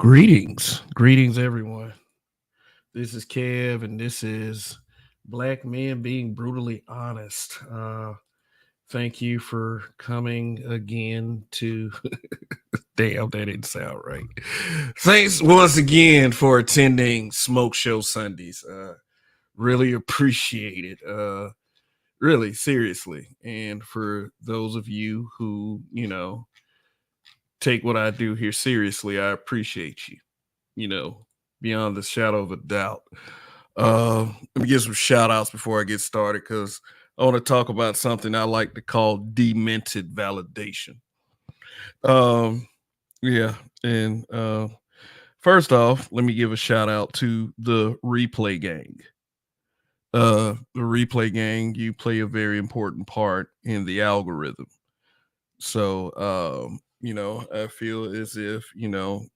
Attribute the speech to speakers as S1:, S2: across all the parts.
S1: Greetings, everyone. This is Kev, and this is Black Men Being Brutally Honest. Thank you for coming again to. Damn, that didn't sound right. Thanks once again for attending Smoke Show Sundays. Really appreciate it. Really, seriously. And for those of you who, take what I do here seriously, I appreciate you. You know, beyond the shadow of a doubt. Let me give some shout outs before I get started because I want to talk about something I like to call demented validation. Um, yeah, and first off, let me give a shout out to the replay gang. The replay gang, you play a very important part in the algorithm. So, I feel as if,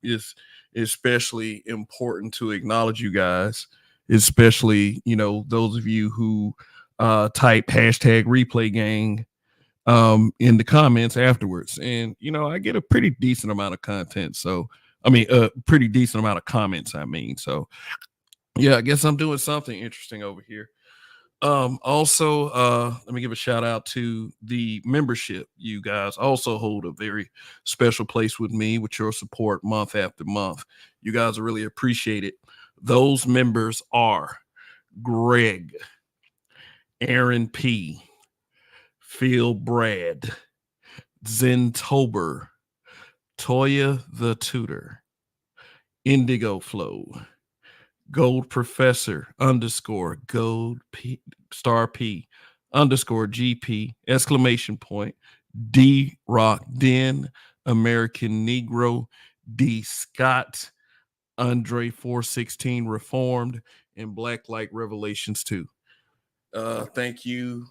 S1: it's especially important to acknowledge you guys, especially, those of you who type hashtag replay gang in the comments afterwards. And, I get a pretty decent amount of content. So, a pretty decent amount of comments, So, yeah, I guess I'm doing something interesting over here. Also, let me give a shout out to the membership. You guys also hold a very special place with me with your support month after month. You guys are really appreciated. Those members are Greg, Aaron P, Phil Brad, Zentober, Toya the Tutor, Indigo Flow, Gold Professor underscore Gold P star P underscore GP exclamation point D Rock Den American Negro D Scott Andre 416 Reformed and Black Light Revelations 2. Thank you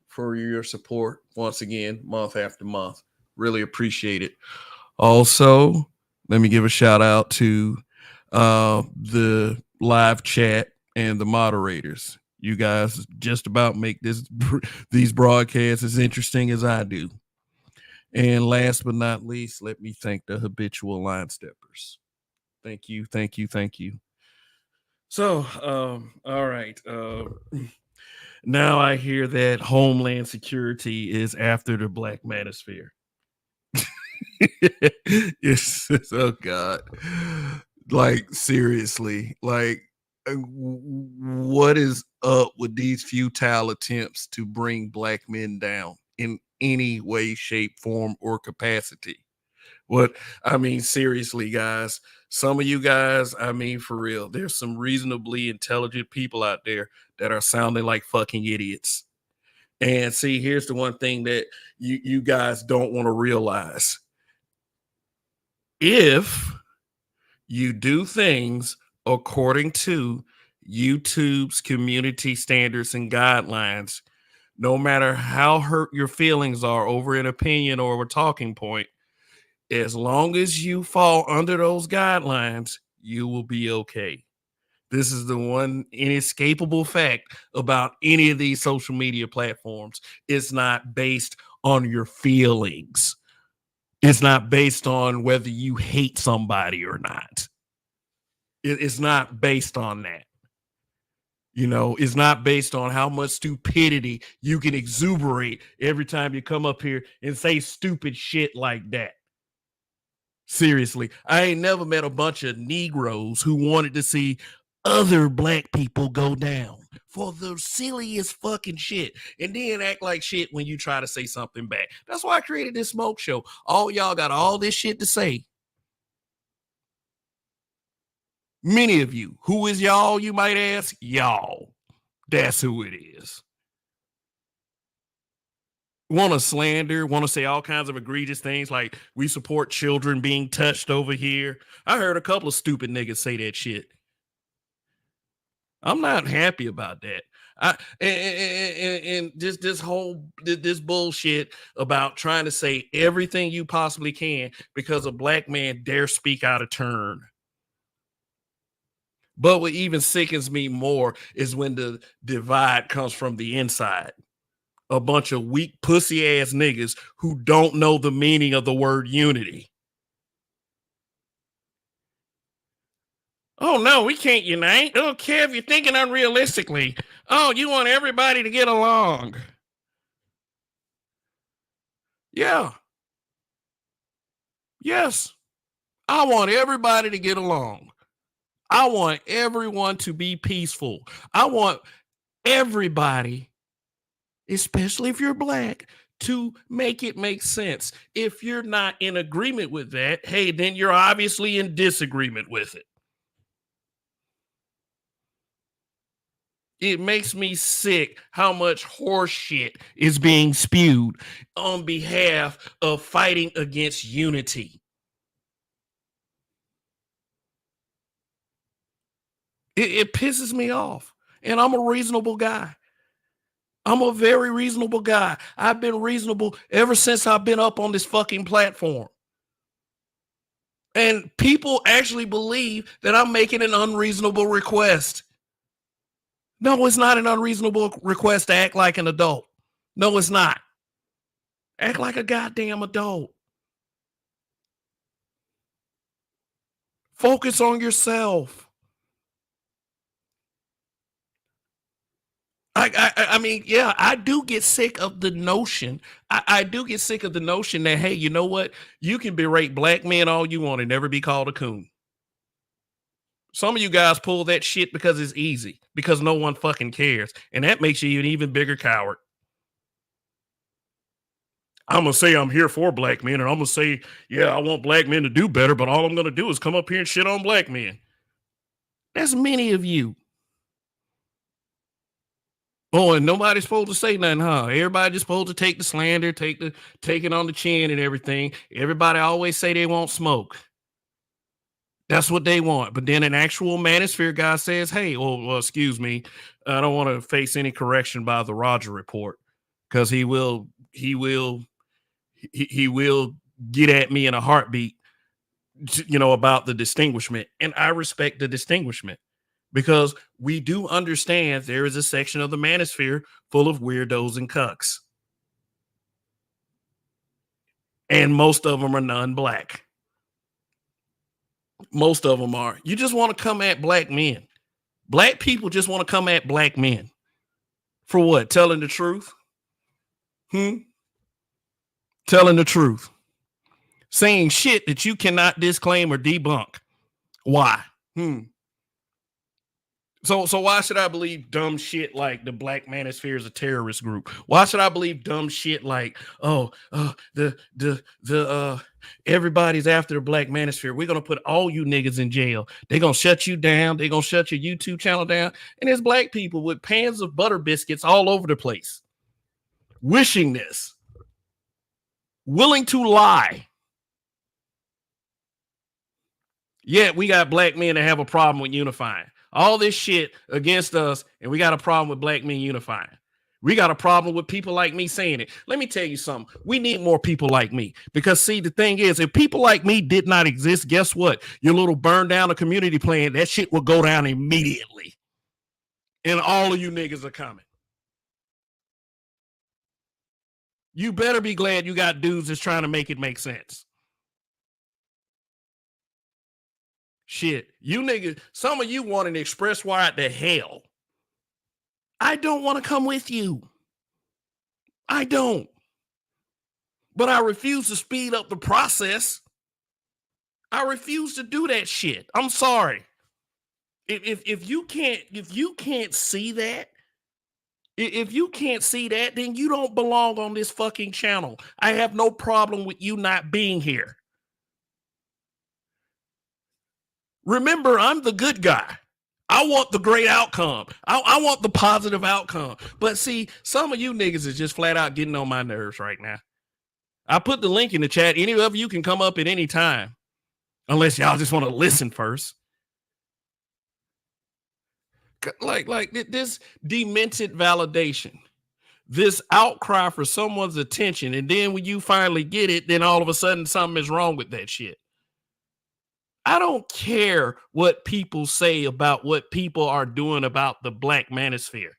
S1: for your support once again, month after month. Really appreciate it. Also, let me give a shout out to the live chat and the moderators. You guys just about make these broadcasts as interesting as I do. And last but not least, let me thank the habitual line steppers. Thank you, thank you, thank you. So, all right. Now I hear that Homeland Security is after the Black Manosphere. Yes, oh God. Like, seriously, like, what is up with these futile attempts to bring Black men down in any way, shape, form, or capacity? Seriously, guys, some of you guys, for real, there's some reasonably intelligent people out there that are sounding like fucking idiots. And see, here's the one thing that you guys don't want to realize. If you do things according to YouTube's community standards and guidelines, no matter how hurt your feelings are over an opinion or a talking point, as long as you fall under those guidelines, you will be okay. This is the one inescapable fact about any of these social media platforms. It's not based on your feelings. It's not based on whether you hate somebody or not. It's not based on that. It's not based on how much stupidity you can exuberate every time you come up here and say stupid shit like that. Seriously, I ain't never met a bunch of Negroes who wanted to see other Black people go down for the silliest fucking shit and then act like shit when you try to say something back. That's why I created this smoke show. All y'all got all this shit to say. Many of you. Who is y'all, you might ask? Y'all. That's who it is. Want to slander, want to say all kinds of egregious things like we support children being touched over here. I heard a couple of stupid niggas say that shit. I'm not happy about that. And just this bullshit about trying to say everything you possibly can because a Black man dare speak out of turn. But what even sickens me more is when the divide comes from the inside. A bunch of weak pussy ass niggas who don't know the meaning of the word unity. Oh, no, we can't unite. Oh, Kev, you're thinking unrealistically. Oh, you want everybody to get along. Yeah. Yes. I want everybody to get along. I want everyone to be peaceful. I want everybody, especially if you're black, to make it make sense. If you're not in agreement with that, hey, then you're obviously in disagreement with it. It makes me sick how much horse shit is being spewed on behalf of fighting against unity. It pisses me off. And I'm a reasonable guy. I'm a very reasonable guy. I've been reasonable ever since I've been up on this fucking platform. And people actually believe that I'm making an unreasonable request. No, it's not an unreasonable request to act like an adult. No, it's not. Act like a goddamn adult. Focus on yourself. I mean, yeah, I do get sick of the notion. I do get sick of the notion that, hey, you know what? You can berate black men all you want and never be called a coon. Some of you guys pull that shit because it's easy, because no one fucking cares. And that makes you an even bigger coward. I'm going to say I'm here for black men, and I'm going to say, yeah, I want black men to do better, but all I'm going to do is come up here and shit on black men. That's many of you. Oh, and nobody's supposed to say nothing, huh? Everybody just supposed to take the slander, take it on the chin and everything. Everybody always say they want smoke. That's what they want. But then an actual manosphere guy says, hey, well, excuse me, I don't want to face any correction by the Roger report, because he will get at me in a heartbeat, about the distinguishment. And I respect the distinguishment, because we do understand there is a section of the manosphere full of weirdos and cucks. And most of them are non-black. Most of them are. You just want to come at black men. Black people just want to come at black men. For what? Telling the truth? Telling the truth. Saying shit that you cannot disclaim or debunk. Why? So why should I believe dumb shit like the Black Manosphere is a terrorist group? Why should I believe dumb shit like, everybody's after the Black Manosphere? We're gonna put all you niggas in jail. They're gonna shut you down. They're gonna shut your YouTube channel down. And there's black people with pans of butter biscuits all over the place, wishing this, willing to lie. Yet we got black men that have a problem with unifying. All this shit against us, and we got a problem with black men unifying. We got a problem with people like me saying it. Let me tell you something. We need more people like me, because see, the thing is, if people like me did not exist, guess what? Your little burn down a community plan, that shit will go down immediately. And all of you niggas are coming. You better be glad you got dudes that's trying to make it make sense. Shit, you niggas, some of you want an express ride to hell. I don't want to come with you. I don't. But I refuse to speed up the process. I refuse to do that shit. I'm sorry. If you can't see that, if you can't see that, then you don't belong on this fucking channel. I have no problem with you not being here. Remember, I'm the good guy. I want the great outcome. I want the positive outcome. But see, some of you niggas is just flat out getting on my nerves right now. I put the link in the chat. Any of you can come up at any time, unless y'all just want to listen first. Like this demented validation, this outcry for someone's attention, and then when you finally get it, then all of a sudden something is wrong with that shit. I don't care what people say about what people are doing about the Black Manosphere.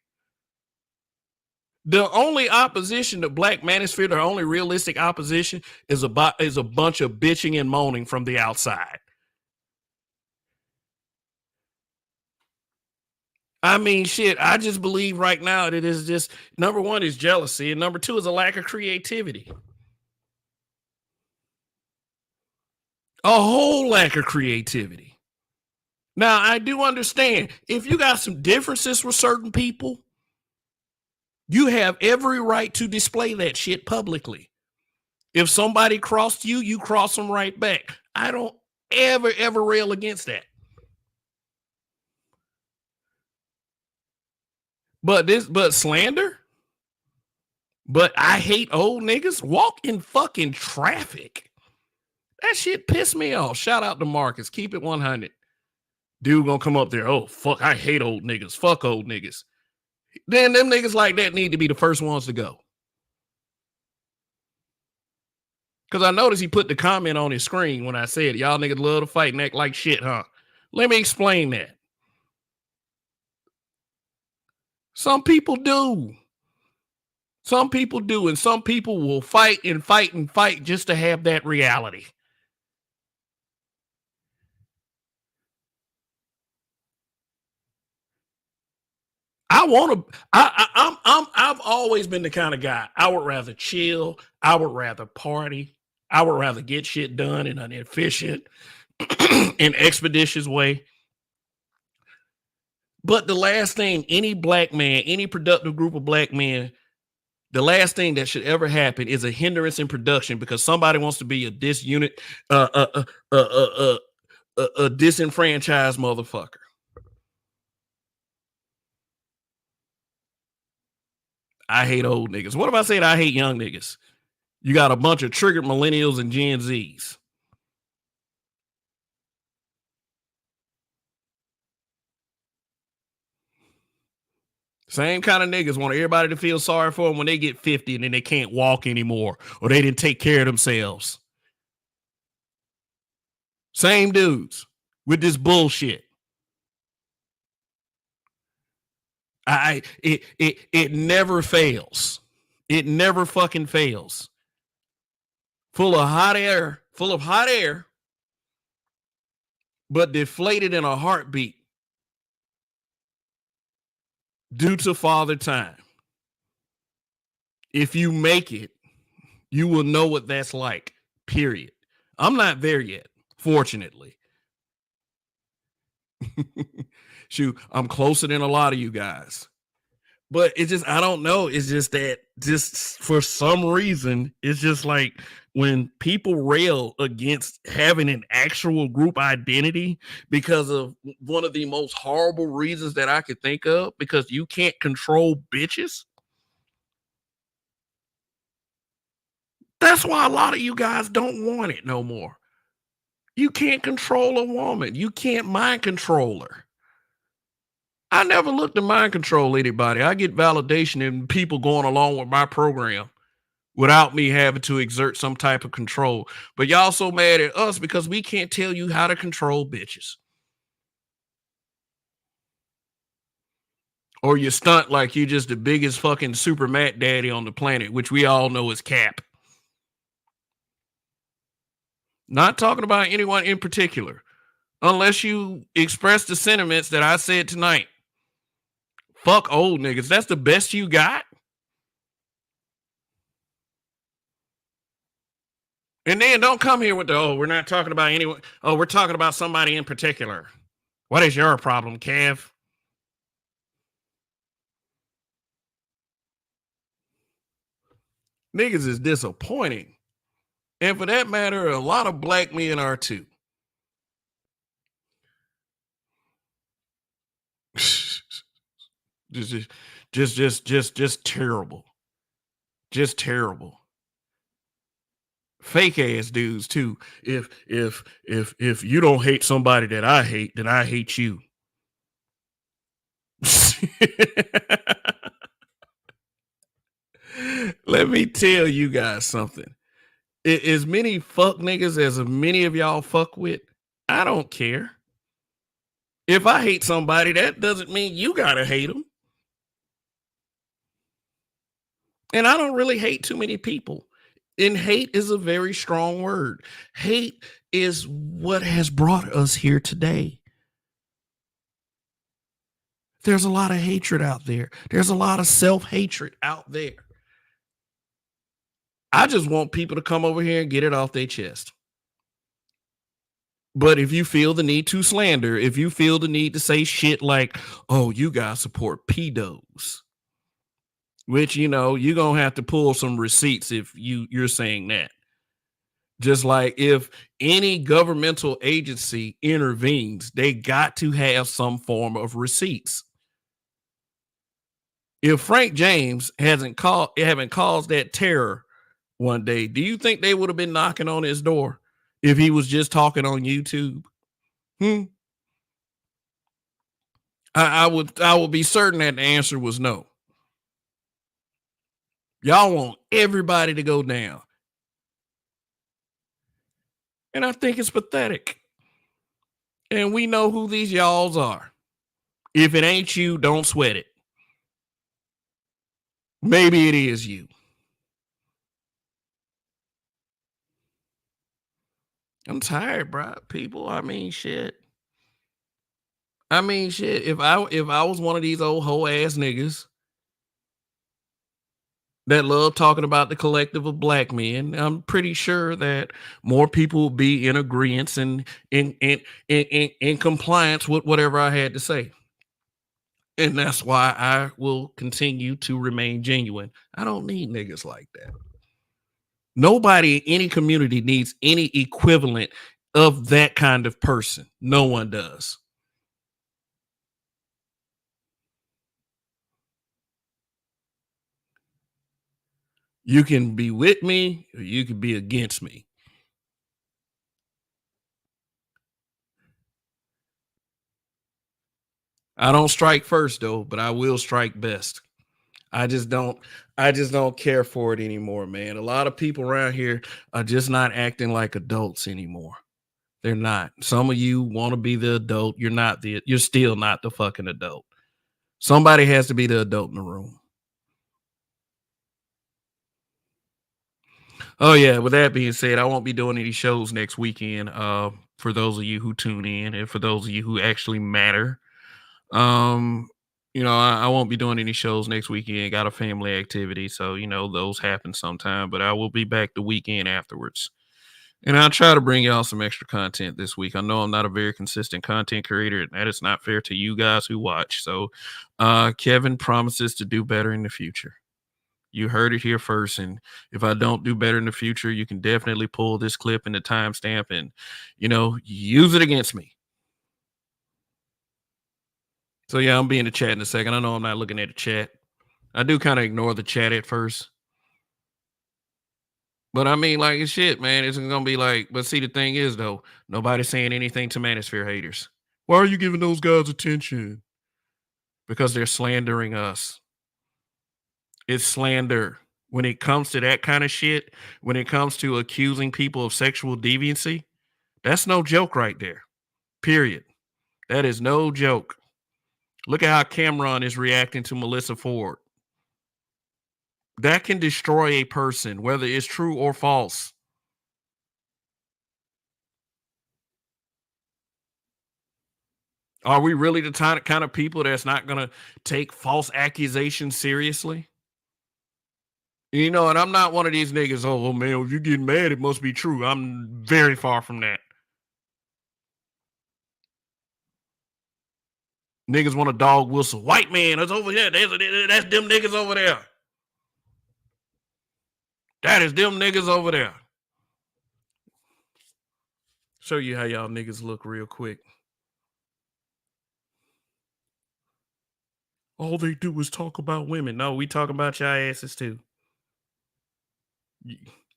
S1: The only opposition to Black Manosphere, the only realistic opposition is a bunch of bitching and moaning from the outside. I mean, shit, I just believe right now that it is just number one is jealousy, and number two is a lack of creativity. A whole lack of creativity. Now, I do understand if you got some differences with certain people, you have every right to display that shit publicly. If somebody crossed you, you cross them right back. I don't ever rail against that. But slander, but I hate old niggas. Walk in fucking traffic. That shit pissed me off. Shout out to Marcus. Keep it 100. Dude gonna come up there. Oh, fuck. I hate old niggas. Fuck old niggas. Then them niggas like that need to be the first ones to go. Because I noticed he put the comment on his screen when I said, y'all niggas love to fight and act like shit, huh? Let me explain that. Some people do. Some people do. And some people will fight and fight and fight just to have that reality. I've always been the kind of guy. I would rather chill. I would rather party. I would rather get shit done in an efficient and expeditious way. But the last thing any black man, any productive group of black men, the last thing that should ever happen is a hindrance in production because somebody wants to be a disunit, a disenfranchised motherfucker. I hate old niggas. What if I said I hate young niggas? You got a bunch of triggered millennials and Gen Zs. Same kind of niggas want everybody to feel sorry for them when they get 50 and then they can't walk anymore or they didn't take care of themselves. Same dudes with this bullshit. It never fails. It never fucking fails. Full of hot air, but deflated in a heartbeat due to father time. If you make it, you will know what that's like, period. I'm not there yet, fortunately. Shoot, I'm closer than a lot of you guys. But it's just, I don't know. It's just that, just for some reason, it's just like when people rail against having an actual group identity because of one of the most horrible reasons that I could think of, because you can't control bitches. That's why a lot of you guys don't want it no more. You can't control a woman. You can't mind control her. I never looked to mind control anybody. I get validation in people going along with my program without me having to exert some type of control. But y'all so mad at us because we can't tell you how to control bitches. Or you stunt like you just the biggest fucking super Matt daddy on the planet, which we all know is cap. Not talking about anyone in particular, unless you express the sentiments that I said tonight. Fuck old niggas. That's the best you got? And then don't come here with the, oh, we're not talking about anyone. Oh, we're talking about somebody in particular. What is your problem, Kev? Niggas is disappointing. And for that matter, a lot of black men are too. just terrible. Just terrible. Fake ass dudes too. If you don't hate somebody that I hate, then I hate you. Let me tell you guys something. As many fuck niggas as many of y'all fuck with, I don't care. If I hate somebody, that doesn't mean you gotta hate them. And I don't really hate too many people. And hate is a very strong word. Hate is what has brought us here today. There's a lot of hatred out there. There's a lot of self-hatred out there. I just want people to come over here and get it off their chest. But if you feel the need to slander, if you feel the need to say shit like, oh, you guys support pedos, which, you're going to have to pull some receipts if you're saying that. Just like if any governmental agency intervenes, they got to have some form of receipts. If Frank James haven't caused that terror one day, do you think they would have been knocking on his door if he was just talking on YouTube? I would be certain that the answer was no. Y'all want everybody to go down. And I think it's pathetic. And we know who these y'alls are. If it ain't you, don't sweat it. Maybe it is you. I'm tired, bro. People, shit. If I was one of these old hoe ass niggas that love talking about the collective of black men, I'm pretty sure that more people will be in agreement and in compliance with whatever I had to say. And that's why I will continue to remain genuine. I don't need niggas like that. Nobody in any community needs any equivalent of that kind of person. No one does. You can be with me or you can be against me. I don't strike first though, but I will strike best. I just don't care for it anymore, man. A lot of people around here are just not acting like adults anymore. They're not. Some of you want to be the adult. You're still not the fucking adult. Somebody has to be the adult in the room. Oh yeah, with that being said, I won't be doing any shows next weekend. For those of you who tune in and for those of you who actually matter. Um, I won't be doing any shows next weekend. Got a family activity, so those happen sometime. But I will be back the weekend afterwards, and I'll try to bring y'all some extra content this week. I know I'm not a very consistent content creator, and that is not fair to you guys who watch. So, Kevin promises to do better in the future. You heard it here first, and if I don't do better in the future, you can definitely pull this clip and the timestamp and use it against me. So yeah, I'm being in the chat in a second. I know I'm not looking at the chat. I do kind of ignore the chat at first. But like it's shit, man. It's gonna be like, but see, the thing is though, nobody's saying anything to Manosphere haters. Why are you giving those guys attention? Because they're slandering us. It's slander. When it comes to that kind of shit, when it comes to accusing people of sexual deviancy, that's no joke right there. Period. That is no joke. Look at how Cameron is reacting to Melissa Ford. That can destroy a person, whether it's true or false. Are we really the kind of people that's not going to take false accusations seriously? And I'm not one of these niggas, oh man, if you're getting mad, it must be true. I'm very far from that. Niggas want a dog whistle. White man, that's over here. That's them niggas over there. That is them niggas over there. Show you how y'all niggas look real quick. All they do is talk about women. No, we talk about y'all asses too.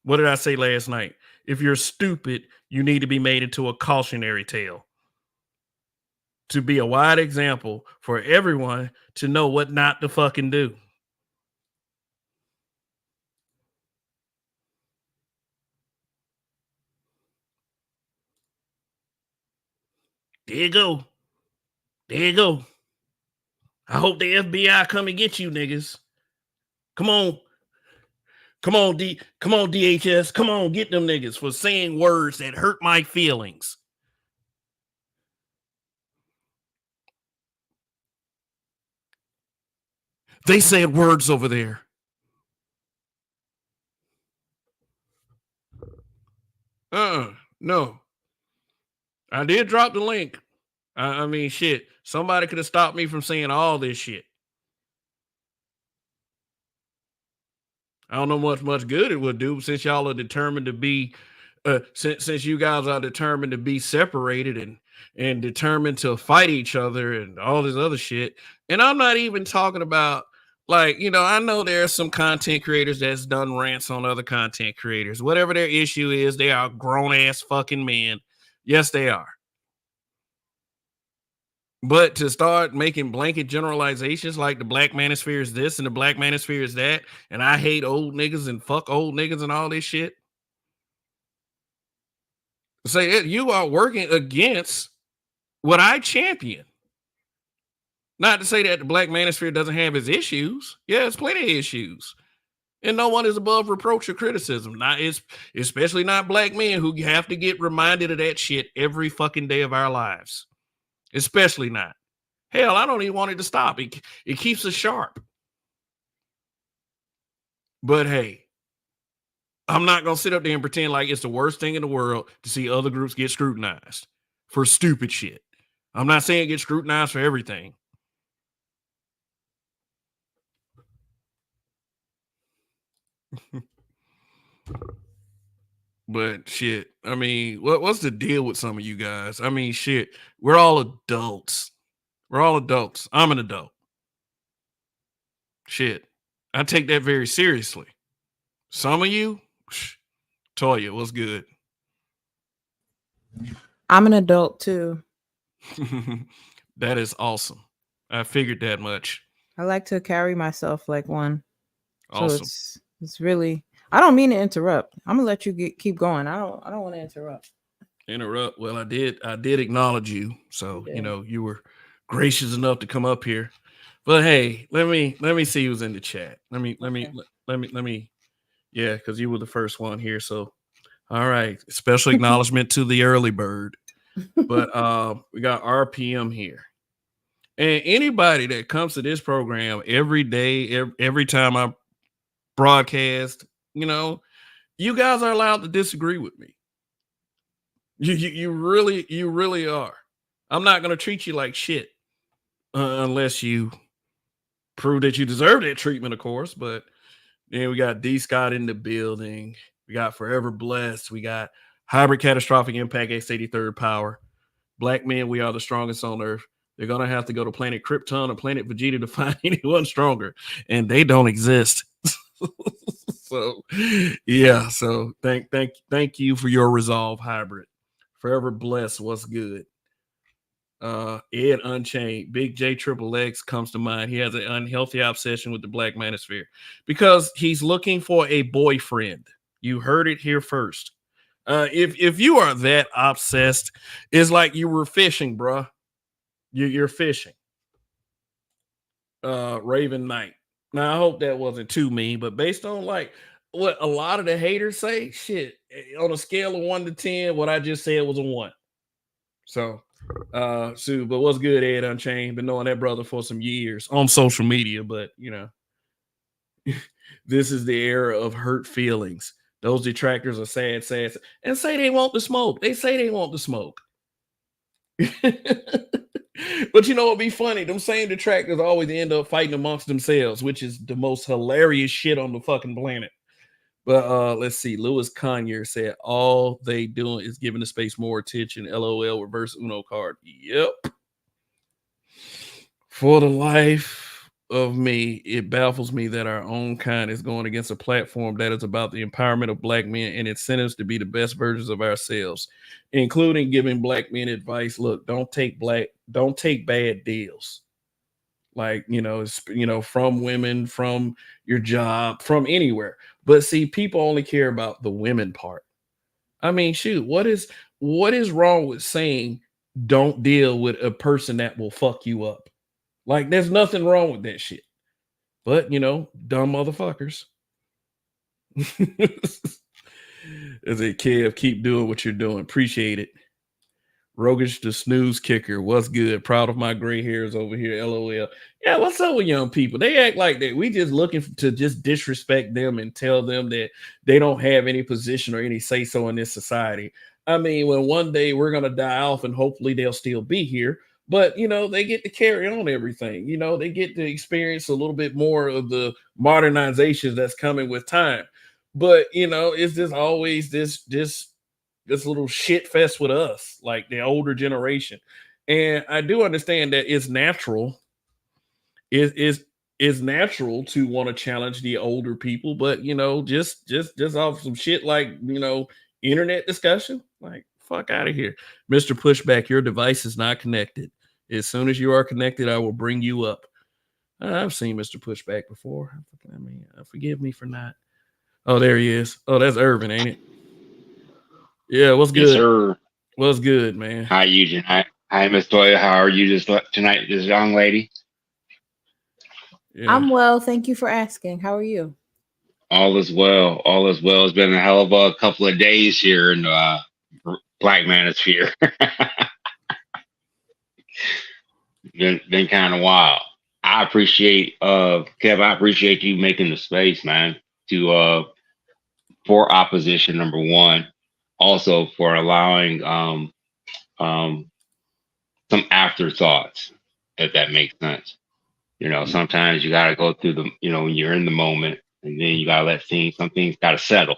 S1: What did I say last night? If you're stupid, you need to be made into a cautionary tale. To be a wide example for everyone to know what not to fucking do. There you go. There you go. I hope the FBI come and get you niggas. Come on. Come on, DHS. Come on, get them niggas for saying words that hurt my feelings. They said words over there. No. I did drop the link. I mean, shit. Somebody could have stopped me from saying all this shit. I don't know much good it would do since y'all are determined to be, since you guys are determined to be separated and determined to fight each other and all this other shit. And I'm not even talking about like I know there are some content creators that's done rants on other content creators. Whatever their issue is, they are grown ass fucking men. Yes, they are. But to start making blanket generalizations like the black manosphere is this and the black manosphere is that, and I hate old niggas and fuck old niggas and all this shit. Say that you are working against what I champion. Not to say that the black manosphere doesn't have its issues. Yeah, it's plenty of issues. And no one is above reproach or criticism. Not it's especially not black men who have to get reminded of that shit every fucking day of our lives. Especially not. Hell, I don't even want it to stop. It keeps us sharp. But hey, I'm not going to sit up there and pretend like it's the worst thing in the world to see other groups get scrutinized for stupid shit. I'm not saying get scrutinized for everything. But shit, I mean, what's the deal with some of you guys? I mean, shit, we're all adults. We're all adults. I'm an adult. Shit, I take that very seriously. Some of you, Toya, what's good?
S2: I'm an adult too.
S1: That is awesome. I figured that much.
S2: I like to carry myself like one.
S1: Awesome.
S2: So it's really. I don't mean to interrupt. I'm gonna let you keep going. I don't want to interrupt.
S1: Interrupt. Well, I did acknowledge you. So, you were gracious enough to come up here. But hey, let me see who's in the chat. Let me yeah, because you were the first one here. So all right. Special acknowledgement to the early bird. But we got RPM here. And anybody that comes to this program every day, every time I broadcast, you guys are allowed to disagree with me. You really are. I'm not going to treat you like shit unless you prove that you deserve that treatment, of course. But then we got D Scott in the building. We got Forever Blessed. We got Hybrid Catastrophic Impact X83rd Power. Black men, we are the strongest on Earth. They're going to have to go to planet Krypton or planet Vegeta to find anyone stronger. And they don't exist. So, yeah. So thank you for your resolve, Hybrid. Forever Blessed. What's good? Ed Unchained, Big J Triple X comes to mind. He has an unhealthy obsession with the black manosphere because he's looking for a boyfriend. You heard it here first. If you are that obsessed, it's like you were fishing, bruh. You're fishing. Raven Knight. Now I hope that wasn't too mean, but based on like what a lot of the haters say, shit, on a scale of 1 to 10, what I just said was a 1. So Sue, but what's good, Ed Unchained? Been knowing that brother for some years on social media, but this is the era of hurt feelings. Those detractors are sad, and say they want the smoke. They say they want the smoke. But you know what'd be funny? Them same detractors always end up fighting amongst themselves, which is the most hilarious shit on the fucking planet. But let's see. Louis Conyer said all they doing is giving the space more attention. LOL reverse Uno card. Yep. For the life of me, it baffles me that our own kind is going against a platform that is about the empowerment of black men and incentives to be the best versions of ourselves, including giving black men advice. Look, don't take bad deals. Like, from women, from your job, from anywhere. But see, people only care about the women part. I mean, shoot, what is wrong with saying don't deal with a person that will fuck you up? Like, there's nothing wrong with that shit. But, dumb motherfuckers. As a Kev, keep doing what you're doing. Appreciate it. Rogish the snooze kicker. What's good? Proud of my gray hairs over here. LOL. Yeah, what's up with young people? They act like that. We just looking to just disrespect them and tell them that they don't have any position or any say so in this society. I mean, when one day we're gonna die off and hopefully they'll still be here, but they get to carry on everything. They get to experience a little bit more of the modernizations that's coming with time. But it's just always this little shit fest with us, like the older generation. And I do understand that it's natural. Is natural to want to challenge the older people, but just off some shit like internet discussion, like fuck out of here, Mister Pushback. Your device is not connected. As soon as you are connected, I will bring you up. I've seen Mister Pushback before. I mean, forgive me for not. Oh, there he is. Oh, that's Irvin, ain't it? Yeah, what's
S3: Yes,
S1: good?
S3: sir.
S1: What's good, man?
S3: Hi, Eugene. Hi, Miss Toya. How are you tonight, this young lady?
S1: Yeah.
S2: I'm well. Thank you for asking. How are you?
S3: All is well. All is well. It's been a hell of a couple of days here in the Black Manosphere. been kind of wild. I appreciate Kev. I appreciate you making the space, man, to for opposition number one. Also for allowing um some afterthoughts, if that makes sense. Sometimes you gotta go through when you're in the moment, and then you gotta some things gotta settle,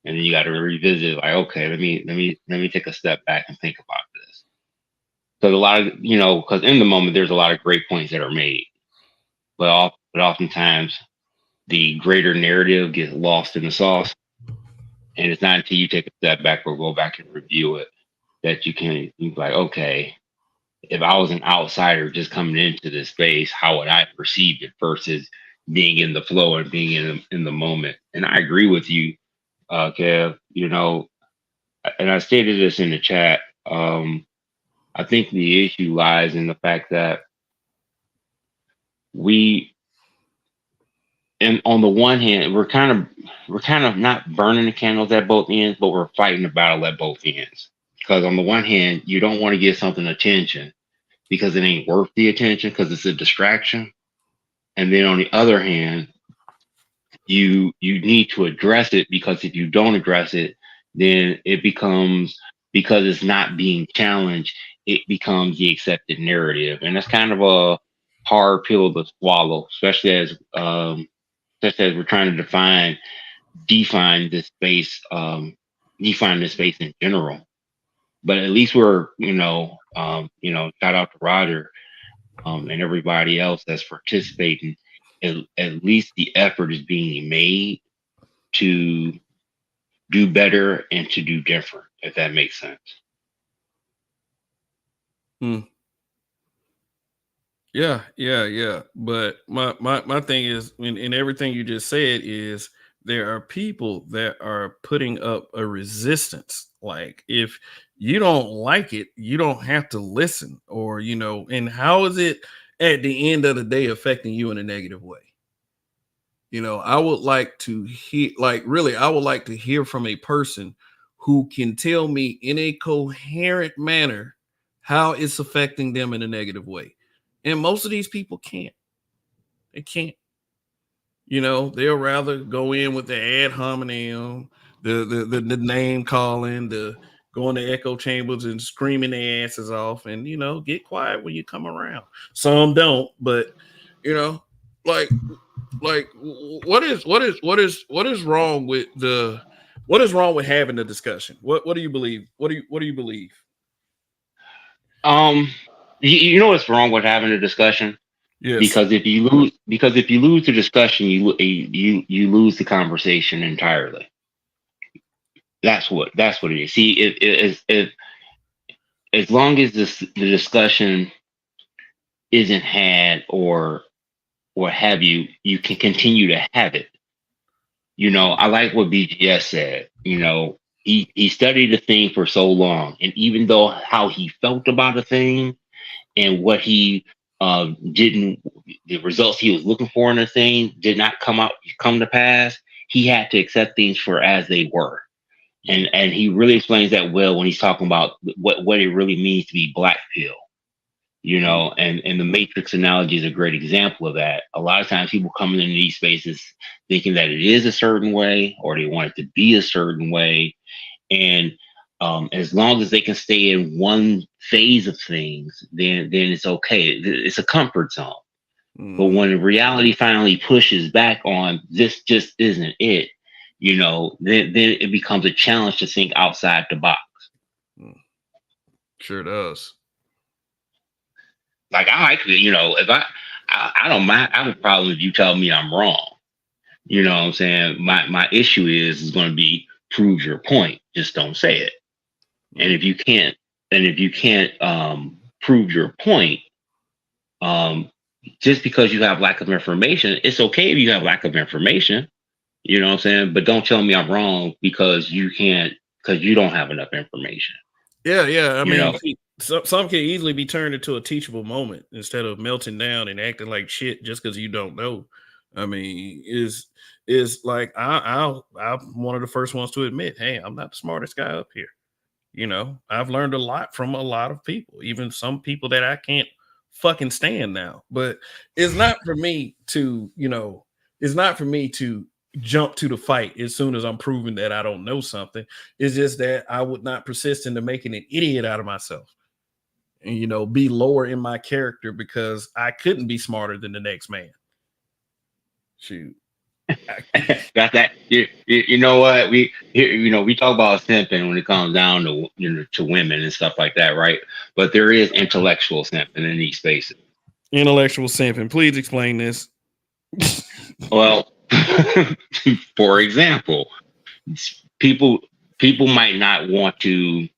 S3: and then you gotta revisit. Like, okay, let me take a step back and think about this. Because a lot of because in the moment there's a lot of great points that are made, but oftentimes the greater narrative gets lost in the sauce, and it's not until you take a step back or go back and review it that you like, okay, if I was an outsider just coming into this space, how would I perceive it versus being in the flow and being in the moment? And I agree with you, Kev. And I stated this in the chat. I think the issue lies in the fact that we, and on the one hand, we're kind of not burning the candles at both ends, but we're fighting the battle at both ends. Because on the one hand, you don't want to give something attention because it ain't worth the attention because it's a distraction. And then on the other hand, you need to address it, because if you don't address it, then it becomes, because it's not being challenged, it becomes the accepted narrative. And that's kind of a hard pill to swallow, especially as we're trying to define this space, define this space in general. But at least we're, shout out to Roger, and everybody else that's participating. At least the effort is being made to do better and to do different, if that makes sense.
S1: Hmm. Yeah. But my thing is, in everything you just said, is there are people that are putting up a resistance. Like, if you don't like it, you don't have to listen, or and how is it at the end of the day affecting you in a negative way? I would like to hear, like, really, I would like to hear from a person who can tell me in a coherent manner how it's affecting them in a negative way. And most of these people can't. They can't. They'll rather go in with the ad hominem, the name calling, the going to echo chambers and screaming their asses off, and get quiet when you come around. Some don't, but you know, like what is wrong with having the discussion? What do you believe? What do you believe?
S3: Um, you know what's wrong with having a discussion?
S1: Yes.
S3: Because if you lose the discussion, you lose the conversation entirely. That's what it is. See, if as long as the discussion isn't had, or what have you, you can continue to have it. I like what BGS said. He studied a thing for so long, and even though how he felt about a thing and what he didn't, the results he was looking for in a thing did not come to pass, he had to accept things for as they were. And he really explains that well when he's talking about what it really means to be black pill, and the Matrix analogy is a great example of that. A lot of times people come into these spaces thinking that it is a certain way or they want it to be a certain way. And as long as they can stay in one phase of things, then it's okay. It's a comfort zone. But when reality finally pushes back on this just isn't it, then it becomes a challenge to think outside the box.
S1: Sure does.
S3: Like I like, if I don't mind, I have a problem if you tell me I'm wrong. You know what I'm saying? My issue is going to be prove your point. Just don't say it. And if you can't, prove your point, just because you have lack of information, it's okay if you have lack of information. You know what I'm saying? But don't tell me I'm wrong because you don't have enough information.
S1: Yeah. I mean, some can easily be turned into a teachable moment instead of melting down and acting like shit just because you don't know. I mean, is like I'm one of the first ones to admit, hey, I'm not the smartest guy up here. I've learned a lot from a lot of people, even some people that I can't fucking stand now. But it's not for me to, jump to the fight as soon as I'm proving that I don't know something. It's just that I would not persist into making an idiot out of myself and, be lower in my character because I couldn't be smarter than the next man. Shoot.
S3: Got that. You know what? We talk about simping when it comes down to to women and stuff like that, right? But there is intellectual simping in these spaces.
S1: Intellectual simping. Please explain this.
S3: Well, for example, people might not want to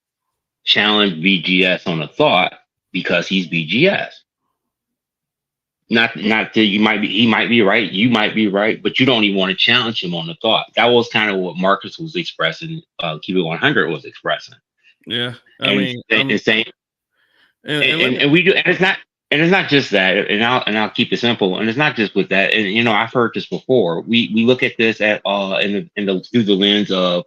S3: challenge BGS on a thought because he's BGS. Not that he might be right, you might be right, but you don't even want to challenge him on the thought. That was kind of what Marcus was expressing, Keep It 100 was expressing.
S1: Yeah.
S3: And we do, and it's not just that, and I'll keep it simple, and it's not just with that. And I've heard this before. We look at this at through the lens of,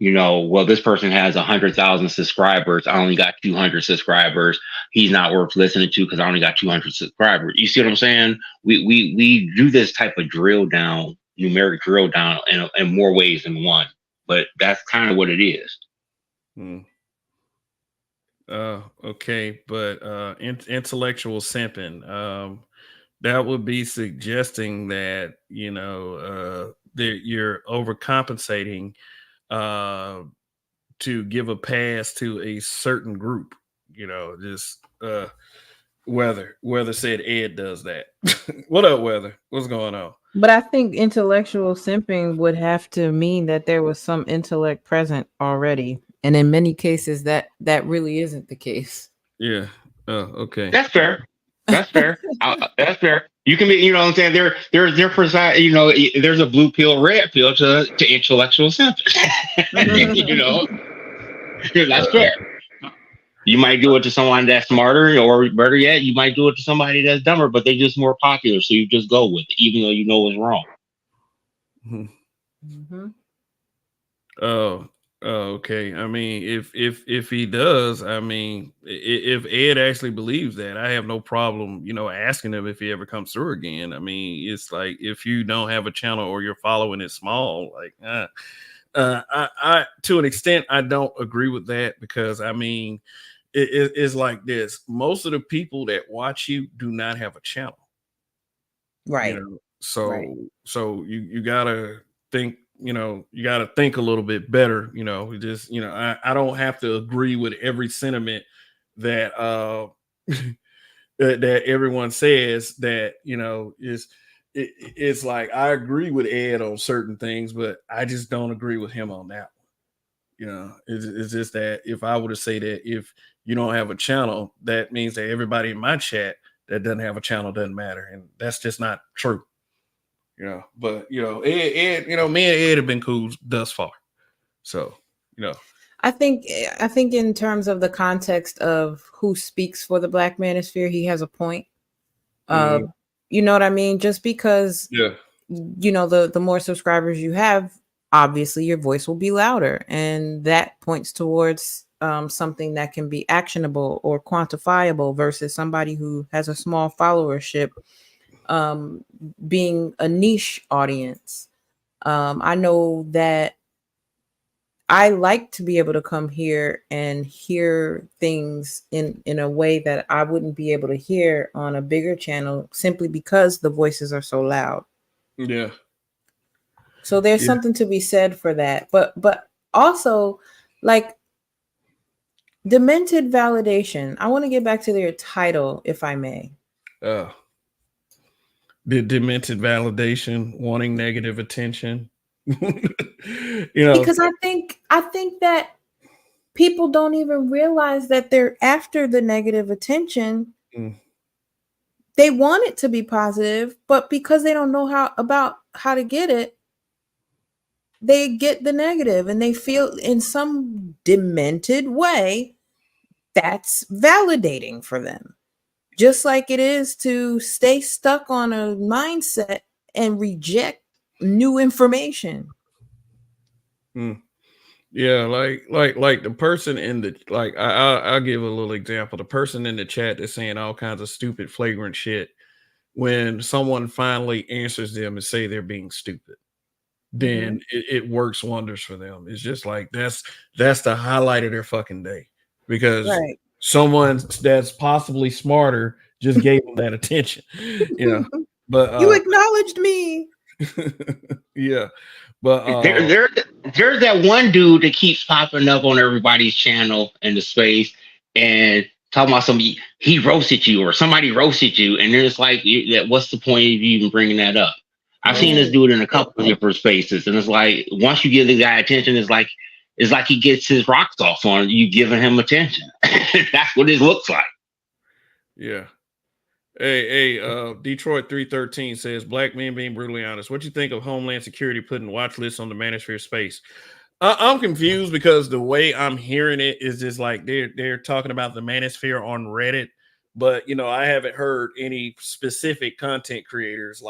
S3: well, this person has 100,000 subscribers. I only got 200 subscribers. He's not worth listening to because I only got 200 subscribers. You see what I'm saying? We do this type of numeric drill down in more ways than one, but that's kind of what it is.
S1: Okay, but intellectual simping. That would be suggesting that that you're overcompensating to give a pass to a certain group, just Weather said Ed does that. What up, Weather? What's going on?
S2: But I think intellectual simping would have to mean that there was some intellect present already. And in many cases that really isn't the case.
S1: Yeah. Oh, okay.
S3: That's fair. That's fair. That's fair. You can be, you know what I'm saying? There's different side, there's a blue pill, red pill to intellectual simping. That's fair. You might do it to someone that's smarter, or better yet, you might do it to somebody that's dumber, but they're just more popular. So you just go with it, even though you know it's wrong.
S2: Mm-hmm.
S1: Oh, okay. I mean, if he does, I mean, if Ed actually believes that, I have no problem, asking him if he ever comes through again. I mean, it's like if you don't have a channel or your following is small, like, I to an extent, I don't agree with that because I mean, it's like this. Most of the people that watch you do not have a channel,
S2: right?
S1: So you gotta think. You gotta think a little bit better. Just I don't have to agree with every sentiment that that everyone says that is. It's like I agree with Ed on certain things, but I just don't agree with him on that one. It's just that if I were to say that if you don't have a channel, that means that everybody in my chat that doesn't have a channel doesn't matter, and that's just not true. But Ed, me and Ed have been cool thus far. So,
S2: I think in terms of the context of who speaks for the Black Manosphere, he has a point. You know what I mean? Just because the more subscribers you have, obviously your voice will be louder, and that points towards something that can be actionable or quantifiable versus somebody who has a small followership, being a niche audience. I know that I like to be able to come here and hear things in a way that I wouldn't be able to hear on a bigger channel simply because the voices are so loud.
S1: Yeah.
S2: So there's
S1: Yeah.
S2: something to be said for that. But also, like, Demented validation. I want to get back to their title, if I may.
S1: The demented validation, wanting negative attention.
S2: Because I think that people don't even realize that they're after the negative attention.
S1: Mm.
S2: They want it to be positive, but because they don't know how to get it, they get the negative, and they feel in some demented way that's validating for them. Just like it is to stay stuck on a mindset and reject new information.
S1: Mm. Yeah, like the person in the I'll give a little example. The person in the chat that's saying all kinds of stupid, flagrant shit. When someone finally answers them and say they're being stupid, then it works wonders for them. It's just like that's the highlight of their fucking day, because
S2: Right.
S1: someone that's possibly smarter just gave them that attention, But
S2: You acknowledged me.
S1: yeah, but
S3: There's that one dude that keeps popping up on everybody's channel in the space and talking about somebody he roasted you or somebody roasted you, and then it's like, what's the point of you even bringing that up? I've seen this
S2: Right.
S3: dude in a couple of different spaces, and it's like once you give the guy attention, it's like he gets his rocks off on you giving him attention. That's what it looks like.
S1: yeah. Hey, Detroit 313 says, black men being brutally honest. What do you think of Homeland Security putting watch lists on the manosphere space? I'm confused because the way I'm hearing it is just like they're talking about the manosphere on Reddit, but I haven't heard any specific content creators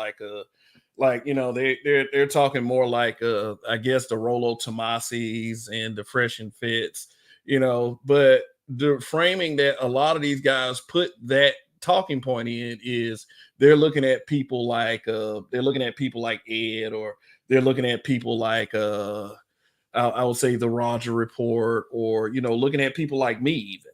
S1: they're talking more like I guess the Rolo Tomasis and the Fresh and Fits, but the framing that a lot of these guys put that talking point in is they're looking at people like Ed, or they're looking at people like I would say the Roger Report, or looking at people like me even.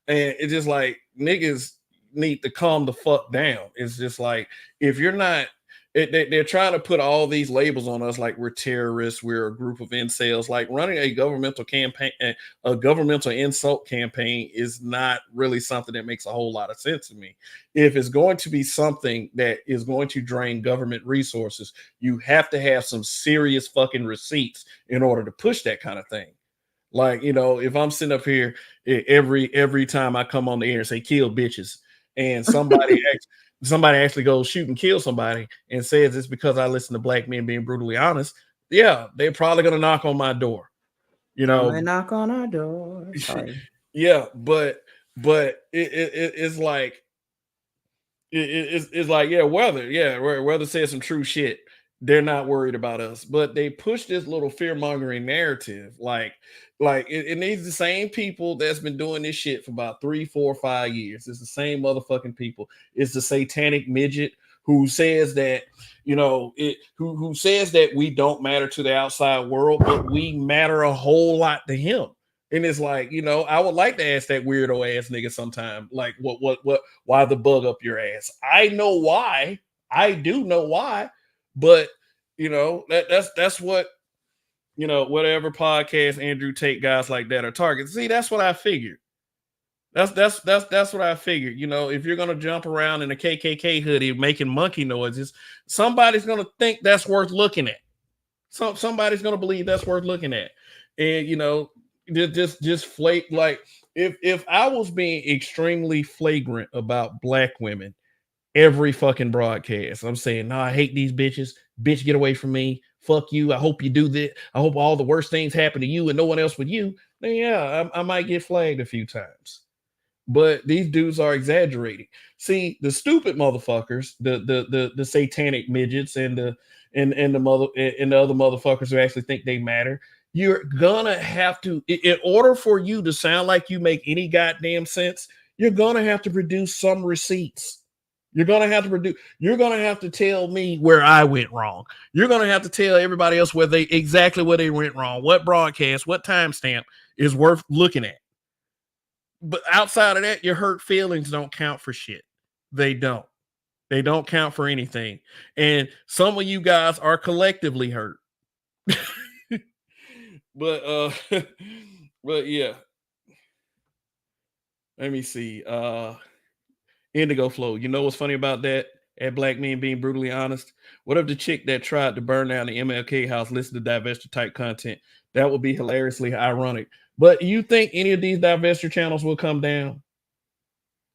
S1: And it's just like niggas need to calm the fuck down. It's just like, if you're not they're trying to put all these labels on us like we're terrorists, we're a group of incels. Like, running a governmental campaign, a governmental insult campaign, is not really something that makes a whole lot of sense to me. If it's going to be something that is going to drain government resources, you have to have some serious fucking receipts in order to push that kind of thing. Like, if I'm sitting up here every time I come on the air and say kill bitches, and somebody actually goes shoot and kill somebody and says it's because I listen to black men being brutally honest, yeah, they're probably gonna knock on my door.
S2: They knock on our door. Sorry.
S1: Yeah, but it's like it's like, weather says some true shit. They're not worried about us, but they push this little fear mongering narrative. Like it needs the same people that's been doing this shit for about 3, 4, 5 years. It's the same motherfucking people. It's the satanic midget who says that, who says that we don't matter to the outside world, but we matter a whole lot to him. And it's like, I would like to ask that weirdo ass nigga sometime, like, why the bug up your ass? I know why. I do know why, but that's what, whatever podcast Andrew Tate guys like that are targeting. See, that's what I figured. That's what I figured. If you're gonna jump around in a KKK hoodie making monkey noises, somebody's gonna think that's worth looking at. Somebody's gonna believe that's worth looking at. And just flake. Like, if I was being extremely flagrant about black women every fucking broadcast, I'm saying, no, I hate these bitches. Bitch, get away from me. Fuck you. I hope you do that. I hope all the worst things happen to you and no one else but you. Then yeah, I might get flagged a few times. But these dudes are exaggerating. See, the stupid motherfuckers, the satanic midgets and and the other motherfuckers who actually think they matter. You're gonna have to, in order for you to sound like you make any goddamn sense, you're gonna have to produce some receipts. You're gonna have to produce. You're gonna have to tell me where I went wrong. You're gonna have to tell everybody else where they went wrong. What broadcast, what timestamp is worth looking at. But outside of that, your hurt feelings don't count for shit. They don't. They don't count for anything. And some of you guys are collectively hurt. but but yeah. Let me see. Indigo Flow. You know what's funny about that? At Black Men Being Brutally Honest. What if the chick that tried to burn down the MLK house listened to divestiture type content? That would be hilariously ironic. But you think any of these divestiture channels will come down?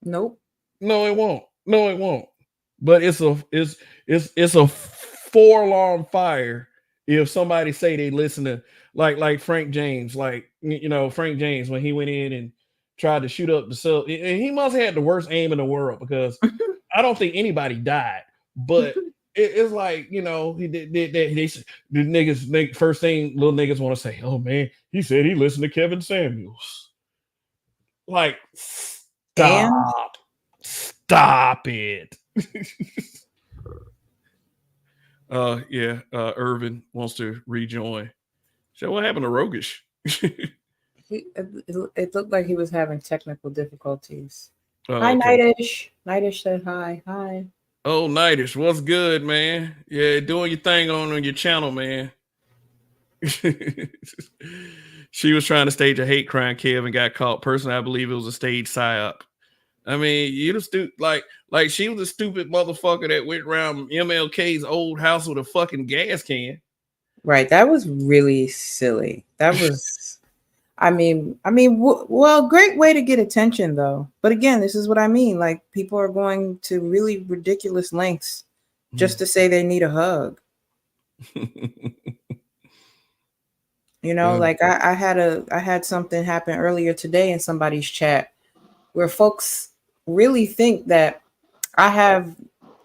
S2: Nope.
S1: No, it won't. No, it won't. But it's a four-alarm fire if somebody say they listen to like Frank James, Frank James when he went in and tried to shoot up the cell. And he must have had the worst aim in the world because I don't think anybody died. But it's like, he did the niggas first thing little niggas want to say, oh man, he said he listened to Kevin Samuels. Like, stop it. Irvin wants to rejoin. So what happened to Rogish?
S2: It looked like he was having technical difficulties.
S1: Okay.
S2: Hi, Nightish. Nightish said hi. Hi.
S1: Oh, Nightish, what's good, man? Yeah, doing your thing on your channel, man. She was trying to stage a hate crime, Kev, and got caught. Personally, I believe it was a stage psyop. I mean, you the like she was a stupid motherfucker that went around MLK's old house with a fucking gas can.
S2: Right, that was really silly. That was, well, great way to get attention though. But again, this is what I mean. Like people are going to really ridiculous lengths just to say they need a hug. Like I had something happen earlier today in somebody's chat where folks really think that I have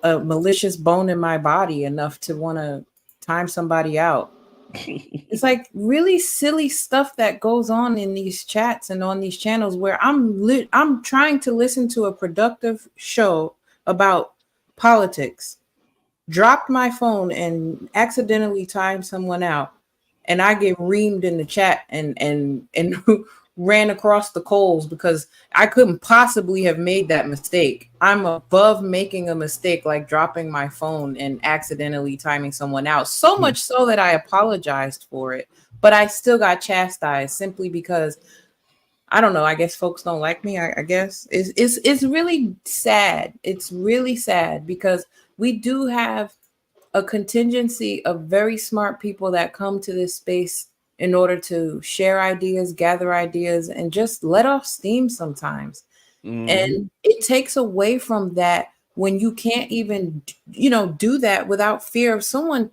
S2: a malicious bone in my body enough to want to time somebody out. It's like really silly stuff that goes on in these chats and on these channels where I'm trying to listen to a productive show about politics, dropped my phone and accidentally timed someone out, and I get reamed in the chat and ran across the coals because I couldn't possibly have made that mistake. I'm above making a mistake like dropping my phone and accidentally timing someone out. So much so that I apologized for it, but I still got chastised simply because I don't know. I guess folks don't like me. I guess it's really sad. It's really sad because we do have a contingency of very smart people that come to this space in order to share ideas, gather ideas, and just let off steam sometimes. And it takes away from that when you can't even, do that without fear of someone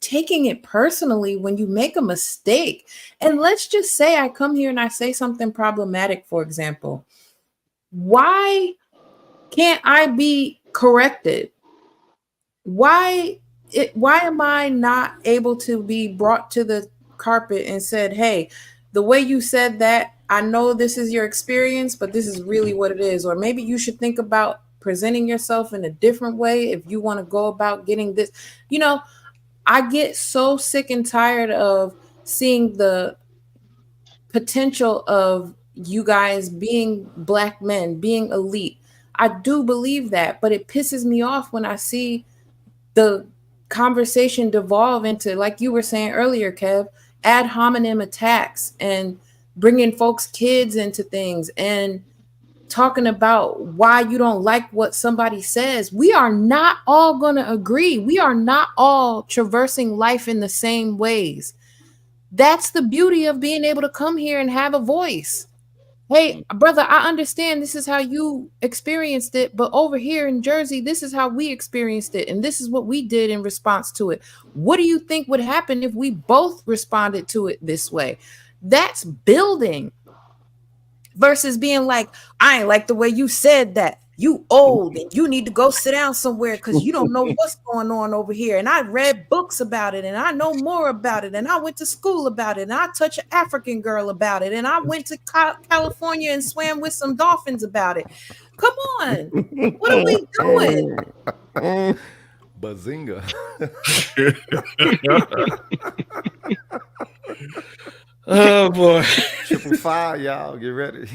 S2: taking it personally when you make a mistake. And let's just say I come here and I say something problematic, for example. Why can't I be corrected? Why am I not able to be brought to the carpet and said, hey, the way you said that, I know this is your experience, but this is really what it is. Or maybe you should think about presenting yourself in a different way if you want to go about getting this. I get so sick and tired of seeing the potential of you guys being Black men, being elite. I do believe that, but it pisses me off when I see the conversation devolve into, like you were saying earlier, Kev, ad hominem attacks and bringing folks' kids into things and talking about why you don't like what somebody says. We are not all going to agree. We are not all traversing life in the same ways. That's the beauty of being able to come here and have a voice. Hey, brother, I understand this is how you experienced it, but over here in Jersey, this is how we experienced it, and this is what we did in response to it. What do you think would happen if we both responded to it this way? That's building versus being like, I ain't like the way you said that. you old and you need to go sit down somewhere because you don't know what's going on over here. And I read books about it and I know more about it. And I went to school about it. And I touched an African girl about it. And I went to California and swam with some dolphins about it. Come on. What are we doing?
S4: Bazinga.
S1: Oh boy.
S4: 555, y'all. Get ready.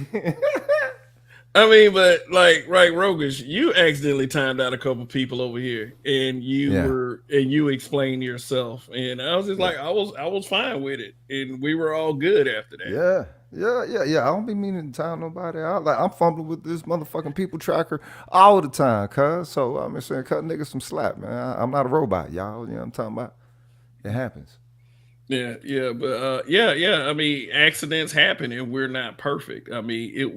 S1: I mean, but like, right, Rogish, you accidentally timed out a couple people over here, and you explained yourself, and I was just like, I was fine with it, and we were all good after that.
S4: Yeah. I don't be meaning to time nobody out. Like, I'm fumbling with this motherfucking people tracker all the time, cuz. So I'm just saying, cut niggas some slack, man. I'm not a robot, y'all. You know what I'm talking about? It happens.
S1: Yeah, but yeah. I mean, accidents happen, and we're not perfect. I mean, it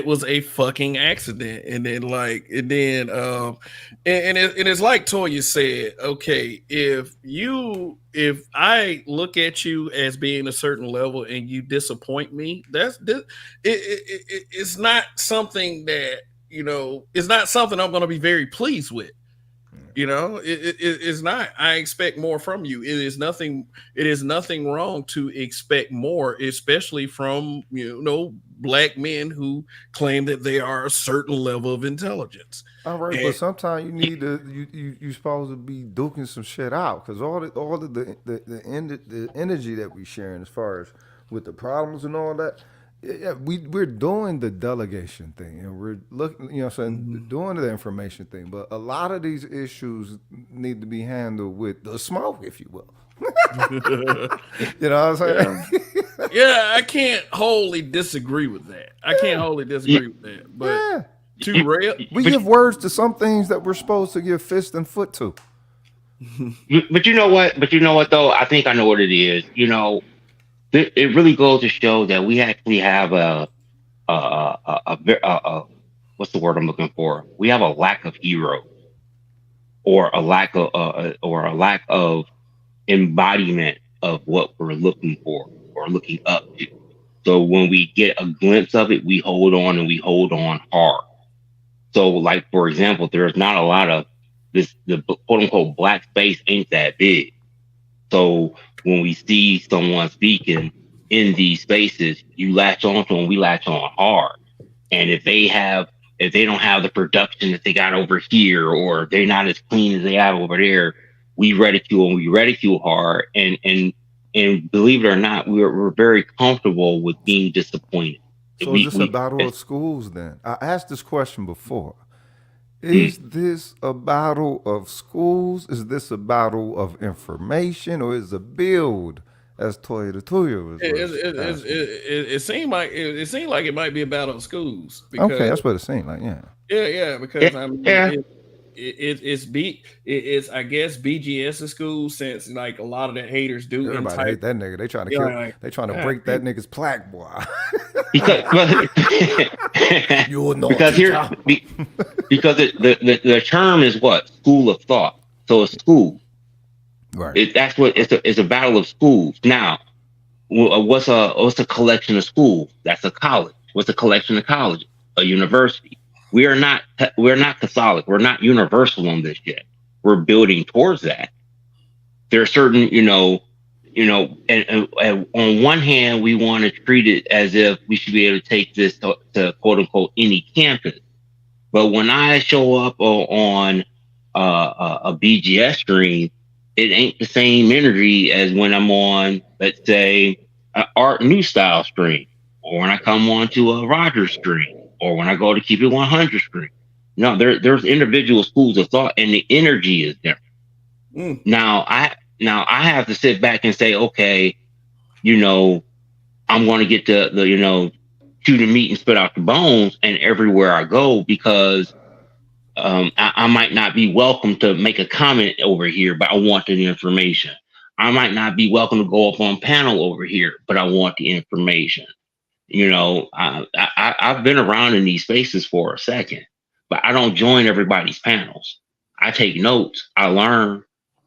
S1: was a fucking accident, and then it's like Toya said. Okay, if I look at you as being a certain level and you disappoint me, it's not something that it's not something I'm going to be very pleased with. It's not. I expect more from you. It is nothing wrong to expect more, especially from black men who claim that they are a certain level of intelligence.
S4: All right, but sometimes you need to you supposed to be duking some shit out, because all of the energy that we sharing as far as with the problems and all that. Yeah, we're doing the delegation thing, and we're looking, doing the information thing. But a lot of these issues need to be handled with the smoke, if you will. You know what I'm saying?
S1: Yeah, I can't wholly disagree with that. But
S4: we give words to some things that we're supposed to give fist and foot to.
S3: But you know what? Though, I think I know what it is. It really goes to show that we actually have a what's the word I'm looking for? We have a lack of heroes, or a lack of embodiment of what we're looking for or looking up to. So when we get a glimpse of it, we hold on, and we hold on hard. So, like, for example, there's not a lot of this. The quote unquote black space ain't that big. So when we see someone speaking in these spaces, you latch on to them, we latch on hard. And if they don't have the production that they got over here, or they're not as clean as they have over there, we ridicule hard. And believe it or not, we're very comfortable with being disappointed.
S4: So is this a battle of schools then? I asked this question before. Is this a battle of schools? Is this a battle of information, or is it a build, as Toya was?
S1: It seemed like it might be a battle of schools.
S4: Because, okay, that's what it seemed like.
S1: Yeah. Because it's I guess BGS school, since like a lot of the haters do.
S4: Everybody hate that nigga. They trying to kill. They trying to break that nigga's plaque, boy.
S3: because the term is what? School of thought. So a school, right? It's a battle of schools. Now, what's a collection of schools? That's a college. What's a collection of colleges? A university. We're not Catholic. We're not universal on this yet. We're building towards that. There are certain, and on one hand, we want to treat it as if we should be able to take this to quote unquote any campus. But when I show up on a BGS stream, it ain't the same energy as when I'm on, let's say, an Art New Style stream, or when I come on to a Rogers stream, or when I go to Keep It 100 stream. No, there's individual schools of thought, and the energy is different. Now I have to sit back and say, okay, I'm going to get the chew the meat and spit out the bones, and everywhere I go, because I might not be welcome to make a comment over here, but I want the information. I might not be welcome to go up on panel over here, but I want the information. I've been around in these spaces for a second, but I don't join everybody's panels. I take notes, I learn,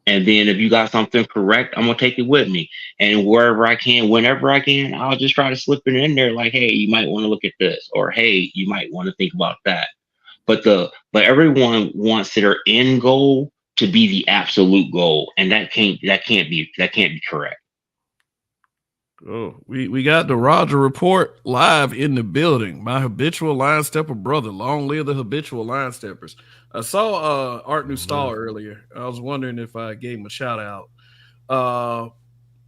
S3: and then if you got something correct, I'm gonna take it with me. And wherever I can, whenever I can, I'll just try to slip it in there, like, hey, you might want to look at this, or hey, you might want to think about that. but everyone wants their end goal to be the absolute goal, and that can't be correct.
S1: Oh, we got the Roger Report live in the building. My habitual line stepper brother. Long live the habitual line steppers. I saw Art New Stall earlier. I was wondering if I gave him a shout out.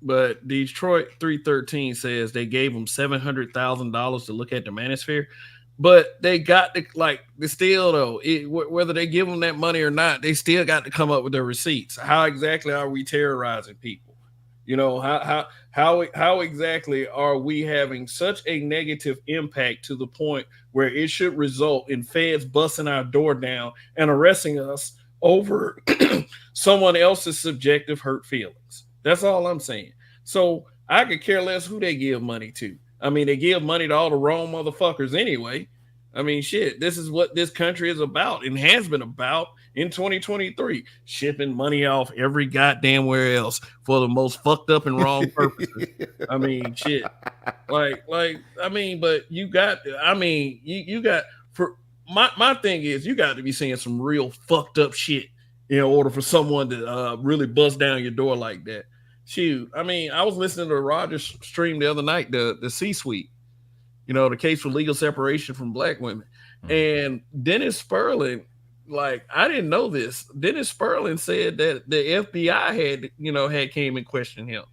S1: But Detroit 313 says they gave him $700,000 to look at the manosphere. But they got to still though, whether they give them that money or not, they still got to come up with their receipts. How exactly are we terrorizing people? You know, how exactly are we having such a negative impact to the point where it should result in feds busting our door down and arresting us over someone else's subjective hurt feelings? That's all I'm saying. So I could care less who they give money to. I mean, they give money to all the wrong motherfuckers anyway. I mean, shit, this is what this country is about and has been about in 2023, shipping money off every goddamn where else for the most fucked up and wrong purposes. I mean, shit. I mean, but you got for my thing is you got to be seeing some real fucked up shit in order for someone to really bust down your door like that. Shoot, I mean, I was listening to Roger's stream the other night, the C-suite, you know, the case for legal separation from black women. And Dennis Sperling, I didn't know this. Dennis Sperling said that the FBI had came and questioned him.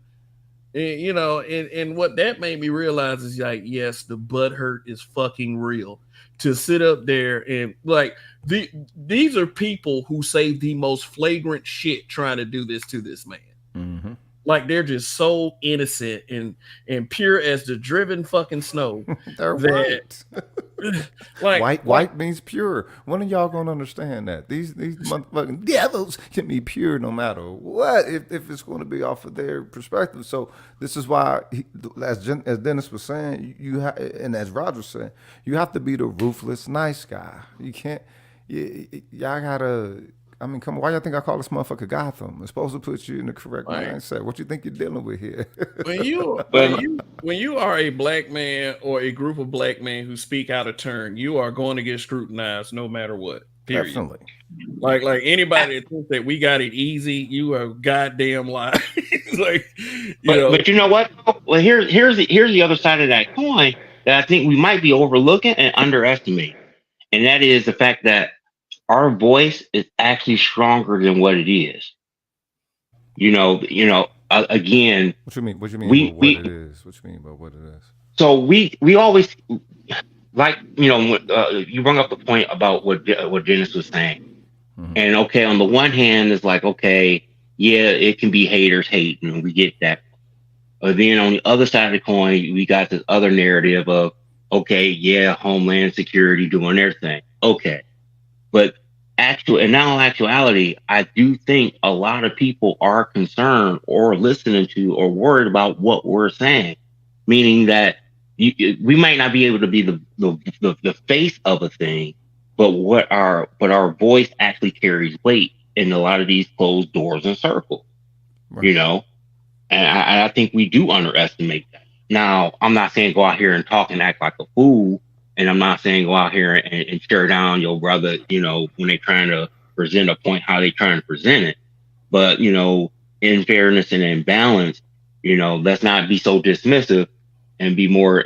S1: And what that made me realize is yes, the butthurt is fucking real. To sit up there and these are people who say the most flagrant shit trying to do this to this man.
S4: Mm-hmm.
S1: They're just so innocent and pure as the driven fucking snow.
S4: They're white. White means pure. When are y'all gonna understand that? These motherfucking devils can be pure no matter what if it's going to be off of their perspective. So this is why, as Dennis was saying, and as Roger was saying, you have to be the ruthless nice guy. You can't. Y'all gotta. I mean, come on. Why y'all think I call this motherfucker Gotham? It's supposed to put you in the correct mindset. What you think you're dealing with here?
S1: when you are a black man or a group of black men who speak out of turn, you are going to get scrutinized no matter what. Period.
S4: Definitely.
S1: Like anybody that thinks that we got it easy, you are goddamn lying.
S3: But you know what? Well, here's the other side of that coin that I think we might be overlooking and underestimating, and that is the fact that our voice is actually stronger than what it is. Again.
S4: What you mean? What you mean by what it is? What you mean by what it is?
S3: So we always you bring up the point about what Dennis was saying, and okay, on the one hand, it's okay, yeah, it can be haters hating, and we get that. But then on the other side of the coin, we got this other narrative of okay, yeah, Homeland Security doing their thing, okay. But in actuality, I do think a lot of people are concerned or listening to or worried about what we're saying, meaning that we might not be able to be the face of a thing, but our voice actually carries weight in a lot of these closed doors and circles, right. And I think we do underestimate that. Now, I'm not saying go out here and talk and act like a fool. And I'm not saying go out here and tear down your brother, when they're trying to present a point, how they're trying to present it. But, in fairness and in balance, let's not be so dismissive and be more,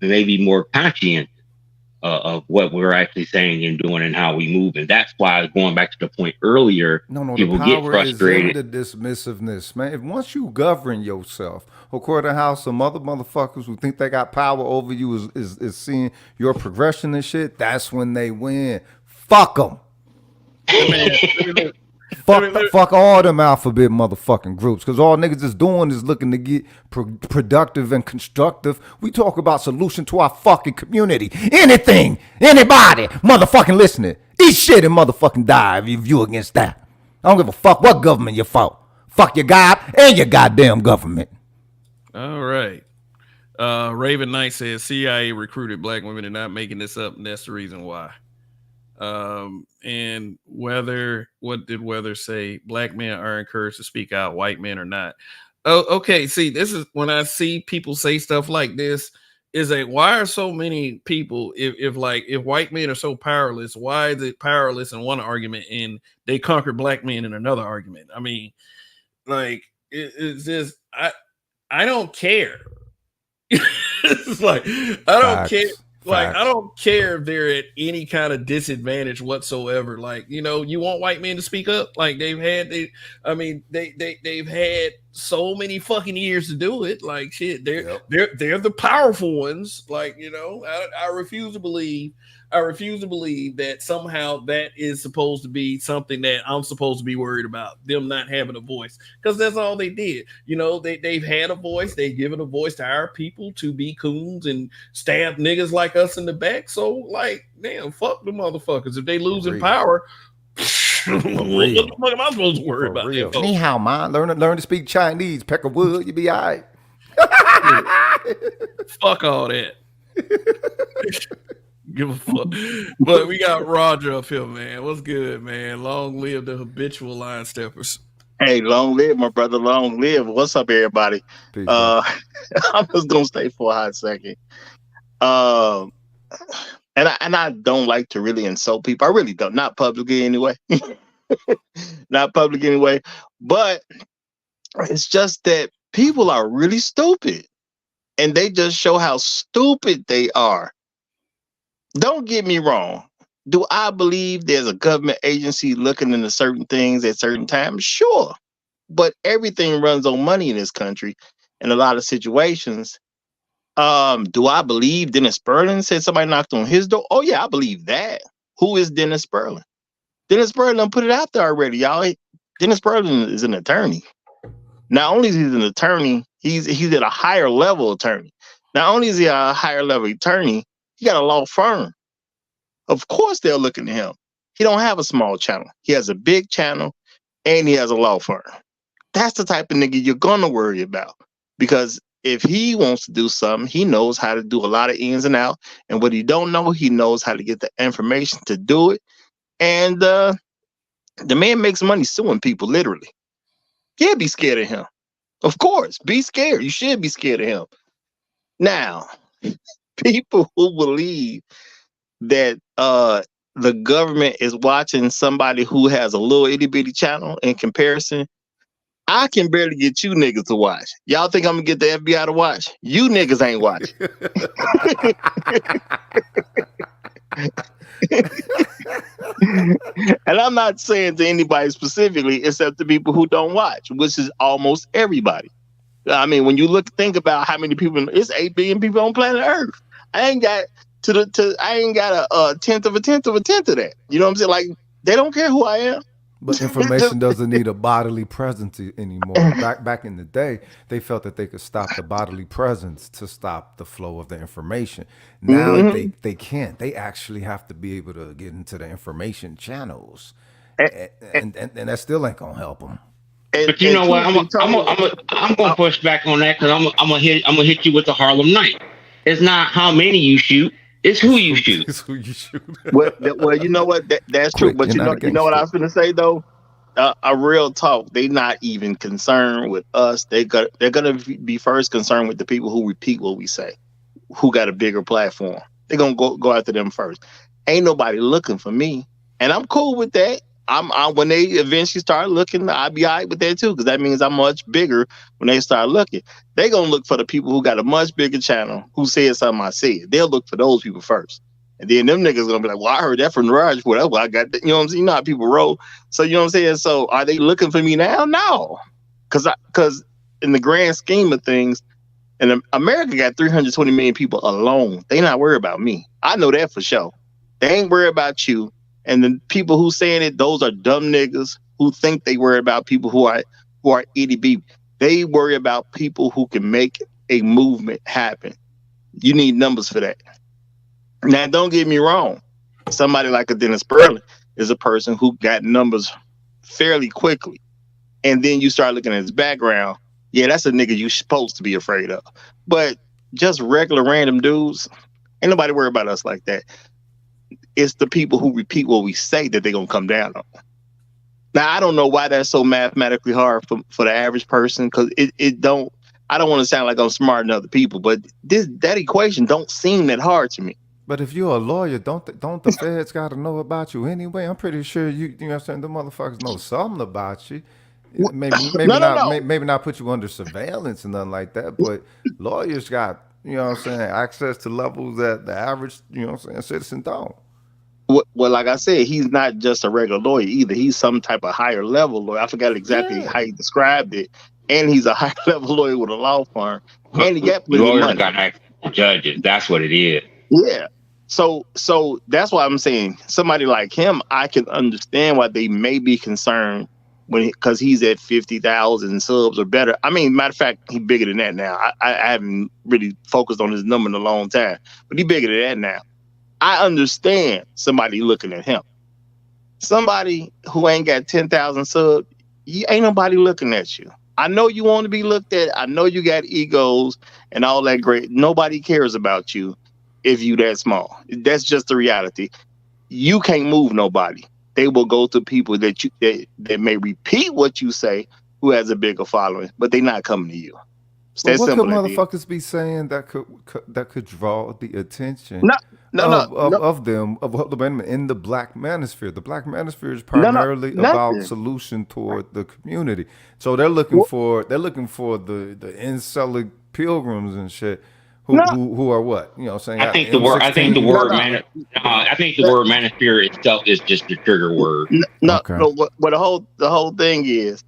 S3: maybe more conscientious of what we're actually saying and doing and how we move. And that's why, going back to the point earlier, people get frustrated.
S4: Is in the dismissiveness, man. If once you govern yourself, according to how some other motherfuckers who think they got power over you is seeing your progression and shit, that's when they win. Fuck them. Fuck all them alphabet motherfucking groups, because all niggas is doing is looking to get productive and constructive. We talk about solution to our fucking community. Anything, anybody, motherfucking listening. Eat shit and motherfucking die if you against that. I don't give a fuck what government you for. Fuck your God and your goddamn government.
S1: All right. Raven Knight says CIA recruited black women and not making this up, and that's the reason why. And what did Weather say? Black men are encouraged to speak out, white men are not. Oh, okay. See, this is when I see people say stuff like this, is a why are so many people if white men are so powerless, why is it powerless in one argument and they conquer black men in another argument? I mean, like it's just I don't care. It's like I don't care. Like I don't care if they're at any kind of disadvantage whatsoever. Like, you know, you want white men to speak up. Like they've had they've had so many fucking years to do it. Like shit, they're the powerful ones. Like, you know, I refuse to believe that somehow that is supposed to be something that I'm supposed to be worried about, them not having a voice, because that's all they did. You know, they've had a voice. They've given a voice to our people to be coons and stab niggas like us in the back. So, like, damn, fuck the motherfuckers. If they losing power, what the fuck am I supposed to worry about?
S4: Ni hao, man. Learn to speak Chinese. Peck of wood, you be all right.
S1: Fuck all that. Give a fuck. But we got Roger up here, man. What's good, man? Long live the habitual line steppers.
S5: Hey, long live, my brother. Long live. What's up, everybody?
S4: Peace,
S5: I'm just gonna stay for a hot second. And I don't like to really insult people. I really don't. Not publicly anyway. Not public anyway. But it's just that people are really stupid, and they just show how stupid they are. Don't get me wrong. Do I believe there's a government agency looking into certain things at certain times? Sure. But everything runs on money in this country in a lot of situations. Do I believe Dennis Sperling said somebody knocked on his door? Oh, yeah, I believe that. Who is Dennis Sperling? Dennis Sperling put it out there already, y'all. Dennis Sperling is an attorney. Not only is he an attorney, he's at a higher level attorney. Not only is he a higher level attorney, he got a law firm. Of course they're looking at him. He don't have a small channel. He has a big channel and he has a law firm. That's the type of nigga you're gonna worry about. Because if he wants to do something, he knows how to do a lot of ins and out. And what he don't know, he knows how to get the information to do it. And the man makes money suing people, literally. Yeah, be scared of him. Of course, be scared. You should be scared of him. Now, people who believe that the government is watching somebody who has a little itty bitty channel in comparison, I can barely get you niggas to watch. Y'all think I'm gonna get the FBI to watch? You niggas ain't watching. And I'm not saying to anybody specifically, except the people who don't watch, which is almost everybody. I mean, when you think about how many people, it's 8 billion people on planet Earth. I ain't got a tenth of a tenth of that. You know what I'm saying? Like, they don't care who I am.
S4: But information doesn't need a bodily presence anymore. Back in the day, they felt that they could stop the bodily presence to stop the flow of the information. Now they can't. They actually have to be able to get into the information channels, and that still ain't gonna help them.
S3: But you know what? I'm gonna push back on that, because I'm gonna hit you with the Harlem Night. It's not how many you shoot. It's who you shoot.
S4: It's who you shoot.
S5: Well, you know what? That's true. But you know what I was going to say though. A real talk. They not even concerned with us. They're gonna be first concerned with the people who repeat what we say, who got a bigger platform. They're gonna go after them first. Ain't nobody looking for me, and I'm cool with that. I'm when they eventually start looking, I'll be all right with that too, because that means I'm much bigger when they start looking. They're gonna look for the people who got a much bigger channel, who said something I said. They'll look for those people first. And then them niggas gonna be like, well, I heard that from the Raj. Well, I got that. You know what I'm saying? You know how people roll. So you know what I'm saying? So are they looking for me now? No. Because in the grand scheme of things, and America got 320 million people alone. They not worried about me. I know that for sure. They ain't worried about you. And the people who saying it, those are dumb niggas who think they worry about people who are itty bitty. They worry about people who can make a movement happen. You need numbers for that. Now, don't get me wrong. Somebody like a Dennis Sperling is a person who got numbers fairly quickly. And then you start looking at his background. Yeah, that's a nigga you're supposed to be afraid of. But just regular random dudes, ain't nobody worry about us like that. It's the people who repeat what we say that they're going to come down on. Now, I don't know why that's so mathematically hard for the average person, because it don't. I don't want to sound like I'm smarter than other people, but that equation don't seem that hard to me.
S4: But if you're a lawyer, don't the feds got to know about you anyway? I'm pretty sure you know what I'm saying, the motherfuckers know something about you. Maybe
S5: No.
S4: maybe not put you under surveillance and nothing like that, but lawyers got, you know what I'm saying, access to levels that the average, you know what I'm saying, citizen don't.
S5: Well, like I said, he's not just a regular lawyer either. He's some type of higher level lawyer. I forgot exactly how he described it. And he's a high level lawyer with a law firm. And he got plenty of
S3: Lawyers
S5: money.
S3: got access to judges. That's what it is.
S5: Yeah. So that's why I'm saying somebody like him, I can understand why they may be concerned because he's at 50,000 subs or better. I mean, matter of fact, he's bigger than that now. I haven't really focused on his number in a long time, but he's bigger than that now. I understand somebody looking at him. Somebody who ain't got 10,000 subs, ain't nobody looking at you. I know you want to be looked at. I know you got egos and all that great. Nobody cares about you if you that small. That's just the reality. You can't move nobody. They will go to people that may repeat what you say who has a bigger following, but they're not coming to you.
S4: Well, what could motherfuckers be saying that could draw the attention of them in the black manosphere? The black manosphere is primarily about solution toward the community. So they're looking for the incelic pilgrims and shit who are what? You know what I'm saying?
S3: I think the word manosphere itself is just the trigger word.
S5: But the whole thing is,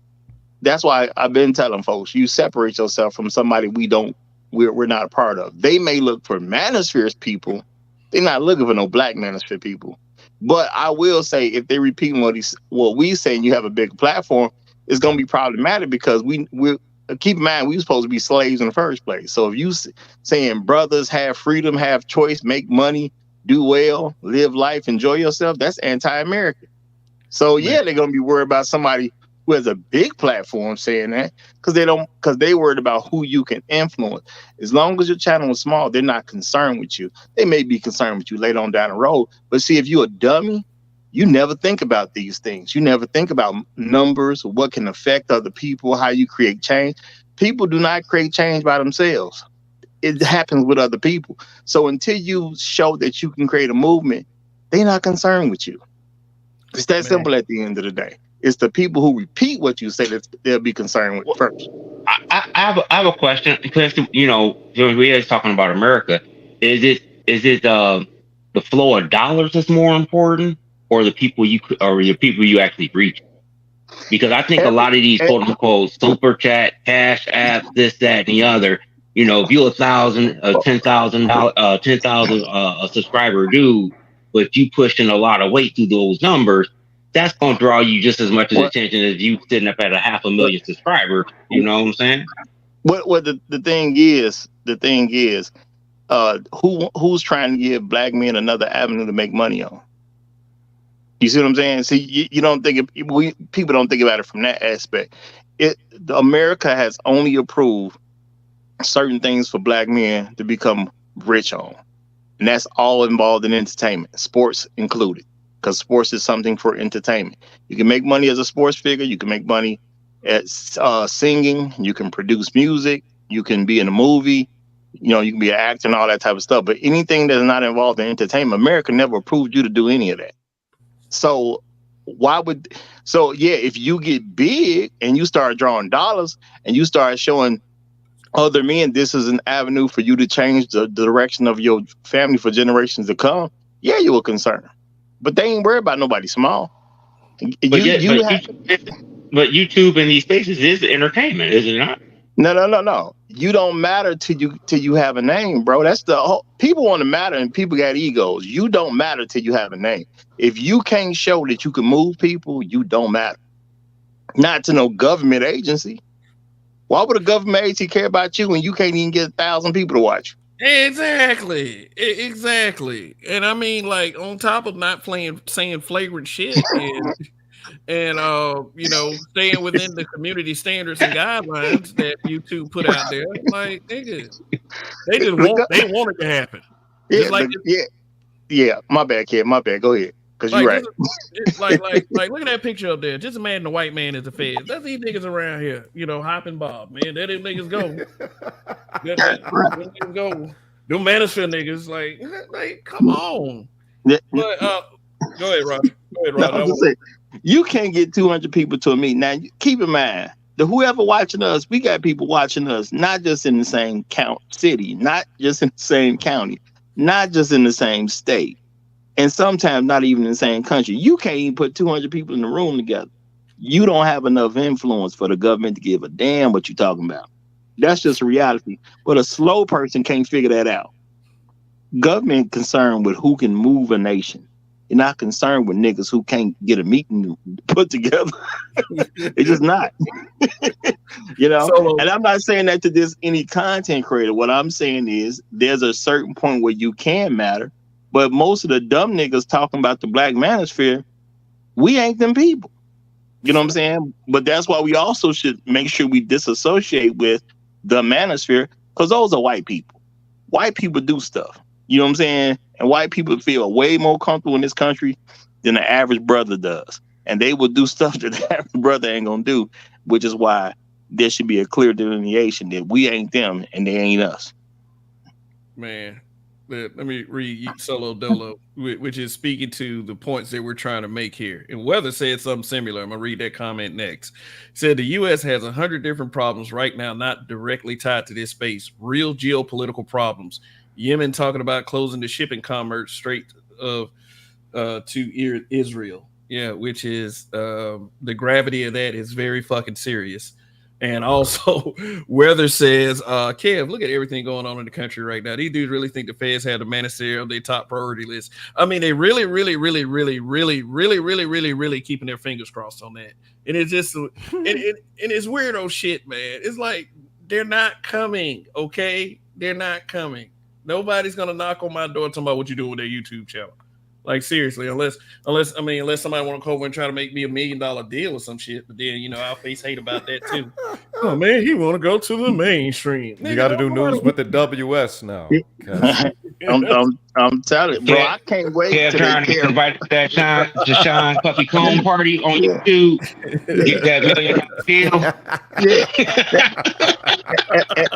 S5: that's why I've been telling folks, you separate yourself from somebody we're not a part of. They may look for manospheres people. They're not looking for no black manosphere people. But I will say, if they repeat what we say and you have a big platform, it's going to be problematic because we're keep in mind, we were supposed to be slaves in the first place. So if you saying brothers have freedom, have choice, make money, do well, live life, enjoy yourself, that's anti-American. So yeah, they're going to be worried about somebody who has a big platform saying that because they worried about who you can influence. As long as your channel is small, they're not concerned with you. They may be concerned with you later on down the road. But see, if you're a dummy, you never think about these things. You never think about numbers, what can affect other people, how you create change. People do not create change by themselves. It happens with other people. So until you show that you can create a movement, they're not concerned with you. It's that simple at the end of the day. It's the people who repeat what you say that they'll be concerned with first.
S3: I have a question because we are talking about America. Is it the flow of dollars that's more important, or the people you actually reach? Because I think a lot of these quote unquote super chat, cash apps, this, that, and the other. If you're 1,000, 10,000 a subscriber dude, but you pushing a lot of weight through those numbers, that's going to draw you just as much attention as you sitting up at 500,000 subscribers. You know what I'm saying?
S5: What the thing is, who's trying to give black men another avenue to make money on? You see what I'm saying? See, you don't think people don't think about it from that aspect. America has only approved certain things for black men to become rich on, and that's all involved in entertainment, sports included. Because sports is something for entertainment. You can make money as a sports figure. You can make money at singing. You can produce music. You can be in a movie. You can be an actor and all that type of stuff. But anything that's not involved in entertainment, America never approved you to do any of that. So if you get big and you start drawing dollars and you start showing other men this is an avenue for you to change the direction of your family for generations to come, yeah, you were concerned. But they ain't worried about nobody small.
S3: But YouTube and these spaces is entertainment, is it not?
S5: No. You don't matter till you have a name, bro. That's the whole. People want to matter, and people got egos. You don't matter till you have a name. If you can't show that you can move people, you don't matter. Not to no government agency. Why would a government agency care about you when you can't even get 1,000 people to watch?
S1: Exactly. And I mean, like, on top of not saying flagrant shit and staying within the community standards and guidelines that YouTube put out there, like, nigga, they want it to happen.
S5: Yeah, my bad, kid. My bad. Go ahead. Because you're right.
S1: Like, look at that picture up there. Just imagine the white man as the feds. That's these niggas around here, hopping Bob, man. There them niggas go. Them niggas go. Them manosphere niggas, like, come on. But go ahead, Roger.
S5: You can't get 200 people to a meeting. Now, keep in mind, whoever watching us, we got people watching us, not just in the same city, not just in the same county, not just in the same state, and sometimes not even in the same country. You can't even put 200 people in the room together. You don't have enough influence for the government to give a damn what you're talking about. That's just a reality. But a slow person can't figure that out. Government concerned with who can move a nation. You're not concerned with niggas who can't get a meeting put together. It's just not. And I'm not saying that to this any content creator. What I'm saying is there's a certain point where you can matter, but most of the dumb niggas talking about the black manosphere, we ain't them people. You know what I'm saying? But that's why we also should make sure we disassociate with the manosphere, because those are white people. White people do stuff. You know what I'm saying? And white people feel way more comfortable in this country than the average brother does. And they will do stuff that the average brother ain't gonna do, which is why there should be a clear delineation that we ain't them and they ain't us.
S1: Man, let me read Solo Dolo, which is speaking to the points that we're trying to make here. And Weather said something similar. I'm gonna read that comment next. Said the U.S. has 100 different problems right now, not directly tied to this space. Real geopolitical problems. Yemen talking about closing the shipping commerce straight to Israel. Yeah, which is the gravity of that is very fucking serious. And also, Weather says, Kev, look at everything going on in the country right now. These dudes really think the feds have the manosphere on their top priority list. I mean, they really keeping their fingers crossed on that. And it's just, and it's weirdo shit, man. It's like, they're not coming, okay? They're not coming. Nobody's gonna knock on my door talking about what you doing with their YouTube channel. Like, seriously, unless somebody want to come over and try to make me $1 million deal or some shit. But then, I'll face hate about that too. Oh man, he want to go to the mainstream.
S4: You got to do news with the WS now.
S5: I'm telling you, bro. I can't wait
S3: to trying to invite that Sean Puffy Cone party on YouTube. Get that $1 million deal.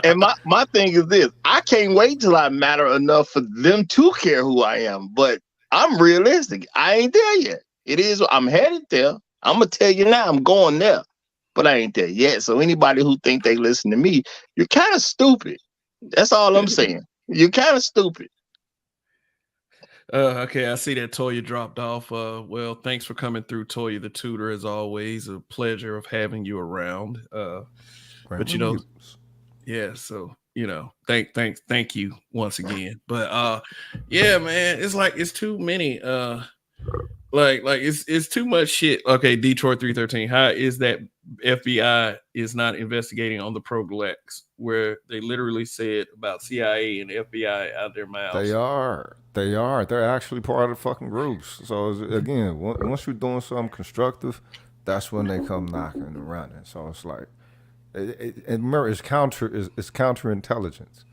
S5: And my thing is this: I can't wait till I matter enough for them to care who I am. But I'm realistic. I ain't there yet. It is. I'm headed there. I'm gonna tell you now. I'm going there, but I ain't there yet. So anybody who think they listen to me, you're kind of stupid. That's all I'm saying. You're kind of stupid.
S1: Okay, I see that Toya dropped off. Well, thanks for coming through, Toya the tutor. As always, a pleasure of having you around. But yeah. So thank you once again. But yeah, man, it's like it's too many. Like it's too much shit. Okay, Detroit 313. How is that FBI is not investigating on the Pro-Glex, where they literally said about CIA and FBI out their mouths?
S4: They are. They're actually part of the fucking groups. So again, once you're doing something constructive, that's when they come knocking and running. So it's like, remember, it's counterintelligence.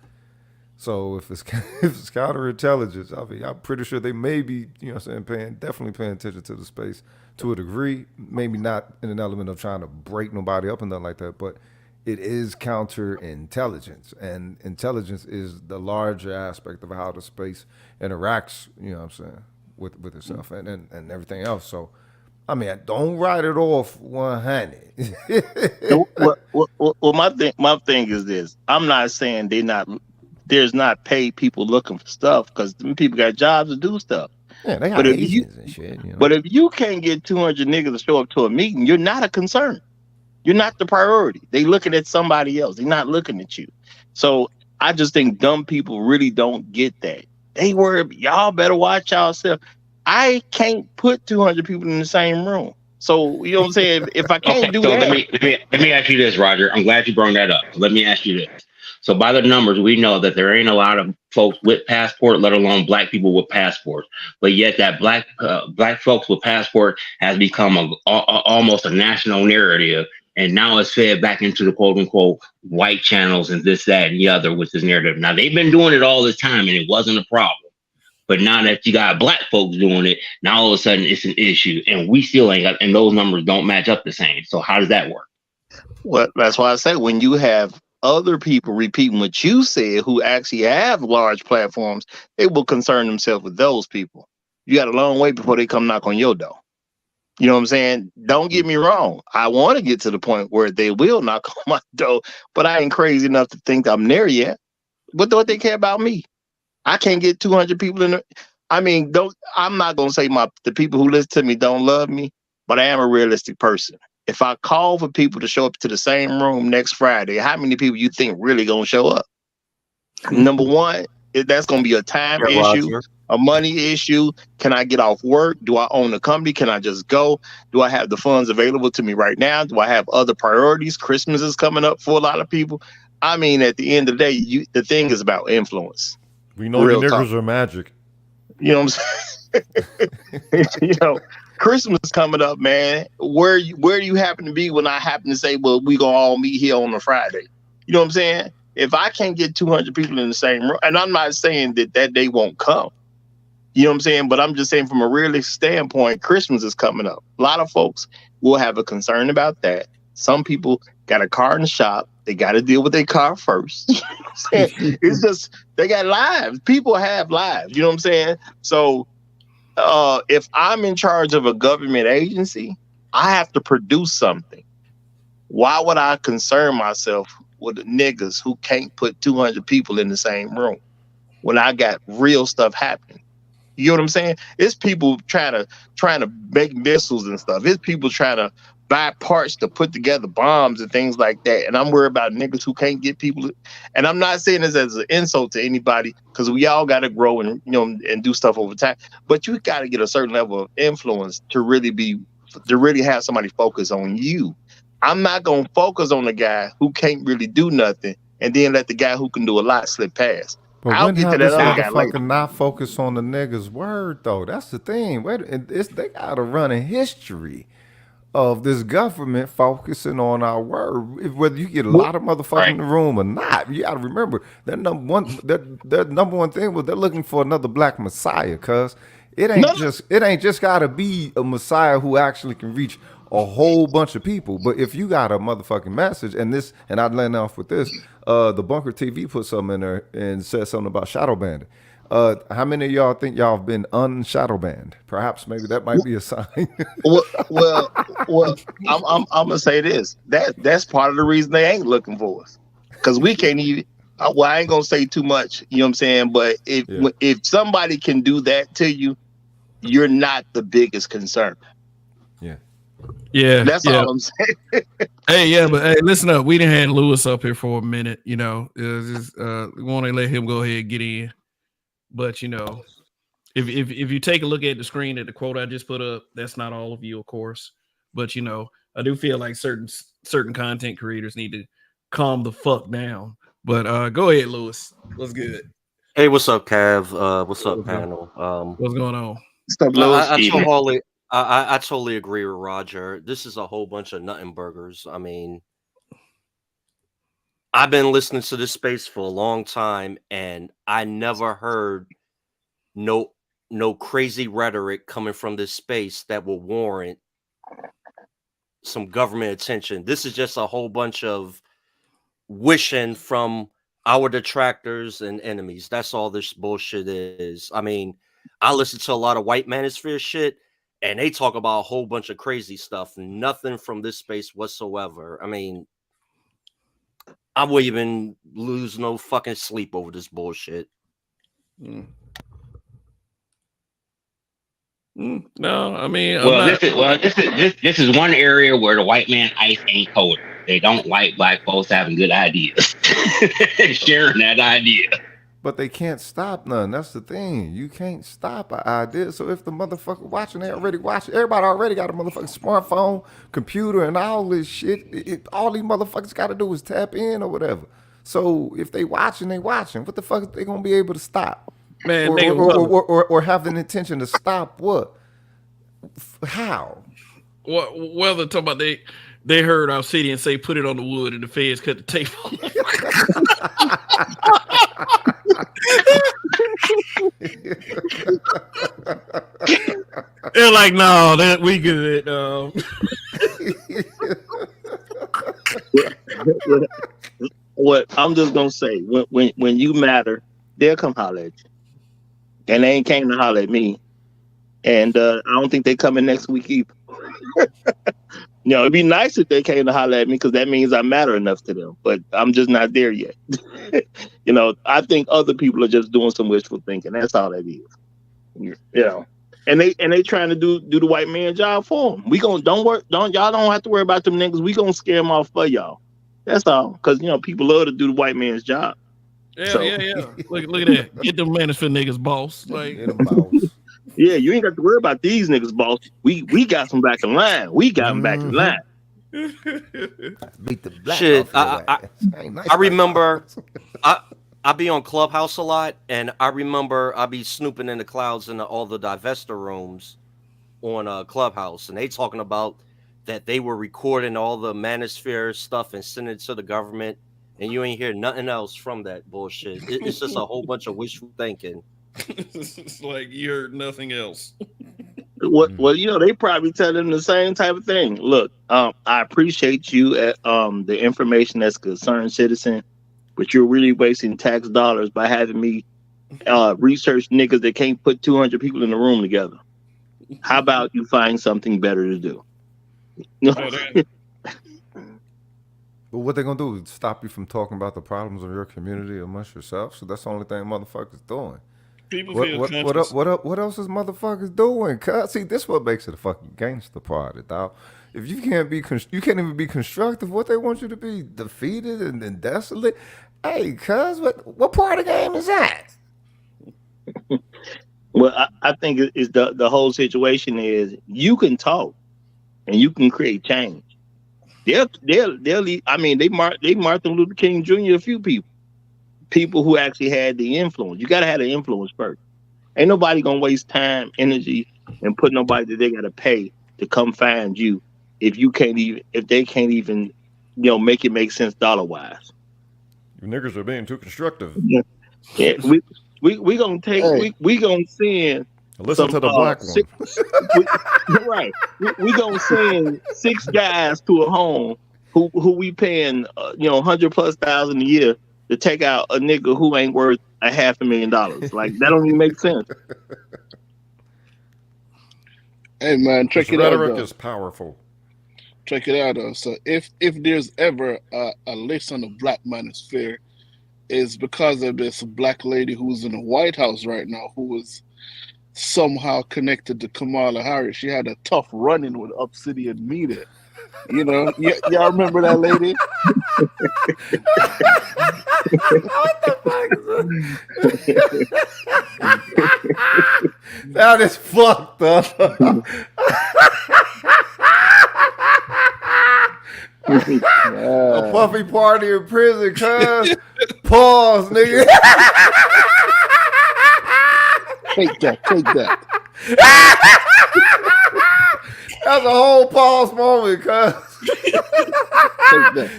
S4: So if it's counterintelligence, I mean, I'm pretty sure they may be, definitely paying attention to the space to a degree. Maybe not in an element of trying to break nobody up and nothing like that, but it is counterintelligence, and intelligence is the larger aspect of how the space interacts. With itself and everything else. So, I mean, don't write it off 100.
S5: Well, my thing is this: I'm not saying there's not paid people looking for stuff, because people got jobs to do stuff.
S4: Yeah, they got agents and shit.
S5: But if you can't get 200 niggas to show up to a meeting, you're not a concern. You're not the priority. They looking at somebody else. They're not looking at you. So I just think dumb people really don't get that. They worry, y'all better watch yourself. I can't put 200 people in the same room. So, you know what I'm saying? If I can't do that.
S3: Let me ask you this, Roger. I'm glad you brought that up. Let me ask you this. So by the numbers, we know that there ain't a lot of folks with passport, let alone black people with passports. But yet that black folks with passport has become almost a national narrative. And now it's fed back into the quote unquote white channels and this, that, and the other with this narrative. Now they've been doing it all this time and it wasn't a problem. But now that you got black folks doing it, now all of a sudden it's an issue, and we still ain't got, and those numbers don't match up the same. So how does that work?
S5: Well, that's why I say when you have other people repeating what you said who actually have large platforms, they will concern themselves with those people. You got a long way before they come knock on your door. You know what I'm saying? Don't get me wrong. I want to get to the point where they will knock on my door, but I ain't crazy enough to think I'm there yet. What do they care about me? I can't get 200 people in there. I mean, I'm not gonna say the people who listen to me don't love me, but I am a realistic person. If I call for people to show up to the same room next Friday, how many people you think really gonna show up? Number one, that's gonna be a time issue, a money issue. Can I get off work? Do I own a company? Can I just go? Do I have the funds available to me right now? Do I have other priorities? Christmas is coming up for a lot of people. I mean, at the end of the day, the thing is about influence.
S4: We know the niggers are magic.
S5: You know what I'm saying? You know, Christmas is coming up, man. Where do you happen to be when I happen to say, well, we gonna all meet here on a Friday? You know what I'm saying? If I can't get 200 people in the same room, and I'm not saying that day won't come. You know what I'm saying? But I'm just saying from a realistic standpoint, Christmas is coming up. A lot of folks will have a concern about that. Some people got a car in the shop. They got to deal with their car first. You know what I'm saying? It's just, they got lives. People have lives. You know what I'm saying? So if I'm in charge of a government agency, I have to produce something. Why would I concern myself with the niggas who can't put 200 people in the same room when I got real stuff happening? You know what I'm saying? It's people trying to make missiles and stuff. It's people trying to buy parts to put together bombs and things like that. And I'm worried about niggas who can't get people. And I'm not saying this as an insult to anybody, because we all got to grow and, you know, and do stuff over time. But you got to get a certain level of influence to really have somebody focus on you. I'm not going to focus on the guy who can't really do nothing and then let the guy who can do a lot slip past.
S4: But
S5: I'll
S4: when
S5: get
S4: have
S5: to
S4: this
S5: that other guy later.
S4: motherfucker not focus on the niggas' word though? That's the thing. They got to run a history of this government focusing on our word. Whether you get a lot of motherfuckers in the room or not, you got to remember that their number one thing was they're looking for another black messiah. Cause it ain't just got to be a messiah who actually can reach a whole bunch of people. But if you got a motherfucking message, and I'd land off with this, the Bunker TV put something in there and said something about shadow banding. How many of y'all think y'all have been unshadow banned? Perhaps maybe that might be a sign.
S5: well, I'm gonna say this. That's part of the reason they ain't looking for us, because we can't even. Well, I ain't gonna say too much. You know what I'm saying? But if somebody can do that to you, you're not the biggest concern.
S1: Yeah,
S5: that's all I'm saying.
S1: Hey, listen up. We didn't have Lewis up here for a minute. You know, we want to let him go ahead and get in. But you know, if you take a look at the screen at the quote I just put up, that's not all of you, of course. But you know, I do feel like certain content creators need to calm the fuck down. But go ahead, Lewis. What's good?
S6: Hey, what's up, Cav? What's up, panel?
S1: What's going on?
S6: I totally agree with Roger. This is a whole bunch of nuttin' burgers. I mean, I've been listening to this space for a long time, and I never heard no crazy rhetoric coming from this space that will warrant some government attention. This is just a whole bunch of wishing from our detractors and enemies. That's all this bullshit is. I mean, I listen to a lot of white manosphere shit, and they talk about a whole bunch of crazy stuff. Nothing from this space whatsoever. I mean, I wouldn't even lose no fucking sleep over this bullshit.
S1: No, I mean,
S3: this is one area where the white man ice ain't cold. They don't like black folks having good ideas, sharing that idea.
S4: But they can't stop none. That's the thing. You can't stop an idea. So if the motherfucker watching, they already watching. Everybody already got a motherfucking smartphone, computer, and all this shit. All these motherfuckers got to do is tap in or whatever. So if they watching, they watching. What the fuck are they gonna be able to stop?
S1: Man,
S4: or have an intention to stop what? How?
S1: Well, they're talking about they heard our city and say put it on the wood, and the feds cut the tape off. They're like, no, that we good.
S5: What I'm just gonna say, when you matter, they'll come holler at you, and they ain't came to holler at me, and I don't think they coming next week either. It'd be nice if they came to holler at me because that means I matter enough to them. But I'm just not there yet. I think other people are just doing some wishful thinking. That's all that is. And they trying to do the white man job for them. Y'all don't have to worry about them niggas. We gonna scare them off for y'all. That's all. Because people love to do the white man's job.
S1: Yeah. Look at that. Get them Manosphere niggas, boss. Like,
S4: Get them boss.
S5: Yeah, you ain't got to worry about these niggas, boss. We got them back in line. We got them back in line.
S4: Beat the black
S6: Shit,
S4: off your ass.
S6: I remember I be on Clubhouse a lot, and I remember I be snooping in the clouds in all the divestor rooms on Clubhouse, and they talking about that they were recording all the Manosphere stuff and sending it to the government, and you ain't hear nothing else from that bullshit. It's just a whole bunch of wishful thinking.
S1: It's like you heard nothing else.
S5: Well, they probably tell them the same type of thing. Look, I appreciate you at the information that's concerned citizen, but you're really wasting tax dollars by having me research niggas that can't put 200 people in the room together. How about you find something better to do?
S4: But what they gonna do is stop you from talking about the problems of your community amongst yourself? So that's the only thing motherfuckers doing.
S1: People
S4: What
S1: feel
S4: what else is motherfuckers doing? Cause see, this what makes it a fucking gangster party, dog. If you can't even be constructive, what they want you to be defeated and desolate. Hey, cuz what part of the game is that?
S5: Well, I think it's the whole situation is you can talk and you can create change. They Martin Luther King Jr. a few people who actually had the influence. You gotta have the influence first. Ain't nobody gonna waste time, energy, and put nobody that they gotta pay to come find you if they can't even make it make sense dollar wise.
S4: You niggas are being too constructive.
S5: Yeah, we gonna take we gonna send.
S4: Listen to the black one.
S5: Right. We gonna send 6 guys to a home who we paying $100,000+ a year to take out a nigga who ain't worth $500,000. Like that don't even make sense.
S7: Hey man, check it out.
S4: Rhetoric is powerful.
S7: Check it out though. So if there's ever a list on the Black Manosphere, it's because of this black lady who's in the White House right now who was somehow connected to Kamala Harris. She had a tough run-in with Obsidian Media. Y'all remember that lady?
S4: What the fuck is that? That is fucked up. A puffy party in prison, cuz. Pause, nigga.
S7: Take that.
S4: That's a whole pause moment, cuz.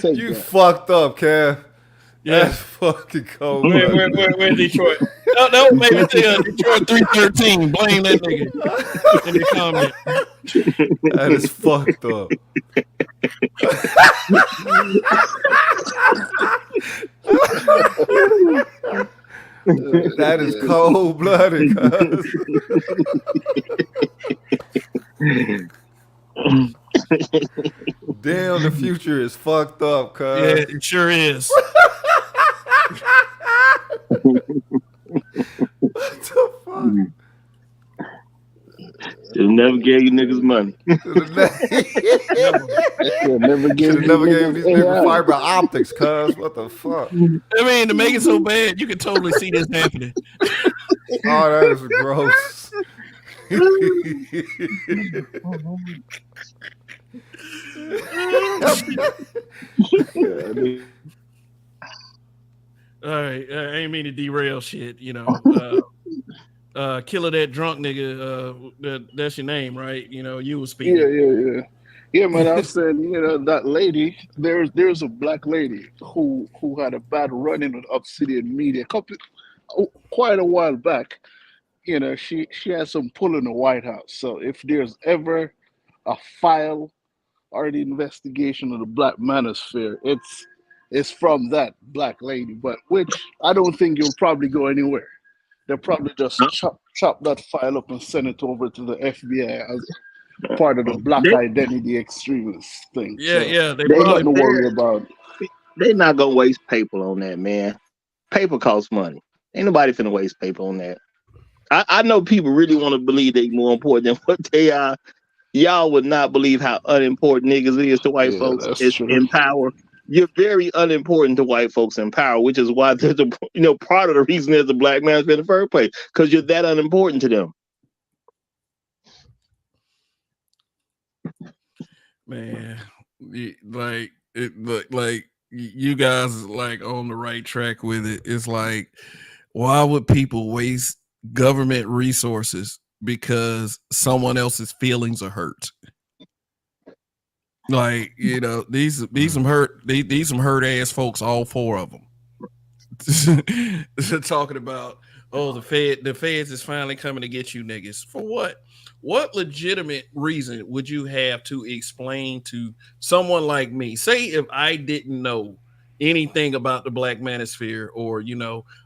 S7: Take
S4: You
S7: that.
S4: fucked up, Kev.
S1: Yeah.
S4: That's fucking cold.
S1: Where Detroit? No, maybe Detroit 313. Blame that nigga in the comment.
S4: That is fucked up. That is cold blooded, cuz. Damn, the future is fucked up, cuz.
S1: Yeah, it sure is.
S4: What the fuck?
S5: They never gave you niggas money.
S7: Never gave
S4: these niggas fiber optics, cuz. What the fuck?
S1: I mean, to make it so bad, you can totally see this happening.
S4: Oh, that is gross.
S1: All right, I ain't mean to derail shit, Killer that drunk nigga, that's your name, right? You was speaking.
S7: Yeah, man. I said, that lady. There's a black lady who had a bad run-in with Obsidian Media quite a while back, she has some pull in the White House. So if there's ever a file or the investigation of the Black Manosphere, it's from that black lady. But which I don't think you'll probably go anywhere. They'll probably just chop that file up and send it over to the FBI as part of the black identity extremist thing.
S1: Yeah,
S7: So
S1: yeah. They
S7: there's
S1: probably
S7: nothing to worry about.
S5: They're not gonna waste paper on that, man. Paper costs money. Ain't nobody finna waste paper on that. I know people really want to believe they more important than what they are. Y'all would not believe how unimportant niggas is to white folks.
S7: That's
S5: It's
S7: true.
S5: in power. You're very unimportant to white folks in power, which is why there's part of the reason there's a black man in the first place, because you're that unimportant to them.
S1: Man, like you guys is like on the right track with it. It's like, why would people waste government resources because someone else's feelings are hurt? Like, these some hurt ass folks, all four of them. Talking about, the feds is finally coming to get you niggas. For what? What legitimate reason would you have to explain to someone like me? Say if I didn't know anything about the Black Manosphere, or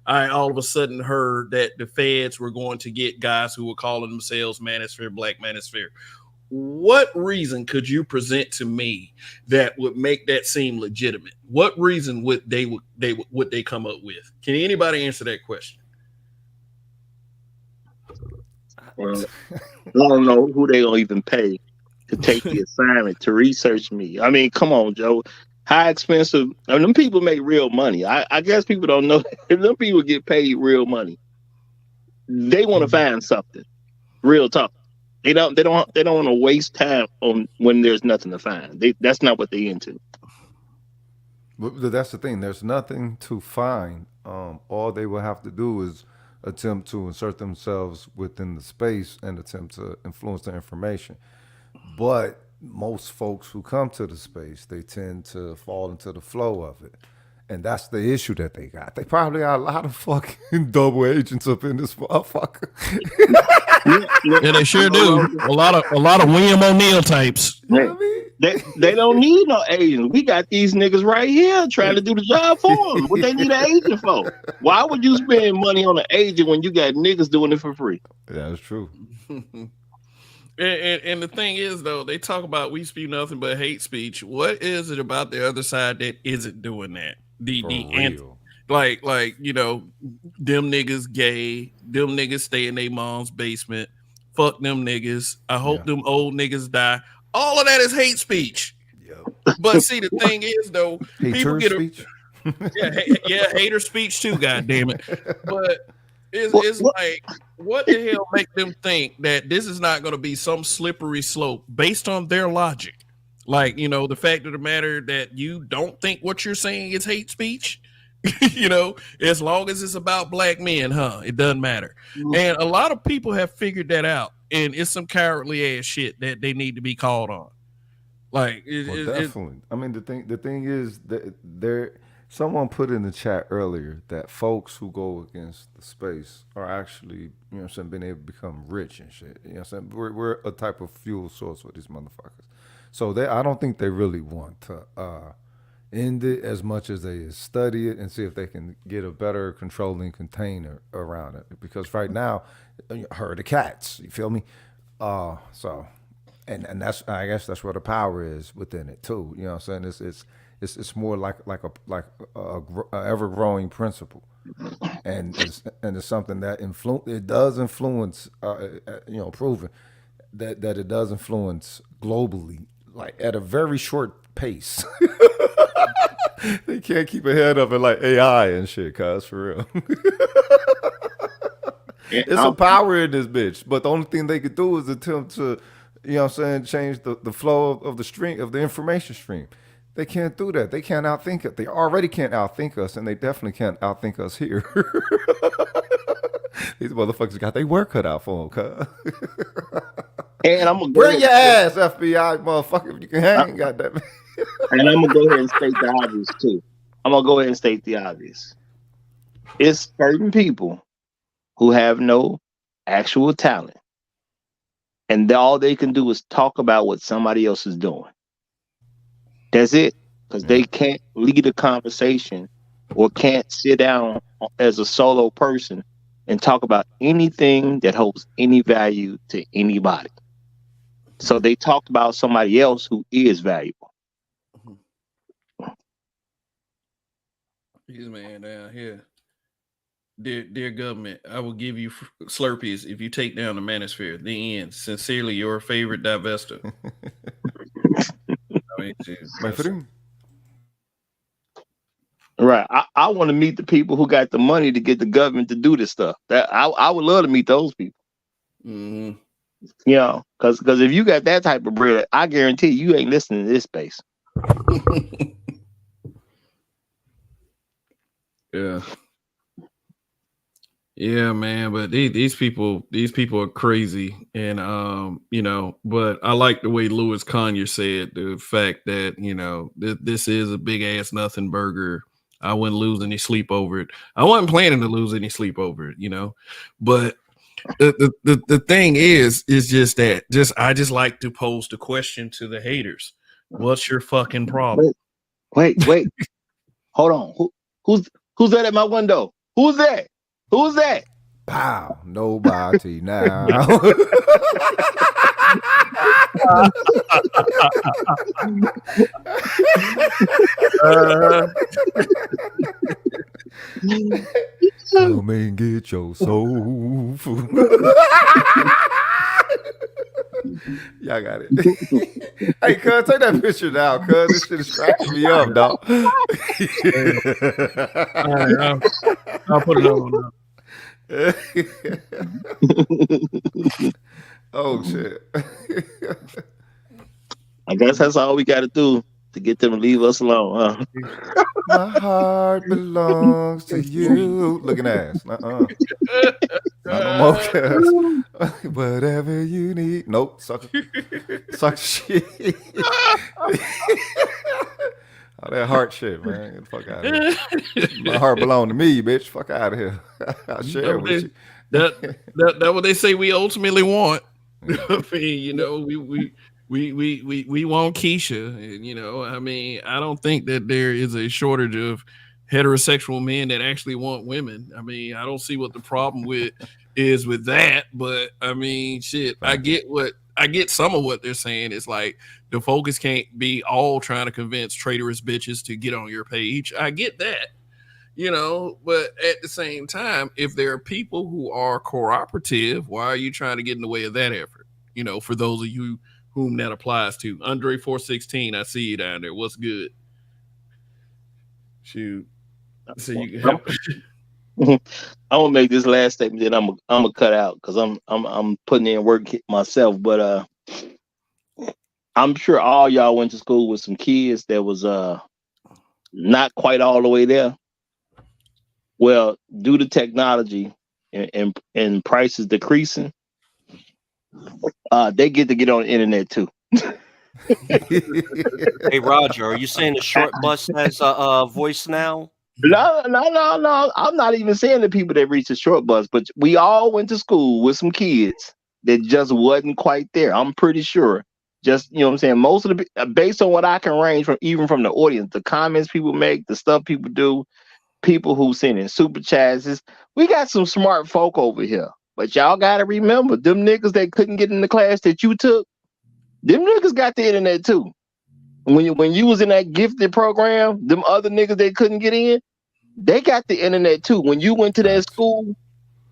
S1: I all of a sudden heard that the feds were going to get guys who were calling themselves Manosphere, Black Manosphere. What reason could you present to me that would make that seem legitimate? What reason would they come up with? Can anybody answer that question?
S5: Well, I don't know who they gonna even pay to take the assignment to research me. I mean, come on, Joe. How expensive? I mean, them people make real money. I guess people don't know that them people get paid real money. They want to find something. Real talk. They don't want to waste time on when there's nothing to find. That's not what they into.
S4: But that's the thing. There's nothing to find. All they will have to do is attempt to insert themselves within the space and attempt to influence the information. But most folks who come to the space, they tend to fall into the flow of it. And that's the issue that they got. They probably got a lot of fucking double agents up in this motherfucker.
S1: Yeah, they sure do. A lot of William O'Neill types.
S4: You know what I mean?
S5: They don't need no agents. We got these niggas right here trying to do the job for them. What they need an agent for? Why would you spend money on an agent when you got niggas doing it for free?
S4: Yeah, that's true.
S1: And the thing is, though, they talk about we speak nothing but hate speech. What is it about the other side that isn't doing that? Like them niggas gay, them niggas stay in their mom's basement. Fuck them niggas. I hope them old niggas die. All of that is hate speech. Yep. But see, the thing is, though, people get speech. Hater speech too. God damn it! But it's like, what the hell make them think that this is not going to be some slippery slope based on their logic? Like, the fact of the matter that you don't think what you're saying is hate speech. As long as it's about black men, it doesn't matter. And a lot of people have figured that out, and it's some cowardly ass shit that they need to be called on. Like,
S4: definitely. I mean, the thing is that someone put in the chat earlier that folks who go against the space are actually, being able to become rich and shit. We're a type of fuel source for these motherfuckers. So I don't think they really want to end it as much as they study it and see if they can get a better controlling container around it. Because right now, herd of cats, you feel me? So that's, I guess that's where the power is within it too. You know what I'm saying? It's more like a ever growing principle, and it's something that it does influence. Proven that it does influence globally, like at a very short pace. They can't keep ahead of it like AI and shit, cuz for real. It's a power in this bitch, but the only thing they could do is attempt to, change the flow of the stream, of the information stream. They can't do that. They can't outthink it. They already can't outthink us, and they definitely can't outthink us here. These motherfuckers got their work cut out for them, cuz.
S5: And I'm gonna
S4: bring your ass, FBI motherfucker. If you can hang, goddamn.
S5: And I'm gonna go ahead and state the obvious too. I'm gonna go ahead and state the obvious. It's certain people who have no actual talent, and all they can do is talk about what somebody else is doing. That's it, because they can't lead a conversation or can't sit down as a solo person and talk about anything that holds any value to anybody. So they talk about somebody else who is valuable.
S1: He's man down here. Dear government, I will give you Slurpees if you take down the manosphere. The end. Sincerely, your favorite divester. I mean,
S5: right. I want to meet the people who got the money to get the government to do this stuff. That I would love to meet those people.
S1: Mm-hmm.
S5: You know, because if you got that type of bread, I guarantee you ain't listening to this space.
S1: Yeah. Yeah, man, but these people are crazy, and you know, but I like the way Louis Conyer said the fact that, you know, this is a big ass nothing burger. I wouldn't lose any sleep over it. I wasn't planning to lose any sleep over it, you know, but the thing is just that I just like to pose the question to the haters: what's your fucking problem?
S5: Wait, hold on. Who's that at my window? Who's that? Who's that?
S4: Pow, nobody now. Come and get your soul food. Y'all got it. Hey, cuz, take that picture now, cuz. This shit is cracking me up, dog.
S1: All right, I'll put it on now.
S4: Oh shit.
S5: I guess that's all we got to do to get them to leave us alone, huh?
S4: My heart belongs to you. Looking ass. Not no more, cuz. Whatever you need. Nope. Suck shit. All that heart shit, man. Get the fuck out of here. My heart belong to me, bitch. Fuck out of here. I'll share it with you.
S1: That what they say we ultimately want. I mean, you know, we want Keisha, and, you know, I mean, I don't think that there is a shortage of heterosexual men that actually want women. I mean, I don't see what the problem is with that, but I mean, shit, I get some of what they're saying. It's like the focus can't be all trying to convince traitorous bitches to get on your page. I get that, you know, but at the same time, if there are people who are cooperative, why are you trying to get in the way of that effort? You know, for those of you whom that applies to. Andre 416, I see you down there. What's good? Shoot. So you can help.
S5: I'm gonna make this last statement, then I'm gonna cut out because I'm putting in work myself. But I'm sure all y'all went to school with some kids that was not quite all the way there. Well, due to technology and prices decreasing, they get to get on the internet too.
S6: Hey Roger, are you saying the short bus has a voice now?
S5: No. I'm not even saying the people that reach the short bus, but we all went to school with some kids that just wasn't quite there. I'm pretty sure. Just, you know what I'm saying? Most of the, based on what I can range from, even from the audience, the comments people make, the stuff people do, people who send in super chats, we got some smart folk over here. But y'all got to remember, them niggas that couldn't get in the class that you took, them niggas got the internet too. When you was in that gifted program, them other niggas that couldn't get in, they got the internet too. When you went to that school,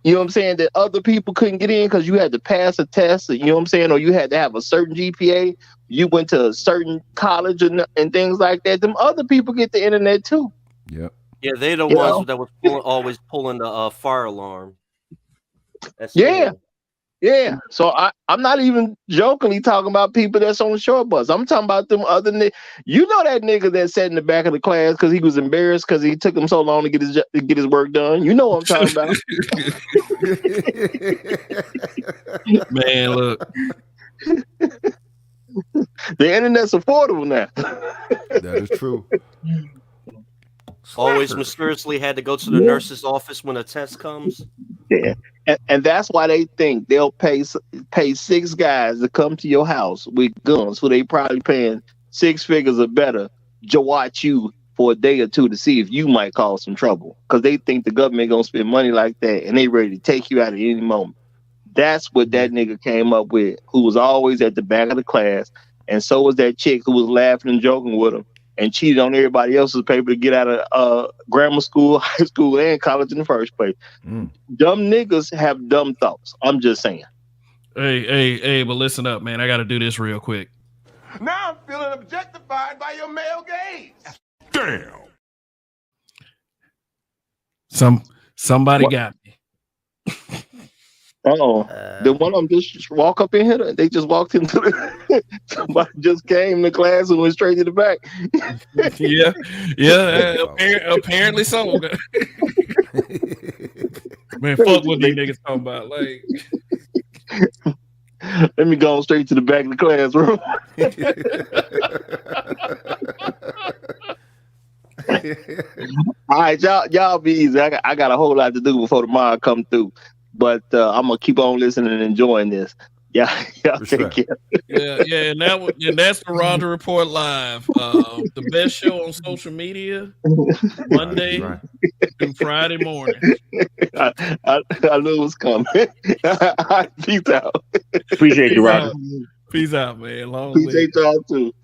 S5: you know what I'm saying, that other people couldn't get in because you had to pass a test, you know what I'm saying, or you had to have a certain GPA, you went to a certain college and things like that, them other people get the internet too.
S4: Yep.
S6: Yeah, they're the ones that was always pulling the fire alarm.
S5: Yeah. So I'm not even jokingly talking about people that's on the short bus. I'm talking about them other niggas. You know that nigga that sat in the back of the class because he was embarrassed because he took him so long to get his work done. You know what I'm talking about.
S1: Man, look.
S5: The internet's affordable now.
S4: That is true.
S6: Always
S4: Slacker.
S6: mysteriously had to go to the nurse's office when a test comes.
S5: Yeah, and that's why they think they'll pay 6 guys to come to your house with guns, who they probably paying 6 figures or better to watch you for a day or two to see if you might cause some trouble, because they think the government gonna spend money like that, and they ready to take you out at any moment. That's what that nigga came up with, who was always at the back of the class, and so was that chick who was laughing and joking with him and cheated on everybody else's paper to get out of grammar school, high school, and college in the first place. Dumb niggas have dumb thoughts. I'm just saying.
S1: Hey, but listen up, man. I got to do this real quick.
S8: Now I'm feeling objectified by your male gaze. Damn.
S1: Somebody
S5: What?
S1: got me.
S5: The one of them just walk up in here. They just walked into the. Somebody just came to class and went straight to the back.
S1: Yeah. Apparently so. Man, fuck what these niggas talking about. Like,
S5: let me go straight to the back of the classroom. All right, y'all be easy. I got a whole lot to do before tomorrow come through, but I'm gonna keep on listening and enjoying this. Y'all take care.
S1: Yeah, and that's the Roger Report Live. The best show on social media, Monday through Friday morning.
S5: I knew it was coming. Peace out.
S3: Appreciate you, Roger.
S1: Peace out, man. Long
S5: Appreciate y'all too.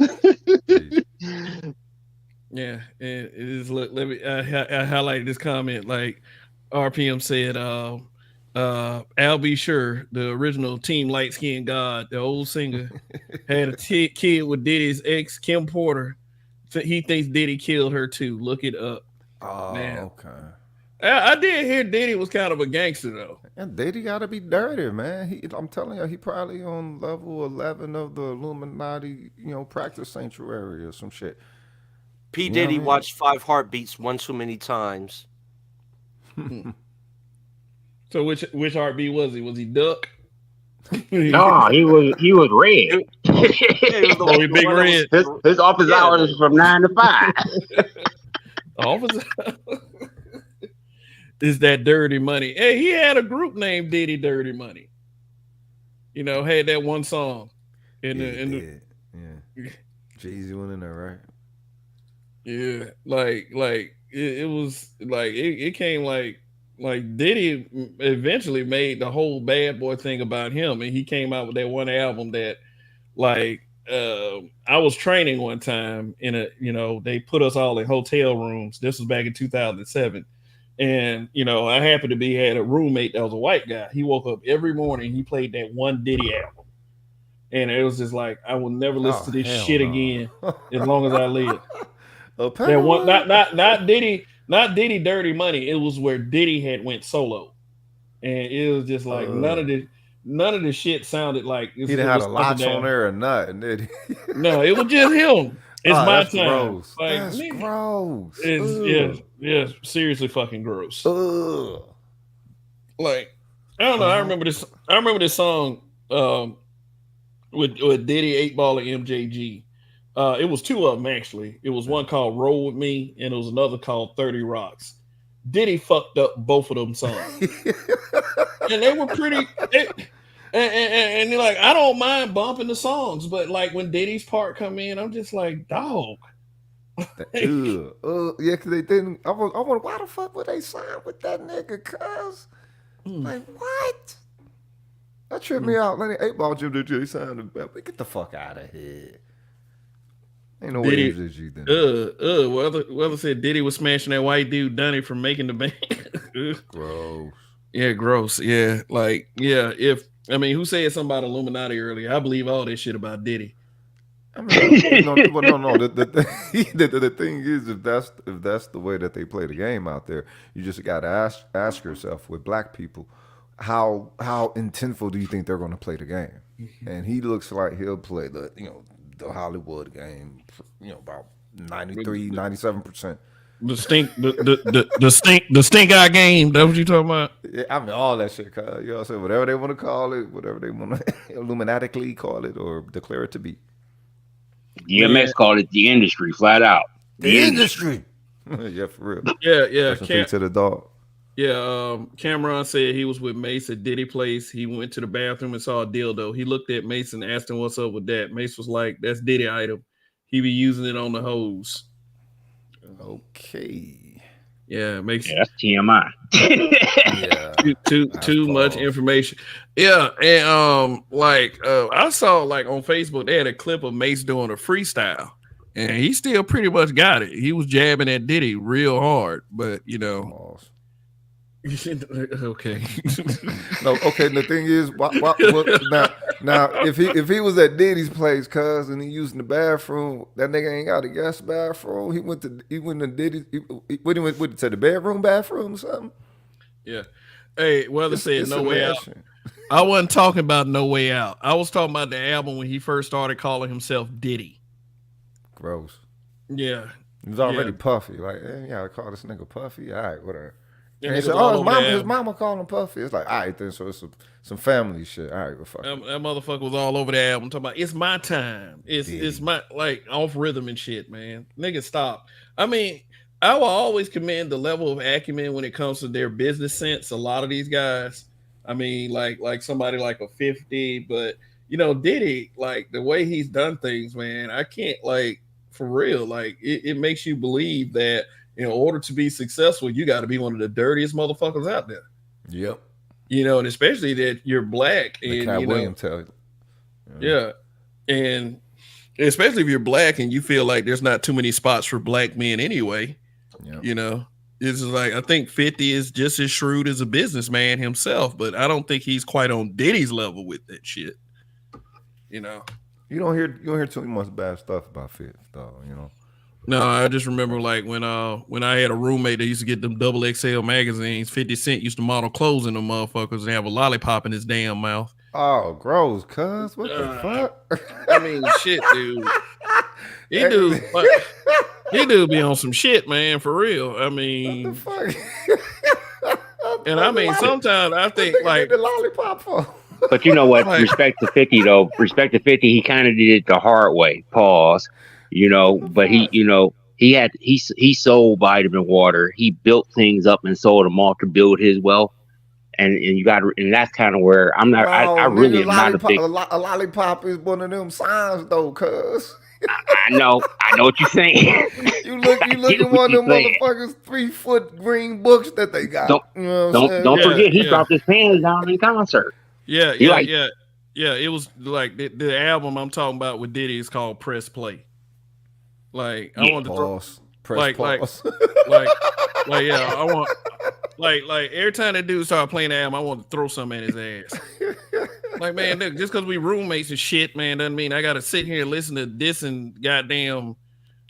S1: Yeah, and it is. Look, let me I highlight this comment. Like RPM said, Al B. Sure, the original Team Light Skin God, the old singer, had a kid with Diddy's ex, Kim Porter. He thinks Diddy killed her too. Look it up.
S4: Oh,
S1: man.
S4: Okay.
S1: I did hear Diddy was kind of a gangster though.
S4: And Diddy got to be dirty, man. I'm telling you, he probably on level 11 of the Illuminati, practice sanctuary or some shit.
S6: P. Diddy watched 5 Heartbeats one too many times.
S1: So which heartbeat was he? Was he Duck?
S3: No, he was red.
S1: Oh, big red.
S3: His office hours is from 9 to 5.
S1: Office is that Dirty Money. Hey, he had a group named Diddy Dirty Money. Had that one song.
S4: Yeah. Jay-Z went in there, right?
S1: Yeah, it was like it came like Diddy eventually made the whole bad boy thing about him, and he came out with that one album that I was training one time in they put us all in hotel rooms. This was back in 2007. And I happened to had a roommate that was a white guy. He woke up every morning, he played that one Diddy album. And it was just like, I will never listen to this shit again as long as I live. That one, not Diddy Dirty Money. It was where Diddy had went solo, and it was just like none of the shit sounded like
S4: he didn't have a latch on there or nothing, did he?
S1: No, it was just him. It's my time.
S4: Gross.
S1: Like,
S4: that's gross.
S1: It's seriously fucking gross.
S4: Ugh.
S1: Like, I don't know. I remember this song with Diddy, 8 Ball, and MJG. It was 2 of them actually. It was one called Roll With Me, and it was another called 30 Rocks. Diddy fucked up both of them songs. And they were pretty and they're like, I don't mind bumping the songs, but like when Diddy's part come in, I'm just like, dog.
S4: Yeah, because they didn't. I wonder why the fuck would they sign with that nigga? Cuz like what? That tripped me out. Like 8 Ball Jim J signed. Get the fuck out of here. Ain't no way MJG then.
S1: Whoever said Diddy was smashing that white dude Dunny from Making the Band.
S4: Gross.
S1: Yeah, gross. Yeah, who said something about Illuminati earlier? I believe all this shit about Diddy.
S4: I mean, no. The thing is, if that's the way that they play the game out there, you just got to ask yourself with black people, how intentful do you think they're going to play the game? And he looks like he'll play the Hollywood game, about 93-97%.
S1: The stink eye game. That's what you talking about?
S4: Yeah, I mean all that shit. Say whatever they want to call it, whatever they want to illuminatically call it or declare it to be.
S3: DMX called it the industry, flat out.
S4: The industry. Yeah, for real.
S1: Yeah.
S4: Rest in peace to the dog.
S1: Yeah, Cameron said he was with Mace at Diddy Place. He went to the bathroom and saw a dildo. He looked at Mace and asked him what's up with that. Mace was like, "That's Diddy item. He be using it on the hose."
S4: Okay.
S1: Yeah, it makes
S3: Yeah, that's TMI.
S4: Yeah.
S1: too much information. Yeah, and I saw like on Facebook they had a clip of Mace doing a freestyle, and he still pretty much got it. He was jabbing at Diddy real hard, but you know.
S4: Pause.
S1: Okay.
S4: No, okay. The thing is, now, if he was at Diddy's place, cuz, and he using the bathroom, that nigga ain't got a guest bathroom. He went to Diddy's. He went to the bedroom bathroom or something.
S1: Yeah. Hey, Weather said No Way Out.
S4: Shit.
S1: I wasn't talking about No Way Out. I was talking about the album when he first started calling himself Diddy.
S4: Gross.
S1: Yeah.
S4: He was already puffy. Like, I call this nigga Puffy. All right, whatever.
S1: And
S4: he said, his mama called him Puffy. It's like, all right, then, so it's some family shit. All right, well, fuck.
S1: That motherfucker was all over the album talking about it's my time. It's my, like, off rhythm and shit, man. Nigga, stop. I mean, I will always commend the level of acumen when it comes to their business sense. A lot of these guys, I mean, like somebody like a 50, but you know, Diddy, like the way he's done things, man, I can't, like, for real, like it makes you believe that in order to be successful, you got to be one of the dirtiest motherfuckers out there.
S4: Yep.
S1: You know, and especially that you're black. And
S4: Cat Williams tell you.
S1: Yeah. And especially if you're black and you feel like there's not too many spots for black men anyway. Yep. You know, it's like, I think 50 is just as shrewd as a businessman himself, but I don't think he's quite on Diddy's level with that shit. You know,
S4: you don't hear too much bad stuff about 50 though, you know.
S1: No, I just remember like when I had a roommate that used to get them XXL magazines, 50 Cent used to model clothes in them motherfuckers and have a lollipop in his damn mouth.
S4: Oh, gross, cuz. What the fuck?
S1: I mean, shit, dude. He do be on some shit, man, for real. I mean,
S4: what the fuck?
S1: And I mean, sometimes I think like
S4: the lollipop for.
S3: But you know what? Respect to 50 though. Respect to 50. He kind of did it the hard way. Pause. You know, but he sold vitamin water. He built things up and sold them off to build his wealth. And you got, and that's kind of where I'm not. I really am not a big.
S4: A lollipop is one of them signs though, cuz.
S3: I know what you're saying.
S4: you look at one of them motherfuckers 3-foot green books that they got.
S3: Don't forget he dropped his pants down in concert.
S1: Yeah. It was like the album I'm talking about with Diddy is called Press Play. Like I want to throw, like I want like every time that dude started playing the album, I want to throw something at his ass. Like, man, look, just because we roommates and shit, man, doesn't mean I got to sit here and listen to this and goddamn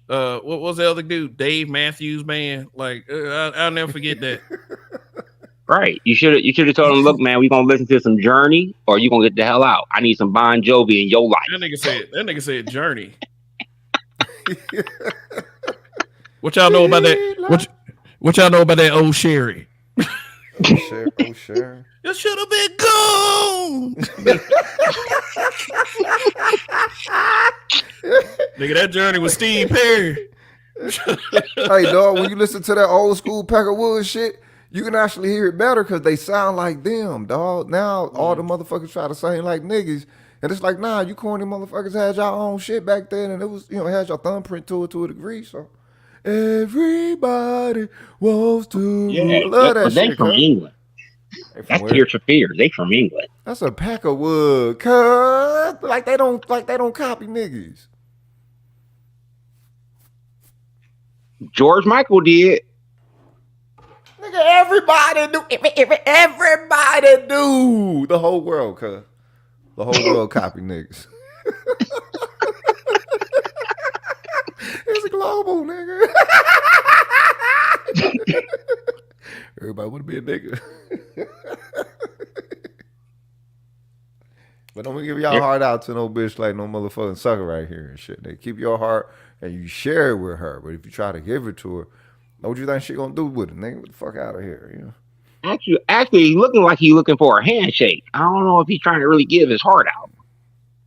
S1: what was the other dude, Dave Matthews, man. Like I'll never forget that.
S3: Right, you should have told him, look, man, we gonna listen to some Journey, or you gonna get the hell out. I need some Bon Jovi in your life.
S1: That nigga said Journey. What y'all know about that? What y'all know about that old Sherry?
S4: Sherry.
S1: You should have been gone. Nigga, that Journey was Steve Perry.
S4: Hey, dog, when you listen to that old school Packer Woods shit, you can actually hear it better because they sound like them, dog. Now all the motherfuckers try to sing like niggas. And it's like, nah, you corny motherfuckers had y'all own shit back then, and it was, it had your thumbprint to it to a degree. So everybody wants to love that
S3: they
S4: shit.
S3: From England. That's Tears for Fears. They from England.
S4: That's a pack of wood, cuz like they don't copy niggas.
S3: George Michael did.
S4: Nigga, everybody do. The whole world, cuz. The whole world copy niggas. It's global, nigga. Everybody want to be a nigga. But don't give y'all heart out to no bitch like no motherfucking sucker right here and shit. They keep your heart and you share it with her. But if you try to give it to her, know what you think she gonna do with it, nigga? Get the fuck out of here, you know?
S3: Actually, looking like he's looking for a handshake. I don't know if he's trying to really give his heart out.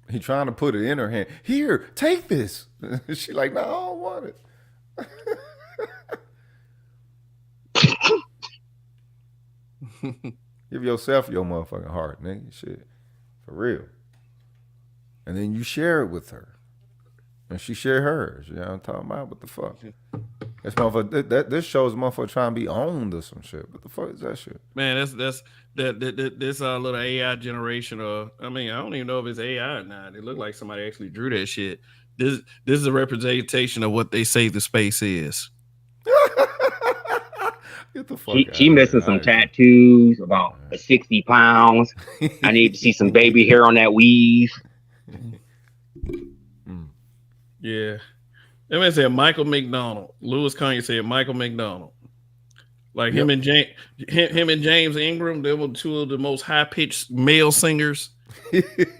S4: He trying to put it in her hand. Here, take this. She like, no, I don't want it. Give yourself your motherfucking heart, nigga. Shit. For real. And then you share it with her. And she share hers. You know what I'm talking about? What the fuck? This motherfucker, this shows motherfucker trying to be owned or some shit. What the fuck is that shit?
S1: Man, that's this little AI generation. I mean, I don't even know if it's AI or not. It looked like somebody actually drew that shit. This is a representation of what they say the space is.
S4: Get the fuck out
S3: She
S4: of
S3: missing
S4: here.
S3: some tattoos, about 60 pounds. I need to see some baby hair on that weave.
S1: Yeah. Let me say Michael McDonald. Louis Kanye said Michael McDonald. Like him and James Ingram, they were two of the most high pitched male singers.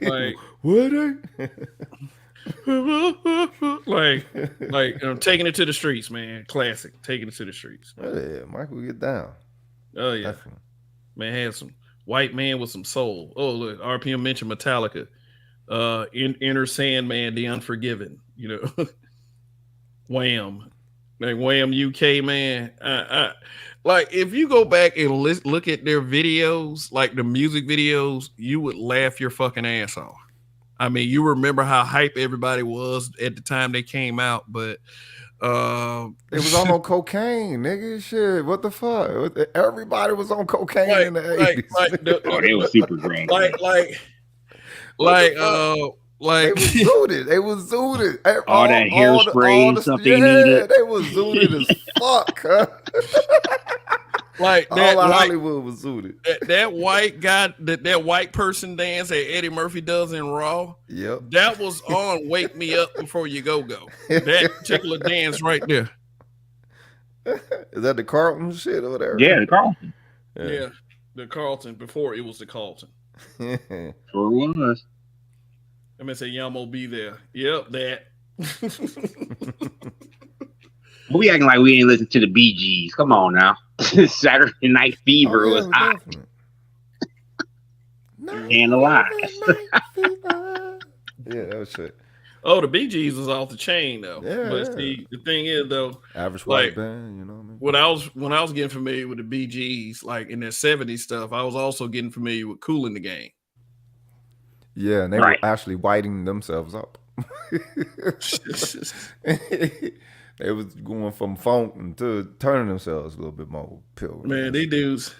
S1: Like
S4: were they?
S1: Taking it to the streets, man. Classic. Taking it to the streets.
S4: Oh, yeah, Michael, get down.
S1: Oh yeah.
S4: Definitely.
S1: Man, had some white man with some soul. Oh, look, RPM mentioned Metallica. Inner Sandman, The Unforgiven, you know. Wham. Like Wham UK, man. Like if you go back and look at their videos, like the music videos, you would laugh your fucking ass off. I mean, you remember how hype everybody was at the time they came out, but
S4: it was all on cocaine, nigga. Shit, what the fuck? Everybody was on cocaine in the 80s.
S3: They were super drunk.
S4: They was zooted. They was zooted.
S3: All that hairspray and stuff they needed.
S4: They was zooted as fuck, huh?
S1: Like
S4: all
S1: that,
S4: of Hollywood was zooted.
S1: That white guy, that white person dance that Eddie Murphy does in Raw.
S4: Yep.
S1: That was on Wake Me Up Before You Go. That particular dance right there.
S4: Is that the Carlton shit or whatever?
S3: Yeah, the Carlton.
S1: Yeah, the Carlton before it was the Carlton.
S3: Sure was.
S1: I'm gonna say Yamo be there. Yep, that.
S3: We acting like we ain't listen to the Bee Gees. Come on now. Saturday Night Fever was hot. And alive.
S4: Yeah, that was shit.
S1: Oh, the Bee Gees was off the chain though.
S4: Yeah,
S1: but see, the thing is though,
S4: average white band, you know what I mean?
S1: When I was getting familiar with the Bee Gees, like in their 70s stuff, I was also getting familiar with Kool and the Gang.
S4: Yeah, and they were actually whiting themselves up. They was going from funk to turning themselves a little bit more pure.
S1: Man, these dudes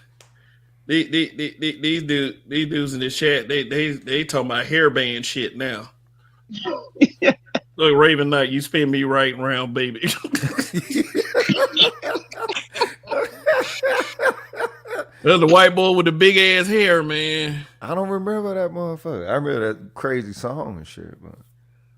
S1: in this chat, they talking about hairband shit now. Look, Raven Knight, you spin me right round, baby. That's the white boy with the big ass hair, man.
S4: I don't remember that motherfucker. I remember that crazy song and shit, but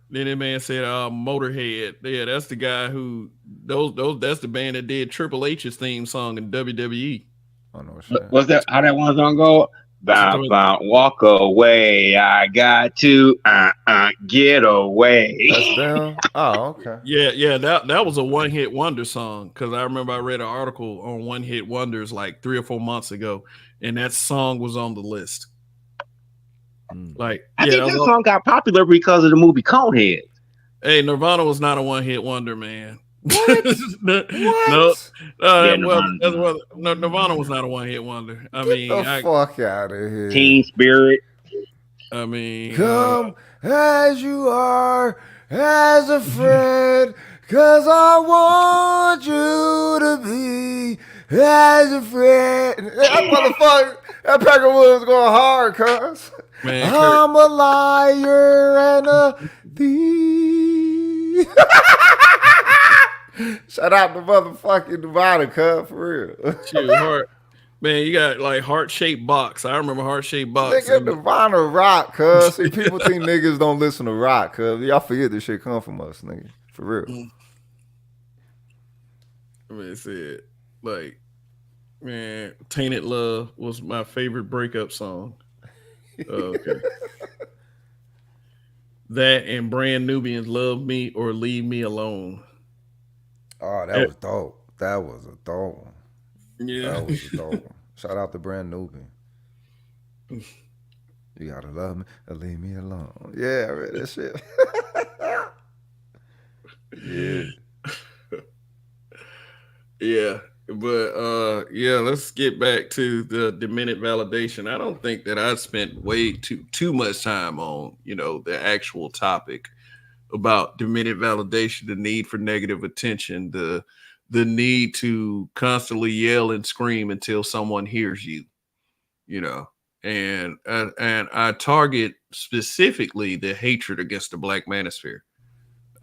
S1: then that man said, Motorhead. Yeah, that's the guy who that's the band that did Triple H's theme song in WWE.
S4: Oh no shit.
S3: Was that how that one song go? Walk away. I got to get away.
S4: That's them? Oh, okay.
S1: Yeah, that was a one-hit wonder song, because I remember I read an article on one-hit wonders like 3 or 4 months ago, and that song was on the list. Like,
S3: I think that song got popular because of the movie Conehead.
S1: Hey, Nirvana was not a one-hit wonder, man.
S4: What?
S1: Nirvana was not a one-hit wonder. I mean,
S4: Get the fuck out of here.
S3: Teen Spirit.
S1: I mean,
S4: come as you are, as a friend, 'cause I want you to be as a friend. That motherfucker, that Packer was going hard, cuz.
S1: Man,
S4: I'm a liar and a thief. Shout out to motherfucking Nevada, cuz, for real.
S1: Shoot, man, you got like heart-shaped box. I remember heart-shaped box.
S4: Nigga, Nirvana rock, cuz. See, people think niggas don't listen to rock, cuz. Y'all forget this shit come from us, nigga. For real.
S1: I mean, said, like, man, Tainted Love was my favorite breakup song. Okay. That and Brand Nubians, Love Me or Leave Me Alone.
S4: Oh, that was dope. That was a dope one.
S1: Yeah.
S4: That was a dope one. Shout out to Brand Nubian. You gotta love me or leave me alone. Yeah, I read that shit. Yeah.
S1: Yeah. But yeah, let's get back to the demented validation. I don't think that I spent way too much time on, the actual topic about demented validation, the need for negative attention, the need to constantly yell and scream until someone hears you, you know. And I target specifically the hatred against the Black manosphere.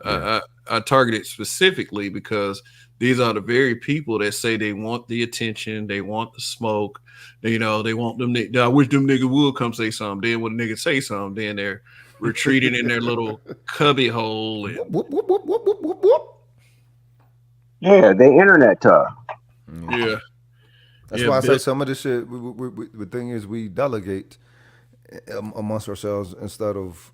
S4: Yeah.
S1: I target it specifically because these are the very people that say they want the attention, they want the smoke, they want them. I wish them niggas would come say something. Then when a nigga say something, then they're retreating in their little cubby hole. And,
S4: Whoop, whoop, whoop, whoop, whoop, whoop, whoop.
S3: Yeah, they internet tough.
S1: yeah,
S4: That's
S1: Yeah,
S4: why I say
S1: but-
S4: some of this shit. The thing is, we delegate amongst ourselves instead of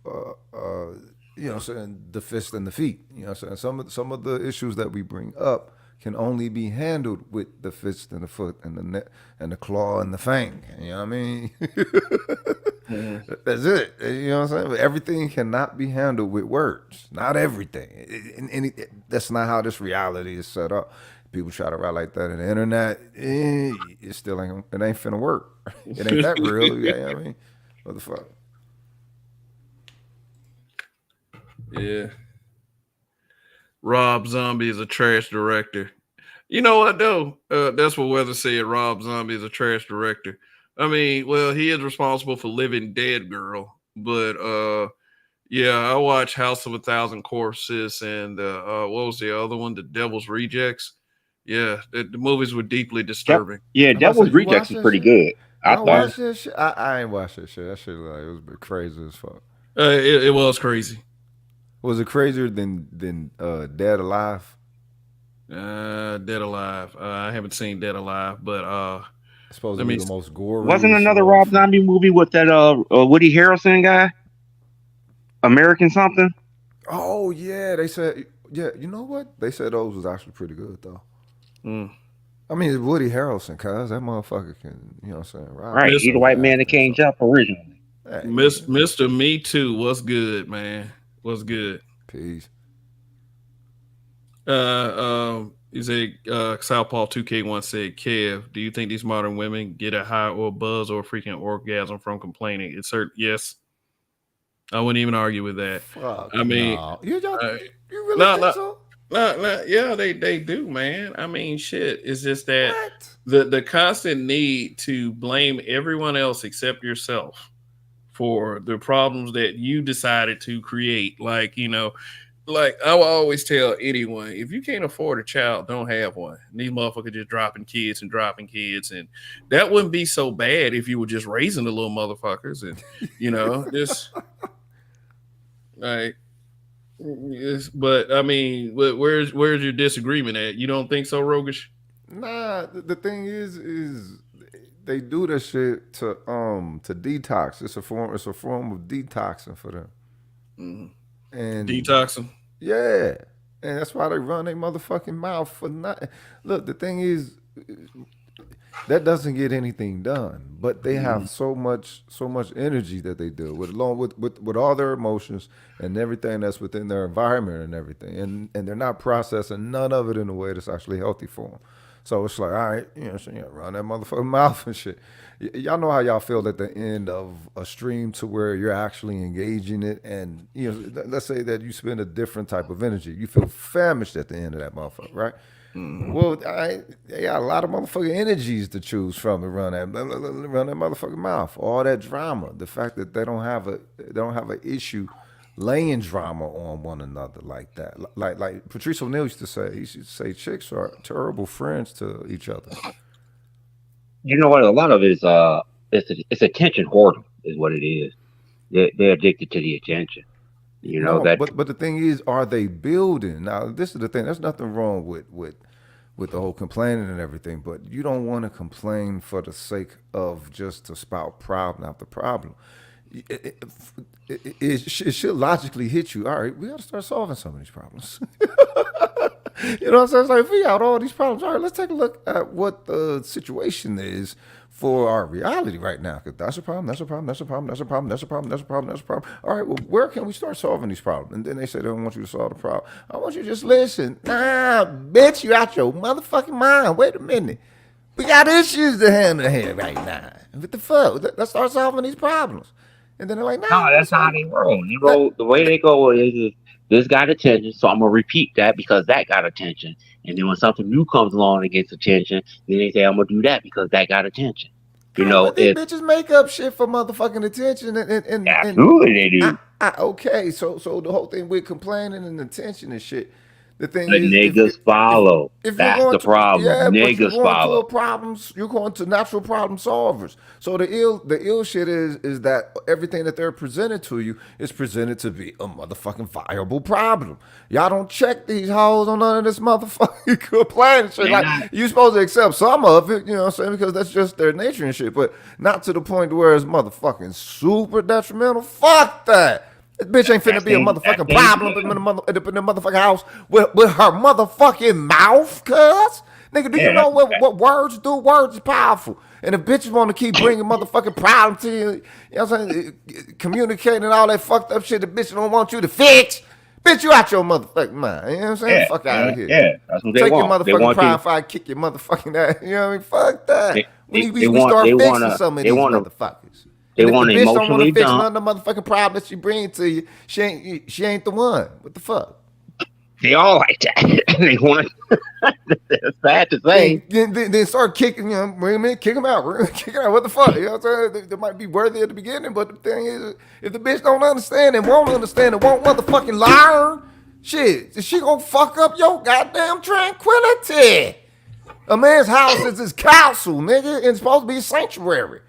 S4: saying the fist and the feet. You know, what I'm saying some of the issues that we bring up can only be handled with the fist and the foot and the net and the claw and the fang. You know what I mean? That's it. You know what I'm saying? But everything cannot be handled with words. Not everything. That's not how this reality is set up. People try to write like that on the internet. It still ain't. It ain't finna work. It ain't that real. You know what I mean? What the fuck?
S1: Yeah. Rob Zombie is a trash director. You know what though? That's what Weather said. Rob Zombie is a trash director. I mean, well, he is responsible for Living Dead Girl, but yeah, I watched House of a Thousand Corpses and what was the other one? The Devil's Rejects. Yeah, the movies were deeply disturbing.
S3: Yeah,
S4: I'm about to
S3: Devil's
S4: say, you
S3: Rejects
S4: watched
S3: is
S4: that
S3: pretty
S4: shit?
S3: good. I
S4: Y'all
S3: thought.
S4: watch that shit? I ain't watched that shit. That shit like it was a bit crazy as fuck.
S1: It was crazy.
S4: Was it crazier than Dead Alive?
S1: Dead Alive. I haven't seen Dead Alive, but
S4: It's supposed
S1: Let
S4: to be
S1: me-
S4: the most gory.
S3: Wasn't another
S4: slow
S3: Rob
S4: fuck-
S3: Zombie movie with that Woody Harrelson guy? American something?
S4: Oh yeah, they said yeah. You know what? They said those was actually pretty good though.
S1: mm.
S4: I mean, it's Woody Harrelson, cuz that motherfucker can, you know what I'm saying?
S3: Right, he the white man that can't jump originally.
S4: Hey,
S1: Mr. Me Too, what's good, man? What's good?
S4: peace.
S1: You say Southpaw 2K1 said, Kev, do you think these modern women get a high or buzz or freaking orgasm from complaining? It's certain, yes. I wouldn't even argue with that.
S4: Fuck.
S1: I mean,
S4: no. You really
S1: no,
S4: think
S1: no.
S4: so?
S1: No, yeah, they do, man. I mean, shit. It's just that
S4: What?
S1: the constant need to blame everyone else except yourself for the problems that you decided to create. Like I will always tell anyone, if you can't afford a child, don't have one. And these motherfuckers just dropping kids, and that wouldn't be so bad if you were just raising the little motherfuckers, and just like. Yes, but I mean, where's your disagreement at? You don't think so, Rogish?
S4: Nah, the thing is they do that shit to detox. It's a form of detoxing for them.
S1: Mm-hmm.
S4: And
S1: Detoxing.
S4: yeah. And that's why they run their motherfucking mouth for nothing. Look, the thing is that doesn't get anything done, but they have so much energy that they do with along with all their emotions and everything that's within their environment and everything, and they're not processing none of it in a way that's actually healthy for them. So it's like, all right, so run that motherfucking mouth and shit. Y'all know how y'all feel at the end of a stream to where you're actually engaging it, and let's say that you spend a different type of energy. You feel famished at the end of that motherfucker, right? Well, they got a lot of motherfucking energies to choose from to run that motherfucking mouth. All that drama, the fact that they don't have an issue laying drama on one another like that. Like Patrice O'Neal used to say, he used to say chicks are terrible friends to each other.
S3: You know what? A lot of it is it's attention hoarding is what it is. They're addicted to the attention.
S4: But the thing is, are they building? Now, this is the thing. There's nothing wrong with the whole complaining and everything, but you don't want to complain for the sake of just to spout problem after problem. It should logically hit you. All right, we got to start solving some of these problems. You know what I'm saying? It's like, if we got all these problems, all right, let's take a look at what the situation is for our reality right now. Because that's a problem, that's a problem, that's a problem, that's a problem, that's a problem, that's a problem, that's a problem. All right, well, where can we start solving these problems? And then they say they don't want you to solve the problem. I want you to just listen. Nah, bitch, you out your motherfucking mind. Wait a minute. We got issues to handle here right now. What the fuck? Let's start solving these problems. And then they're like,
S3: No,
S4: nah,
S3: that's how they roll. They roll the way they go is this got attention, so I'm gonna repeat that because that got attention. And then when something new comes along and gets attention, then they say I'm gonna do that because that got attention. You
S4: right,
S3: know,
S4: but these bitches make up shit for motherfucking attention and
S3: absolutely they do.
S4: okay, so the whole thing with complaining and attention and shit. The thing
S3: But
S4: is,
S3: niggas follow.
S4: if you're
S3: That's
S4: going
S3: the
S4: to
S3: problem.
S4: yeah, but you're
S3: Niggas
S4: going to
S3: follow.
S4: a problems, you're going to natural problem solvers. So the ill shit is that everything that they're presented to you is presented to be a motherfucking viable problem. Y'all don't check these hoes on none of this motherfucking complaining shit. Like, you supposed to accept some of it, you know what I'm saying? Because that's just their nature and shit, but not to the point where it's motherfucking super detrimental. Fuck that. This bitch ain't finna be a motherfucking problem in the motherfucking house with her motherfucking mouth, cuz. Nigga, do you know what words do? Words is powerful. And if bitches want to keep bringing motherfucking problems to you, you know what I'm saying? Communicating all that fucked up shit the bitch don't want you to fix. Bitch, you out your motherfucking mind. You know what I'm saying? Fuck out of here.
S3: Yeah, that's what they
S4: Take
S3: want.
S4: your
S3: They
S4: motherfucking
S3: want
S4: pride
S3: you.
S4: if I kick your motherfucking ass. You know what I mean? Fuck that. We
S3: Want.
S4: start
S3: They
S4: fixing
S3: wanna.
S4: some of
S3: They
S4: these
S3: wanna.
S4: motherfuckers.
S3: They
S4: And if the
S3: want to
S4: bitch don't want to
S3: emotionally
S4: fix
S3: dump.
S4: none of the motherfucking problems she bring to you, she ain't the one. What the fuck?
S3: They all like that. They want to. It's sad to say.
S4: Then start kicking, you know, bring him in, kick him out, kick him out. What the fuck? You know what I'm saying? They might be worthy at the beginning, but the thing is, if the bitch don't understand and won't understand and won't motherfucking learn, shit, she gonna fuck up your goddamn tranquility. A man's house is his castle, nigga, and it's supposed to be a sanctuary.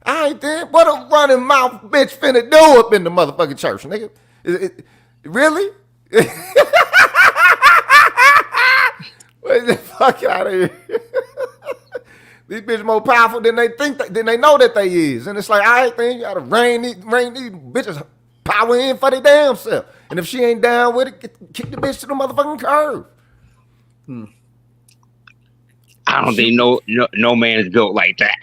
S4: I ain't there. What a running mouth bitch finna do up in the motherfucking church, nigga? Really? Wait the fuck out of here. These bitches more powerful than they think, than they know that they is. And it's like, I think you gotta rein these bitches power in for their damn self. And if she ain't down with it, kick the bitch to the motherfucking curb.
S3: I don't think no man is built like that.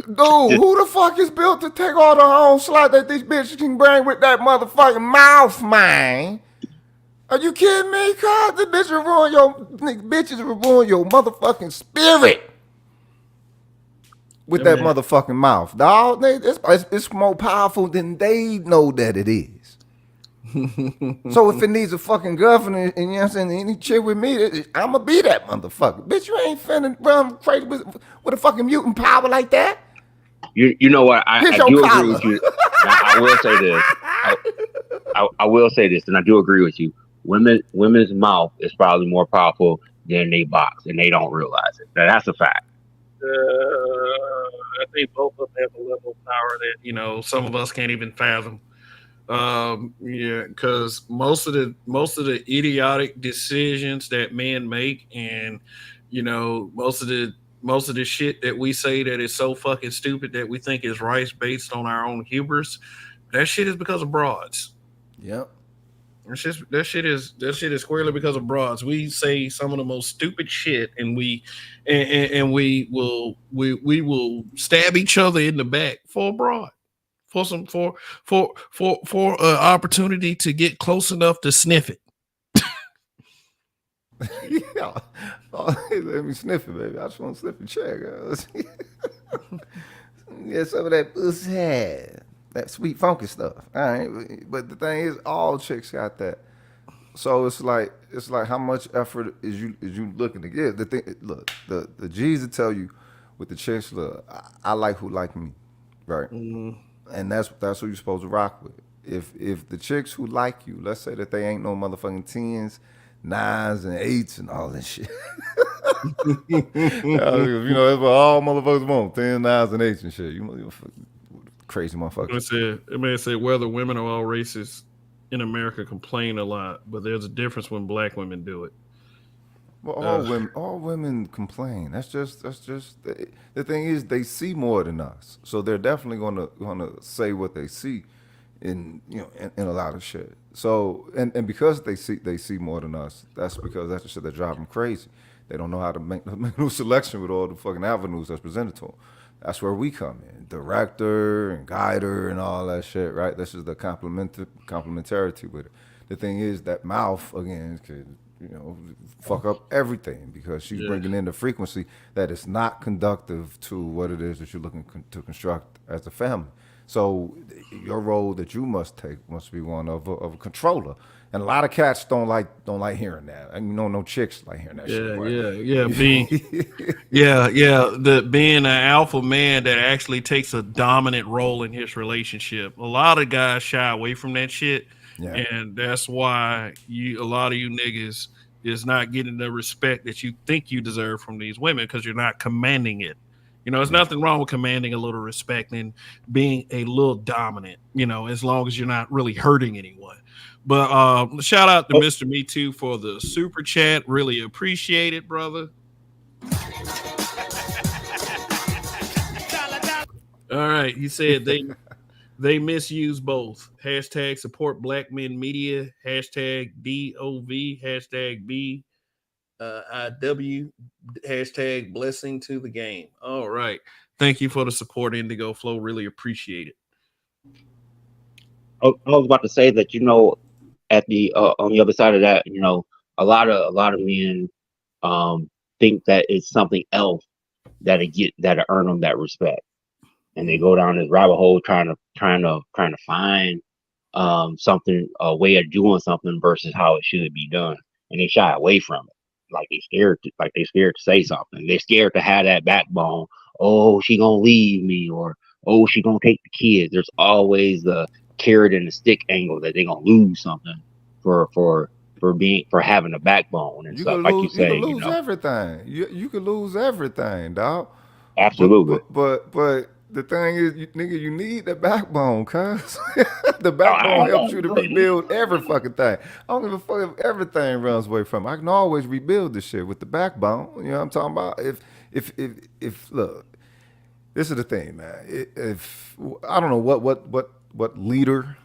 S4: Dude, who the fuck is built to take all the onslaught that these bitches can bring with that motherfucking mouth, man? Are you kidding me? Cause the bitches will ruin your motherfucking spirit with that motherfucking mouth, dog. It's more powerful than they know that it is. So if it needs a fucking governor, and you know what I'm saying, any chick with me, I'ma be that motherfucker. Bitch, you ain't finna run crazy with a fucking mutant power like that.
S3: You know what? I do agree with you. Now, I will say this. I will say this, and I do agree with you. Women's mouth is probably more powerful than they box, and they don't realize it. Now, that's a fact.
S1: I think both of them have a level of power that some of us can't even fathom. Yeah, because most of the idiotic decisions that men make, and most of the shit that we say that is so fucking stupid that we think is right based on our own hubris, that shit is because of broads.
S4: Yep.
S1: That shit is squarely because of broads. We say some of the most stupid shit, and we will stab each other in the back for a broad, for opportunity to get close enough to sniff it.
S4: Yeah. Oh, let me sniff it, baby. I just want to sniff the chair, girls. Yeah, some of that pussy, that sweet funky stuff. All right, but the thing is, all chicks got that. So it's like how much effort is you looking to give? The thing, look, the G's will tell you with the chicks, look, I like who like me, right? Mm-hmm. And that's who you're supposed to rock with. If the chicks who like you, let's say that they ain't no motherfucking 10s, 9s, and 8s and all that shit. That's what all motherfuckers want, 10s, 9s, and 8s and shit. You crazy motherfucker.
S1: It may say whether women of all races in America complain a lot, but there's a difference when black women do it.
S4: Well, all women complain. That's just the thing is, they see more than us, so they're definitely gonna say what they see. in in a lot of shit. So and because they see more than us, that's because that's the shit that drive them crazy. They don't know how to make the mental selection with all the fucking avenues that's presented to them. That's where we come in, director and guider and all that shit, right? This is the complementarity with it. The thing is that mouth again could fuck up everything because she's bringing in the frequency that is not conductive to what it is that you're looking to construct as a family. So your role that you must take must be one of a controller. And a lot of cats don't like hearing that. And no chicks like hearing that shit. Right?
S1: Being an alpha man that actually takes a dominant role in his relationship. A lot of guys shy away from that shit. Yeah. And that's why a lot of you niggas is not getting the respect that you think you deserve from these women because you're not commanding it. There's nothing wrong with commanding a little respect and being a little dominant, as long as you're not really hurting anyone. But shout out to Mr. Me Too for the super chat. Really appreciate it, brother. All right. He said they misuse both. Hashtag support Black Men Media. Hashtag DOV. Hashtag BIW. Hashtag blessing to the game. All right. Thank you for the support, Indigo Flow. Really appreciate it.
S3: I was about to say that, at the on the other side of that, a lot of men think that it's something else that'll earn them that respect. And they go down this rabbit hole trying to find something, a way of doing something versus how it should be done. And they shy away from it. Like they're scared to say something. They're scared to have that backbone. Oh, she gonna leave me, or oh, she gonna take the kids. There's always the carrot and the stick angle that they're gonna lose something for having a backbone and stuff. Like you say,
S4: you could lose everything. You could lose everything, dog.
S3: Absolutely.
S4: But the thing is, nigga, you need the backbone, cuz. The backbone helps you to rebuild every fucking thing. I don't give a fuck if everything runs away from me. I can always rebuild this shit with the backbone. You know what I'm talking about? If look, this is the thing, man. If I don't know what leader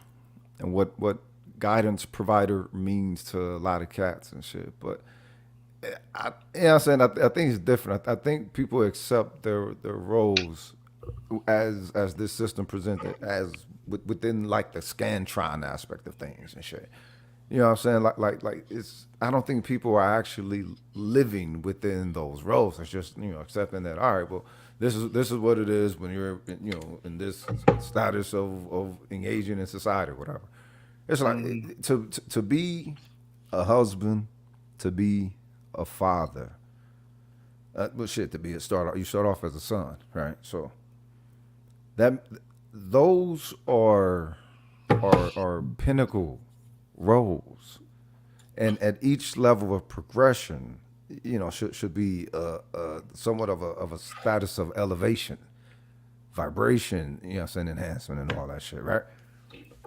S4: and what guidance provider means to a lot of cats and shit, but I think it's different. I think people accept their roles as this system presented as within like the Scantron aspect of things and shit. You know what I'm saying? Like it's. I don't think people are actually living within those roles. It's just accepting that. All right, well, this is what it is when you're in this status of engaging in society or whatever. It's like to be a husband, to be a father. Well, shit, you start off as a son, right? So those are pinnacle roles, and at each level of progression, should be somewhat of a status of elevation, vibration, enhancement and all that shit, right?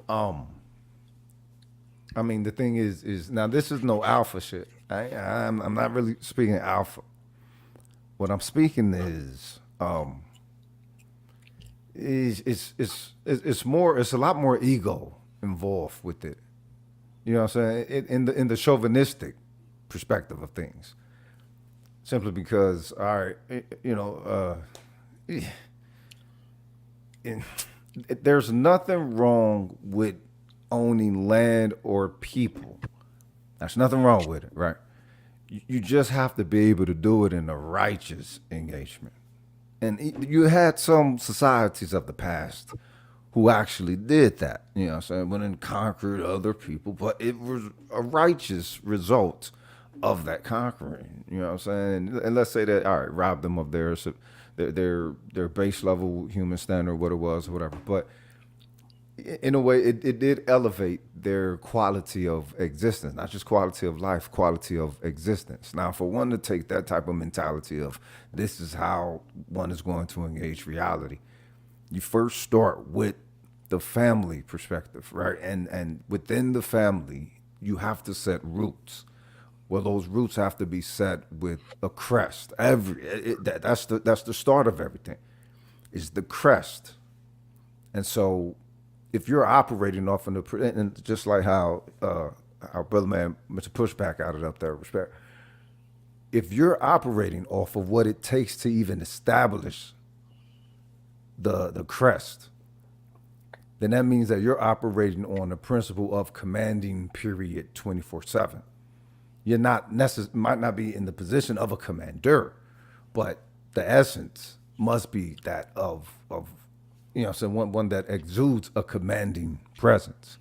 S4: I mean, the thing is now this is no alpha shit. I'm not really speaking alpha. What I'm speaking is it's a lot more ego involved with it. You know what I'm saying? In the chauvinistic perspective of things. Simply because, all right, there's nothing wrong with owning land or people. There's nothing wrong with it, right? You just have to be able to do it in a righteous engagement. And you had some societies of the past who actually did that, you know what I'm saying, went and conquered other people, but it was a righteous result of that conquering, you know what I'm saying? And let's say that, all right, robbed them of their base level human standard, what it was, or whatever. But in a way, it did elevate their quality of existence, not just quality of life, quality of existence. Now, for one to take that type of mentality of this is how one is going to engage reality, you first start with the family perspective, right? And within the family, you have to set roots. Well, those roots have to be set with a crest. That's the start of everything, is the crest. And so if you're operating off of the, and just like how our brother man, Mr. Pushback out it up there, respect. If you're operating off of what it takes to even establish the crest, then that means that you're operating on the principle of commanding period 24/7. You're not might not be in the position of a commander, but the essence must be that of you know, so one that exudes a commanding presence.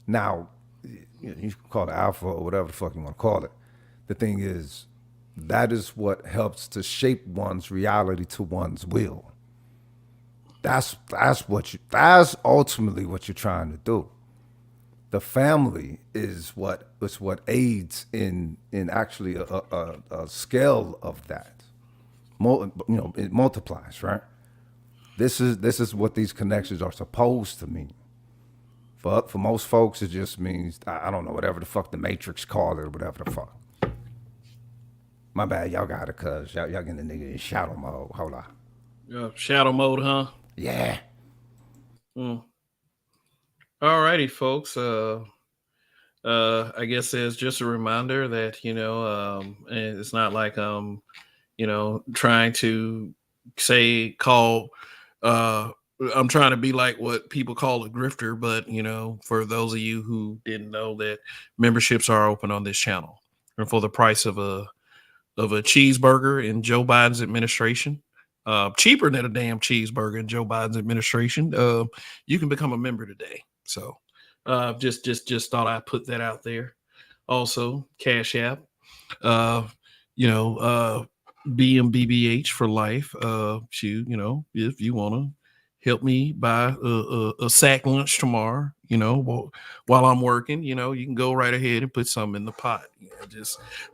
S4: Now, you can call it alpha or whatever the fuck you want to call it. The thing is, that is what helps to shape one's reality to one's will. That's ultimately what you're trying to do. The family is what aids in actually a scale of that. You know, it multiplies, right? This is what these connections are supposed to mean. For most folks, it just means I don't know, whatever the fuck the Matrix called it or whatever the fuck. My bad, y'all got it, cuz y'all getting the nigga in shadow mode. Hold on.
S1: Shadow mode, huh?
S4: Yeah.
S1: All righty, folks. I guess it's just a reminder that, you know, and it's not like you know, trying to I'm trying to be like what people call a grifter, but you know, for those of you who didn't know, that memberships are open on this channel, and for the price of a cheeseburger in Joe Biden's administration, cheaper than a damn cheeseburger in Joe Biden's administration, you can become a member today. So, just thought I'd put that out there. Also, Cash App, you know, BMBBH for life. You know, if you want to help me buy a sack lunch tomorrow, you know, while I'm working, you know, you can go right ahead and put some in the pot. You know,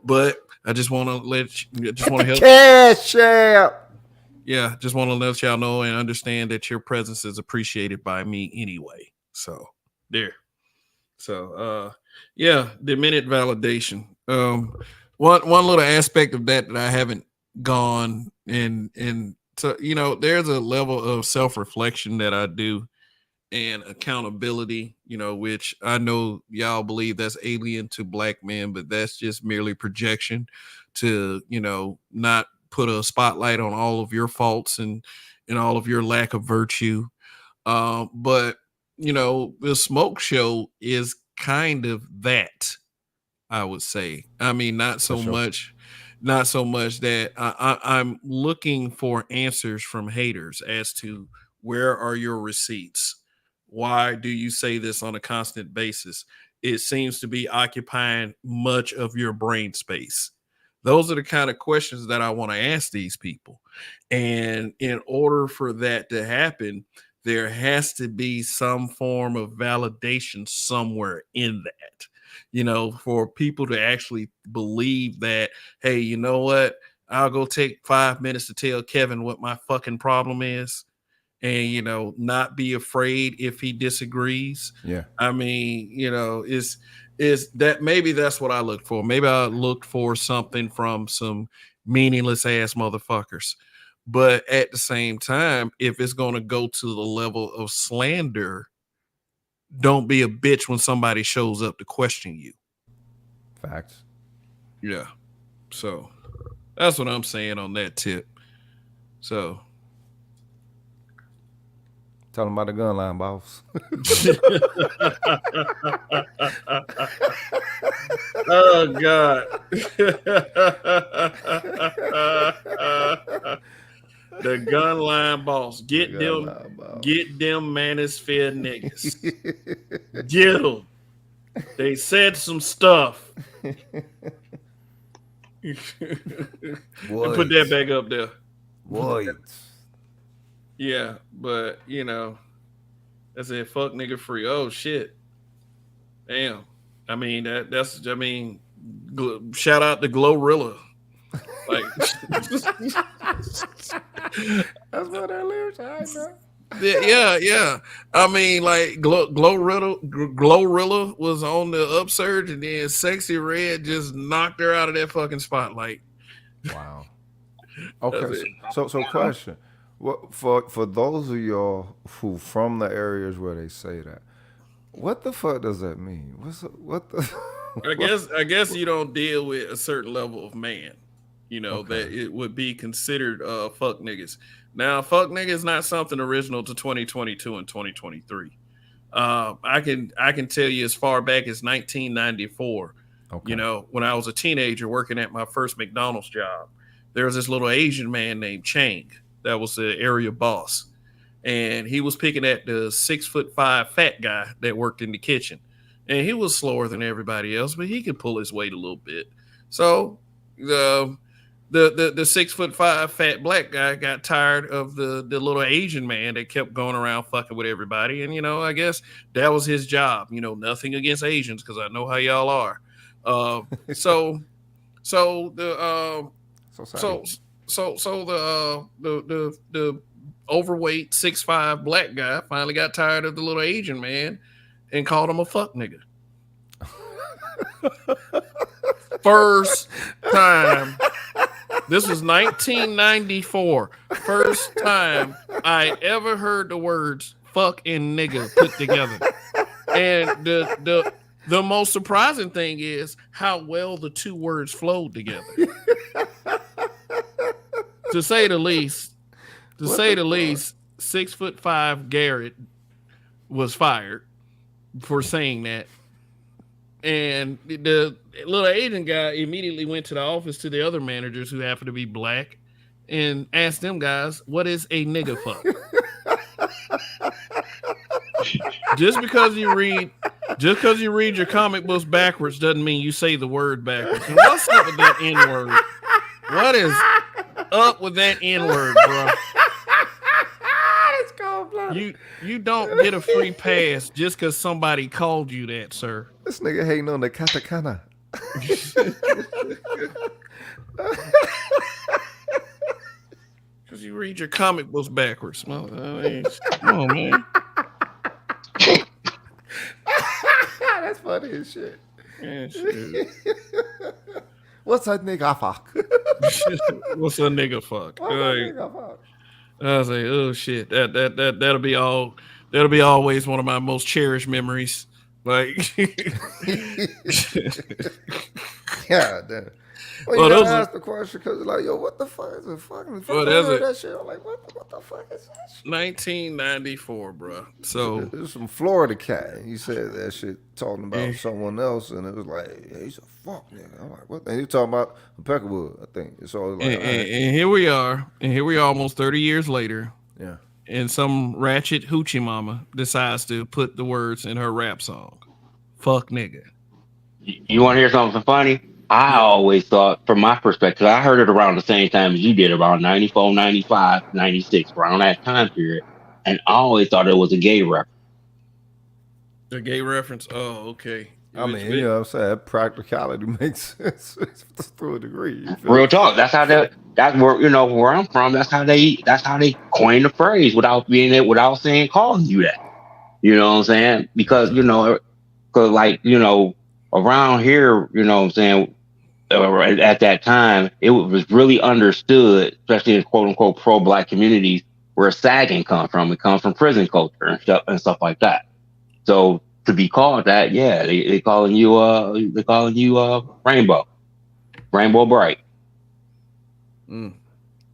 S1: but I just want to help.
S4: Cash App.
S1: Yeah, just want to let y'all know and understand that your presence is appreciated by me anyway. So there. So yeah, Demented validation. One little aspect of that I haven't gone and so, you know, there's a level of self-reflection that I do and accountability, you know, which I know y'all believe that's alien to black men, but that's just merely projection to, you know, not put a spotlight on all of your faults and all of your lack of virtue. But you know, the smoke show is kind of that, I would say. I mean, not so much that I'm looking for answers from haters as to where are your receipts? Why do you say this on a constant basis? It seems to be occupying much of your brain space. Those are the kind of questions that I want to ask these people. And in order for that to happen, there has to be some form of validation somewhere in that, you know, for people to actually believe that, hey, you know what? I'll go take 5 minutes to tell Kevin what my fucking problem is, and, you know, not be afraid if he disagrees.
S4: Yeah.
S1: I mean, you know, is that maybe that's what I looked for. Maybe I looked for something from some meaningless ass motherfuckers. But at the same time, if it's going to go to the level of slander, don't be a bitch when somebody shows up to question you.
S4: Facts.
S1: Yeah. So that's what I'm saying on that tip. So
S4: tell them about the gun line, boss.
S1: Oh God. The gun line boss. Get them manosphere niggas. Get them. They said some stuff. And put that back up there.
S4: What?
S1: Yeah, but you know, I said fuck nigga free. Oh shit. Damn. I mean shout out to Glorilla. Like
S4: that's what that lyrics are, bro.
S1: Yeah. I mean, like Glorilla was on the upsurge, and then Sexy Red just knocked her out of that fucking spotlight.
S4: Wow. Okay, so question: What for those of y'all who from the areas where they say that, what the fuck does that mean? What the?
S1: I guess you don't deal with a certain level of man,
S4: Okay.
S1: that it would be considered fuck niggas. Now, fuck niggas is not something original to 2022 and 2023. I can tell you as far back as 1994.
S4: Okay.
S1: When I was a teenager working at my first McDonald's job, there was this little Asian man named Chang that was the area boss, and he was picking at the 6'5" fat guy that worked in the kitchen, and he was slower than everybody else, but he could pull his weight a little bit. So the 6'5" fat black guy got tired of the little Asian man that kept going around fucking with everybody, and I guess that was his job. Nothing against Asians because I know how y'all are. So the the overweight 6'5" black guy finally got tired of the little Asian man and called him a fuck nigga. First time. This was 1994. First time I ever heard the words fuck and nigga put together. And the most surprising thing is how well the two words flowed together. To say the least, 6'5" Garrett was fired for saying that. And the little Asian guy immediately went to the office to the other managers who happened to be black and asked them guys, what is a nigga fuck? Just because you read your comic books backwards doesn't mean you say the word backwards. And what's up with that N-word? What is up with that N-word, bro? You don't get a free pass just because somebody called you that, sir.
S4: This nigga hating on the katakana.
S1: Because you read your comic books backwards. Well, come on, man.
S4: That's funny as shit.
S1: Yeah, shit.
S4: What's a nigga fuck?
S1: What's a nigga fuck?
S4: What's a nigga fuck?
S1: I was like, oh shit, that'll be always one of my most cherished memories. Like,
S4: yeah, damn. Well, you ask the question because like, yo, what the fuck is it? Fucking that shit. I'm like, what the fuck is that shit?
S1: 1994, bro. So
S4: it was some Florida cat. He said that shit talking about someone else, and it was like, yeah, he's a fuck nigga. I'm like, what? And he talking about Peckerwood, I think. It's all like,
S1: and here we are, almost 30 years later.
S4: Yeah.
S1: And some ratchet hoochie mama decides to put the words in her rap song. Fuck nigga.
S3: You want to hear something funny? I always thought, from my perspective, I heard it around the same time as you did, around 94, 95, 96, around that time period. And I always thought it was a gay reference.
S1: A gay reference? Oh, okay.
S4: I mean, you know what I'm saying? Practicality makes sense to a degree.
S3: Real talk. That's where, where I'm from. That's how they coined the phrase without saying calling you that. You know what I'm saying? Because, around here, you know what I'm saying, at that time, it was really understood, especially in quote unquote pro-black communities, where sagging comes from. It comes from prison culture and stuff like that. So to be called that, yeah, they calling you Rainbow Bright.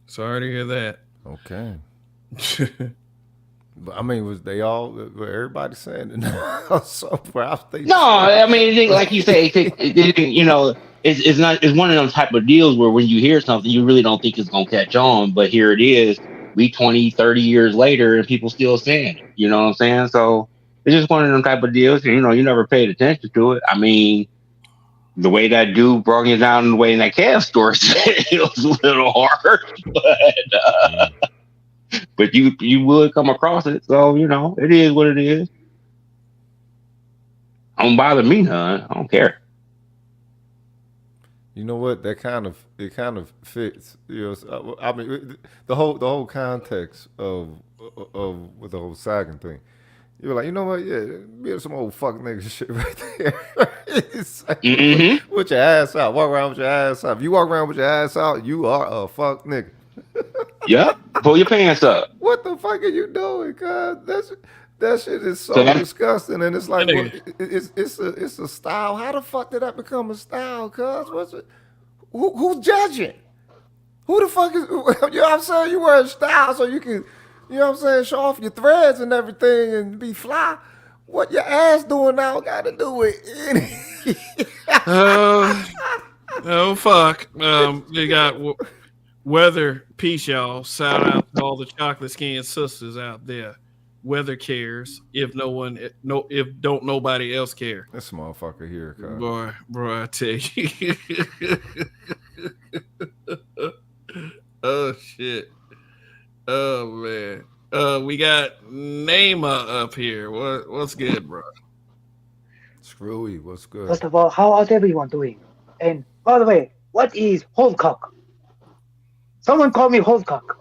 S1: Sorry to hear that.
S4: Okay. But I mean, was everybody saying it? No,
S3: I mean, like you say, it's one of those type of deals where when you hear something, you really don't think it's going to catch on, but here it is, 20, 30 years later, and people still saying it. You know what I'm saying? So it's just one of them type of deals. You never paid attention to it. I mean, the way that dude brought it down, the way in that Cav store said it was a little hard, but you would come across it. So, it is what it is. Don't bother me none. I don't care.
S4: You know what? It kind of fits. I mean, the whole context of with the whole sagging thing. You were like, you know what? Yeah, be some old fuck nigga shit right there. With your ass out. Walk around with your ass out. If you walk around with your ass out, you are a fuck nigga.
S3: Yep. Pull your pants up.
S4: What the fuck are you doing, cuz? That shit is so
S3: So that-
S4: disgusting, and it's like,
S1: That
S4: well,
S1: nigga-
S4: it's a style. How the fuck did that become a style, cuz? What's it? Who's judging? Who the fuck is? You know what I'm saying? You wear a style so you can, you know what I'm saying, show off your threads and everything and be fly. What your ass doing now got to do with any?
S1: Oh fuck. They got weather. Peace, y'all. Shout out to all the chocolate skinned sisters out there. Weather cares if if don't nobody else care.
S4: This motherfucker here, cuz.
S1: Boy, I tell you. Oh shit. Oh man. We got Nema up here. What's good, bro?
S4: Screwy, what's good?
S9: First of all, how is everyone doing? And by the way, what is Holcock? Someone called me Holcock.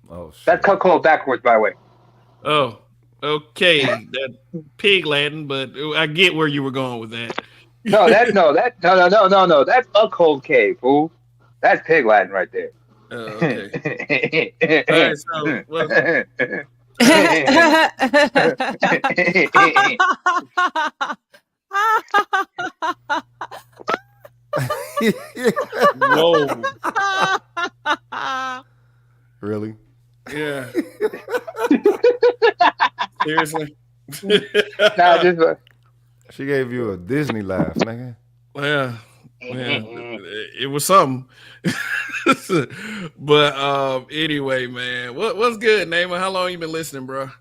S4: Oh shit.
S9: That's cuckold backwards, by the way.
S1: Oh, okay. That pig Latin, but I get where you were going with that.
S9: No. That's a cold K, fool. That's pig Latin right there.
S1: Oh, okay. All right, so whoa.
S4: Really?
S1: Yeah. Seriously.
S9: Nah, just
S4: She gave you a Disney laugh, nigga.
S1: Yeah. It was something. But anyway, man. What's good, Neymar? How long you been listening, bro?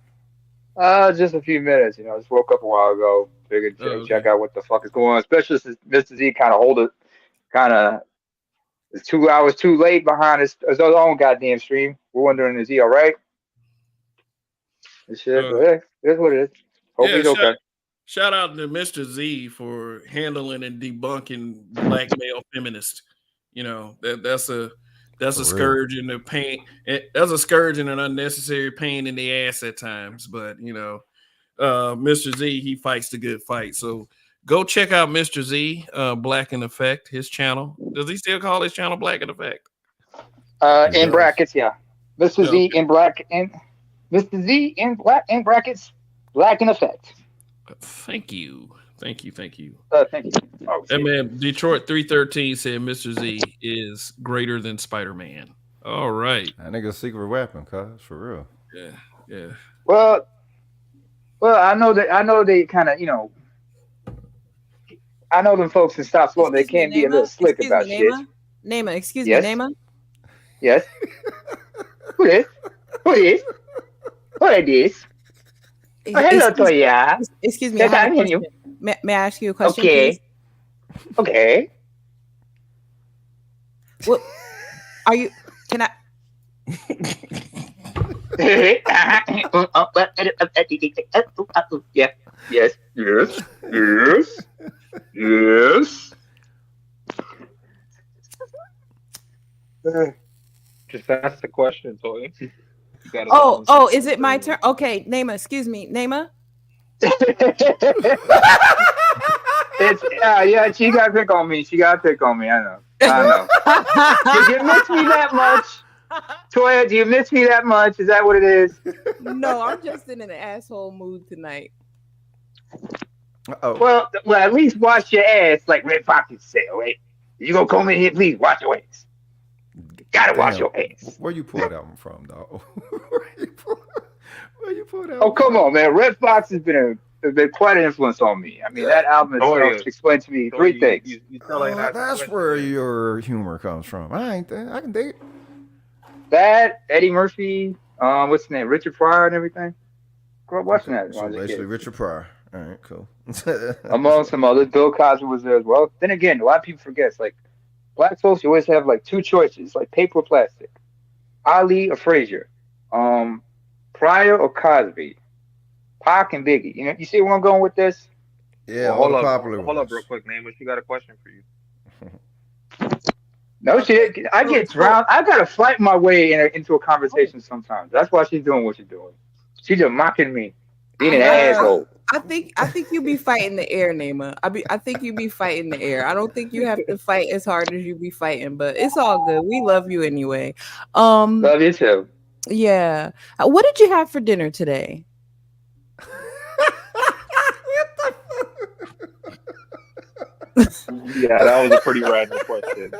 S9: just a few minutes. You know, just woke up a while ago. Figured check out what the fuck is going on. Especially since Mr. Z kind of is 2 hours too late behind his own goddamn stream. We're wondering, is he all right? This shit, but it is what it is. Hope he's okay.
S1: Shout out to Mr. Z for handling and debunking black male feminists. You know, that's a scourge in the pain. That's a scourge and an unnecessary pain in the ass at times. But you know, Mr. Z, he fights the good fight. So go check out Mr. Z, Black in Effect, his channel. Does he still call his channel Black in Effect?
S9: In brackets, yeah. Mr. Z in black and Mr. Z in brackets, Black in Effect.
S1: Thank you.
S9: Thank you.
S1: Oh, that man, Detroit 313 said Mr. Z is greater than Spider-Man. All right.
S4: That nigga's secret weapon, cuz, for real.
S1: Yeah.
S9: Well, I know they kind of, you know, I know them folks in South Florida, they can be a little slick about shit.
S2: Nema, excuse
S9: Yes.
S2: me, Nema.
S9: Yes. Who is? Who is this? Oh, hello, Toya.
S2: Excuse me.
S9: Yes,
S2: I have
S9: I'm
S2: a
S9: hearing you.
S2: question. May I ask you a question,
S9: Okay.
S2: please?
S9: Okay.
S2: What are you? Can I?
S9: Yeah. Yes.
S10: Just ask the question, Toy.
S2: Oh, is it my turn? Okay, Nema, excuse me, Nema.
S9: Yeah, she got to pick on me. I know. Did you miss me that much? Toya, do you miss me that much? Is that what it is?
S2: No, I'm just in an asshole mood tonight.
S4: Uh-oh.
S9: Well, at least wash your ass like Red Fox used to say, all right? You gonna come in here, please wash your ass. Gotta wash your ass.
S4: Where you pull that one from, dog? Where you pull that
S9: Oh,
S4: one
S9: come
S4: from?
S9: on, man. Red Fox has been quite an influence on me. I mean, that album itself explained to me three things.
S10: You sound like
S4: That's where your humor comes from. I can dig it.
S9: That, Eddie Murphy, what's his name? Richard Pryor and everything. Grew up watching that.
S4: So basically, Richard Pryor. All right, cool.
S9: Among some others, Bill Cosby was there as well. Then again, a lot of people forget, it's like, black folks, you always have like two choices, like paper or plastic. Ali or Frazier. Pryor or Cosby. Pac and Biggie. You know, you see where I'm going with this?
S4: Yeah,
S10: hold
S4: all the popular
S10: hold up
S4: ones.
S10: real quick, Name. She got a question for you.
S9: No shit. I get drowned. I gotta fight my way into a conversation sometimes. That's why she's doing what she's doing. She's just mocking me, being an asshole.
S2: I think you be fighting the air, Nema. I think you be fighting the air. I don't think you have to fight as hard as you be fighting, but it's all good. We love you anyway.
S9: Love you too.
S2: Yeah. What did you have for dinner today?
S10: Yeah, that was a pretty random question.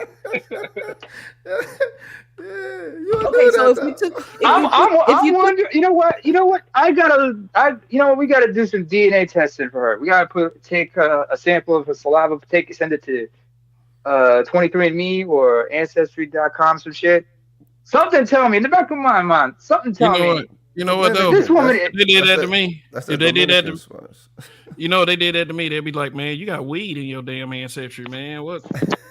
S2: Okay, so if you took, if
S9: I'm
S2: you took,
S9: wondering. You know what? You know what? We gotta do some DNA testing for her. We gotta take a sample of her saliva, send it to 23andMe or Ancestry.com, some shit. Something tell me in the back of my mind. Something
S1: You
S9: tell
S1: know what?
S9: me
S1: You know what though?
S9: this woman.
S1: If they did that to me.
S4: That's
S1: If
S4: that
S1: they did that
S4: Dominican
S1: to
S4: spice.
S1: you know, they did that to me. They'd be like, "Man, you got weed in your damn ancestry, man. What?"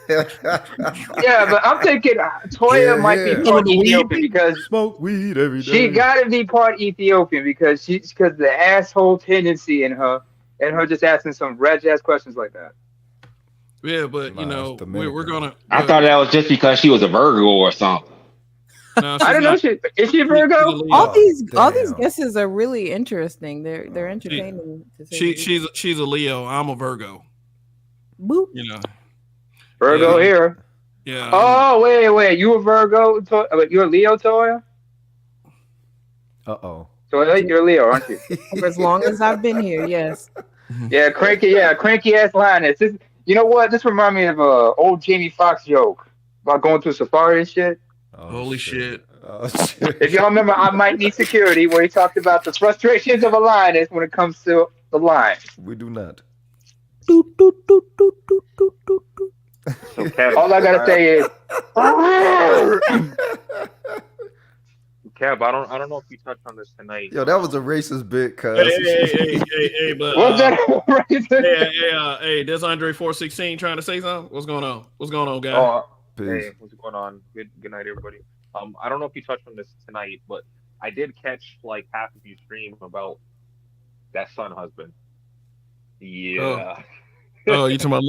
S9: Yeah, but I'm thinking Toya
S4: Yeah,
S9: might be
S4: yeah.
S1: You know
S9: part
S1: the weed
S9: Ethiopian
S1: people?
S9: because
S4: Smoke weed every
S9: she
S4: day.
S9: got to be part Ethiopian because the asshole tendency in her and her just asking some wretched ass questions like that.
S1: Yeah, but you
S4: Nah, it's
S1: know, we're
S4: Dominican.
S1: gonna.
S3: I
S1: But
S3: thought that was just because she was a Virgo or something.
S1: no,
S9: I
S1: she's
S9: don't know.
S1: not.
S9: Is she a
S1: She's a
S9: Virgo?
S1: Leo.
S2: all these
S4: Damn.
S2: guesses are really interesting. They're
S1: She,
S2: entertaining to say the least.
S1: she's a Leo. I'm a Virgo.
S2: Boop.
S1: You know.
S9: Virgo
S1: Yeah.
S9: here.
S1: Yeah.
S9: Oh, wait. You a Virgo? You're a Leo, Toya?
S4: Uh-oh.
S9: Toya, you're a Leo, aren't you?
S2: For as long as I've been here, yes.
S9: Yeah, cranky ass Linus. You know what? This reminds me of a old Jamie Foxx joke about going to a safari and shit.
S4: Oh,
S1: Holy shit.
S4: Oh, shit.
S9: If y'all remember, I Might Need Security, where he talked about the frustrations of a lioness when it comes to the lion.
S4: We do not.
S2: Doot, doot, doot, doot, doot, doot, doot, doot.
S10: So Kev,
S9: All I gotta say is,
S10: Kev, I don't know if you touched on this tonight.
S4: Yo, that was a racist bit, cuz.
S1: Hey, but
S9: what's that?
S1: hey, there's Andre 416 trying to say something. What's going on? What's going on, guy?
S9: Oh,
S4: Peace.
S10: Hey, what's going on? Good night, everybody. I don't know if you touched on this tonight, but I did catch like half of you stream about that son husband. Yeah.
S1: Oh, you talking about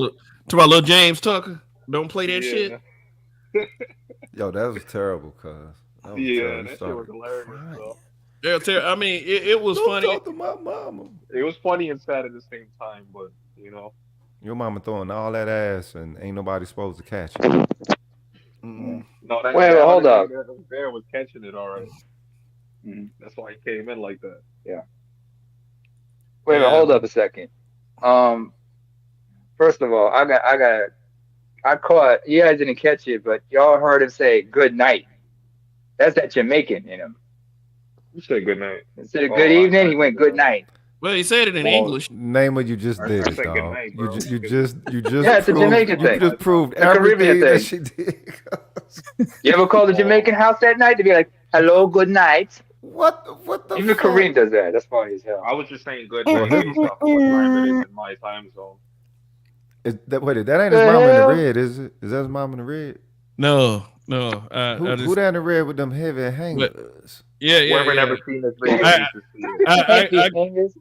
S1: little James Tucker? Don't play that shit.
S4: Yo, that was terrible, cuz. That was
S10: Yeah,
S4: terrible.
S10: that shit
S4: Started
S10: was hilarious.
S4: crying.
S10: Bro.
S1: Yeah, I mean, it was
S4: Don't
S1: funny.
S4: talk to my mama.
S10: It was funny and sad at the same time, but you know.
S4: Your mama throwing all that ass and ain't nobody supposed to catch it.
S1: Mm.
S10: No, that
S9: Wait, hold up.
S10: That bear was catching it already.
S9: Mhm.
S10: That's why he came in like that.
S9: Yeah. Wait a minute, hold up a second. First of all, I caught. You guys didn't catch it, but y'all heard him say "good night." That's that Jamaican in him.
S10: You said good night.
S9: Instead of good evening, he went good night.
S1: Well, he said it in English.
S4: Name what you just
S10: I
S4: did,
S10: said good
S4: dog.
S10: night,
S4: You
S10: bro.
S4: just
S9: Yeah, it's a
S4: proved,
S9: Jamaican
S4: you
S9: thing.
S4: just proved
S9: It's a Caribbean
S4: everything that
S9: thing.
S4: she did.
S9: You ever call the Jamaican house that night to be like, "Hello, good night"?
S4: What the
S9: Even
S4: fuck?
S9: Kareem does that. That's funny as hell.
S10: I was just saying good night based off of what time it is in my time zone.
S4: Wait, that ain't his mom in the red, is it? Is that his mom in the red?
S1: No.
S4: Who that in the red with them heavy hangers?
S1: Yeah.
S10: Whoever never seen this video
S1: I-
S10: needs to see it.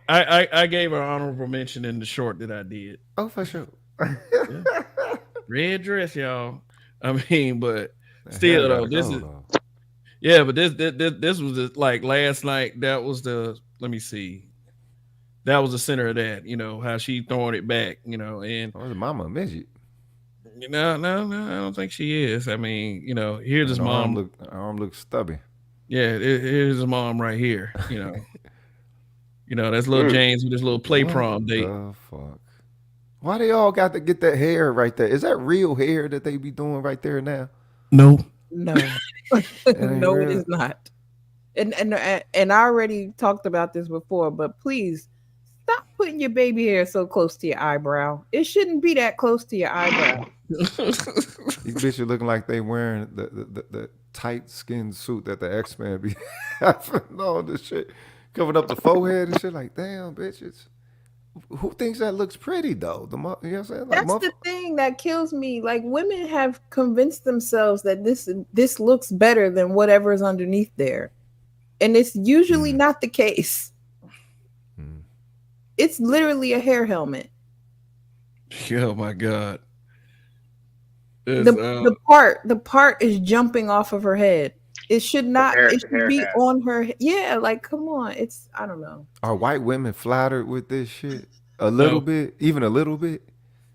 S1: I gave her honorable mention in the short that I did.
S4: Oh, for sure.
S1: Red dress, y'all. I mean, but still though, this is
S4: though.
S1: yeah, but this was like last night. That was let me see. That was the center of that, you know, how she throwing it back, you know, and
S4: Oh, his mama a midget.
S1: no, I don't think she is. I mean, you know, here's his
S4: Her
S1: mom.
S4: arm looks stubby.
S1: Yeah, here's his mom right here, you know. You know, that's little James with his little play prom date.
S4: The fuck? Why they all got to get that hair right there? Is that real hair that they be doing right there now?
S1: No.
S2: No,
S4: ain't
S2: no, it
S4: real.
S2: is not. And I already talked about this before, but please stop putting your baby hair so close to your eyebrow. It shouldn't be that close to your eyebrow.
S4: These bitches looking like they wearing the tight skin suit that the X-Men be having all this shit covering up the forehead and shit. Like, damn, bitches. Who thinks that looks pretty though? You know what I'm saying? Like,
S2: That's the thing that kills me. Like, women have convinced themselves that this looks better than whatever's underneath there, and it's usually not the case. It's literally a hair helmet.
S1: Oh my god.
S2: The part is jumping off of her head. It should not. It should be on her. Yeah, like, come on. I don't know.
S4: Are white women flattered with this shit? A little bit? Even a little bit?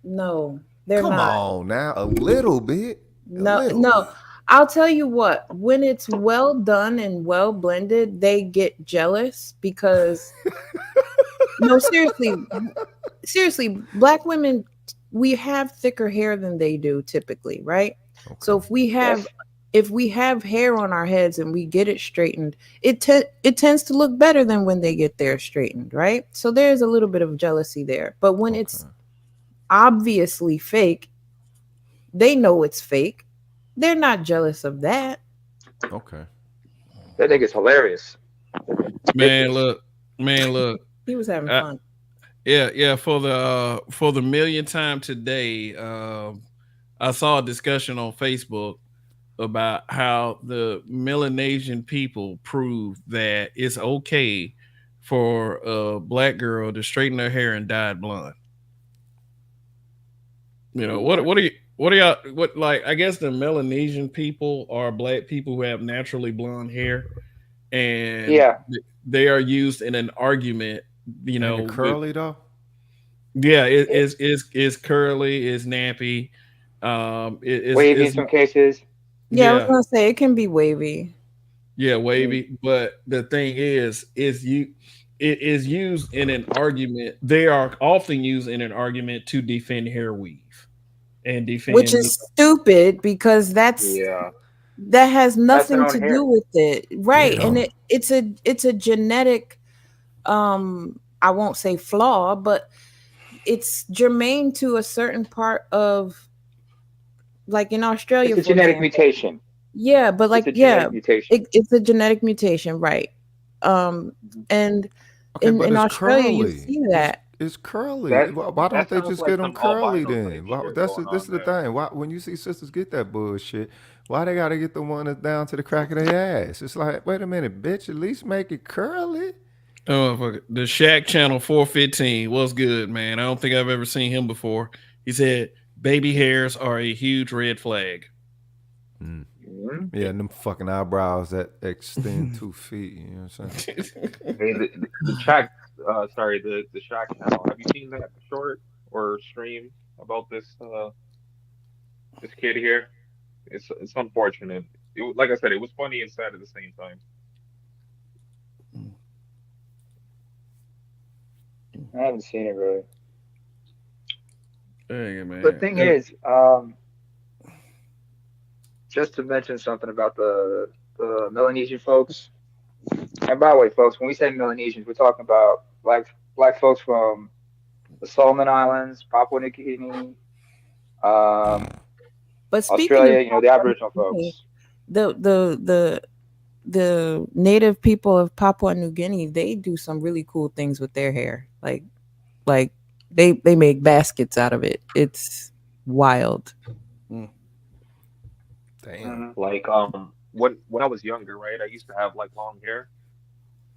S2: No, they're
S4: Come
S2: not.
S4: on now, a little bit.
S2: No. I'll tell you what, when it's well done and well blended, they get jealous because no, seriously, black women, we have thicker hair than they do typically, right? So
S4: Okay.
S2: if we have hair on our heads and we get it straightened, it tends to look better than when they get theirs straightened, right? So there's a little bit of jealousy there. But when it's obviously fake, they know it's fake. They're not jealous of that.
S4: Okay.
S9: That nigga's hilarious.
S1: Man, look, man, look.
S2: He was having
S1: I,
S2: fun.
S1: yeah. For the millionth time today, I saw a discussion on Facebook about how the Melanesian people prove that it's okay for a black girl to straighten her hair and dye it blonde. You know, what are y'all what like I guess the Melanesian people are black people who have naturally blonde hair, and
S9: Yeah.
S1: they are used in an argument, you know,
S4: And the curly though?
S1: yeah, it's curly, it's nappy,
S9: Wavy in some cases.
S2: Yeah, I was
S1: yeah,
S2: gonna say it can be wavy.
S1: yeah, wavy. But the thing is it is used in an argument. They are often used in an argument to defend hair weave and
S2: Which
S1: defend.
S2: is stupid because
S10: Yeah.
S2: that has
S9: That's their
S2: nothing
S9: own
S2: to do
S9: hair.
S2: with it. Right.
S4: Yeah.
S2: And it's a genetic I won't say flaw, but it's germane to a certain part of, like in Australia,
S9: It's a
S2: for
S9: genetic
S2: example.
S9: mutation.
S2: Yeah, but like,
S9: It's a
S2: yeah,
S9: genetic mutation.
S2: it's a genetic mutation, right? And
S4: Okay, but
S2: in
S4: it's
S2: Australia, you
S4: curly.
S2: see that.
S4: It's curly.
S10: That
S4: Why don't
S10: that
S4: they
S10: sounds
S4: just
S10: like
S4: get them
S10: some
S4: curly
S10: albino
S4: then?
S10: type shit going
S4: This is
S10: on
S4: the
S10: there.
S4: thing. Why when you see sisters get that bullshit, why they gotta get the one that's down to the crack of their ass? It's like, wait a minute, bitch. At least make it curly.
S1: Oh, fuck it. The Shaq Channel 415. What's good, man? I don't think I've ever seen him before. He said, baby hairs are a huge red flag.
S10: Mhm.
S4: Yeah, and them fucking eyebrows that extend 2 feet. You know what I'm saying?
S10: Hey, the Shaq, the Shaq channel. Have you seen that short or stream about this kid here? It's unfortunate. Like I said, it was funny and sad at the same time.
S9: I haven't seen it really.
S1: Hey, man.
S9: The thing is, just to mention something about the Melanesian folks. And by the way, folks, when we say Melanesians, we're talking about black folks from the Solomon Islands, Papua New Guinea,
S2: But speaking
S9: Australia.
S2: of
S9: You know, the Aboriginal folks.
S2: the native people of Papua New Guinea, they do some really cool things with their hair. Like they make baskets out of it. It's wild.
S4: Damn.
S10: Like when I was younger, right? I used to have like long hair.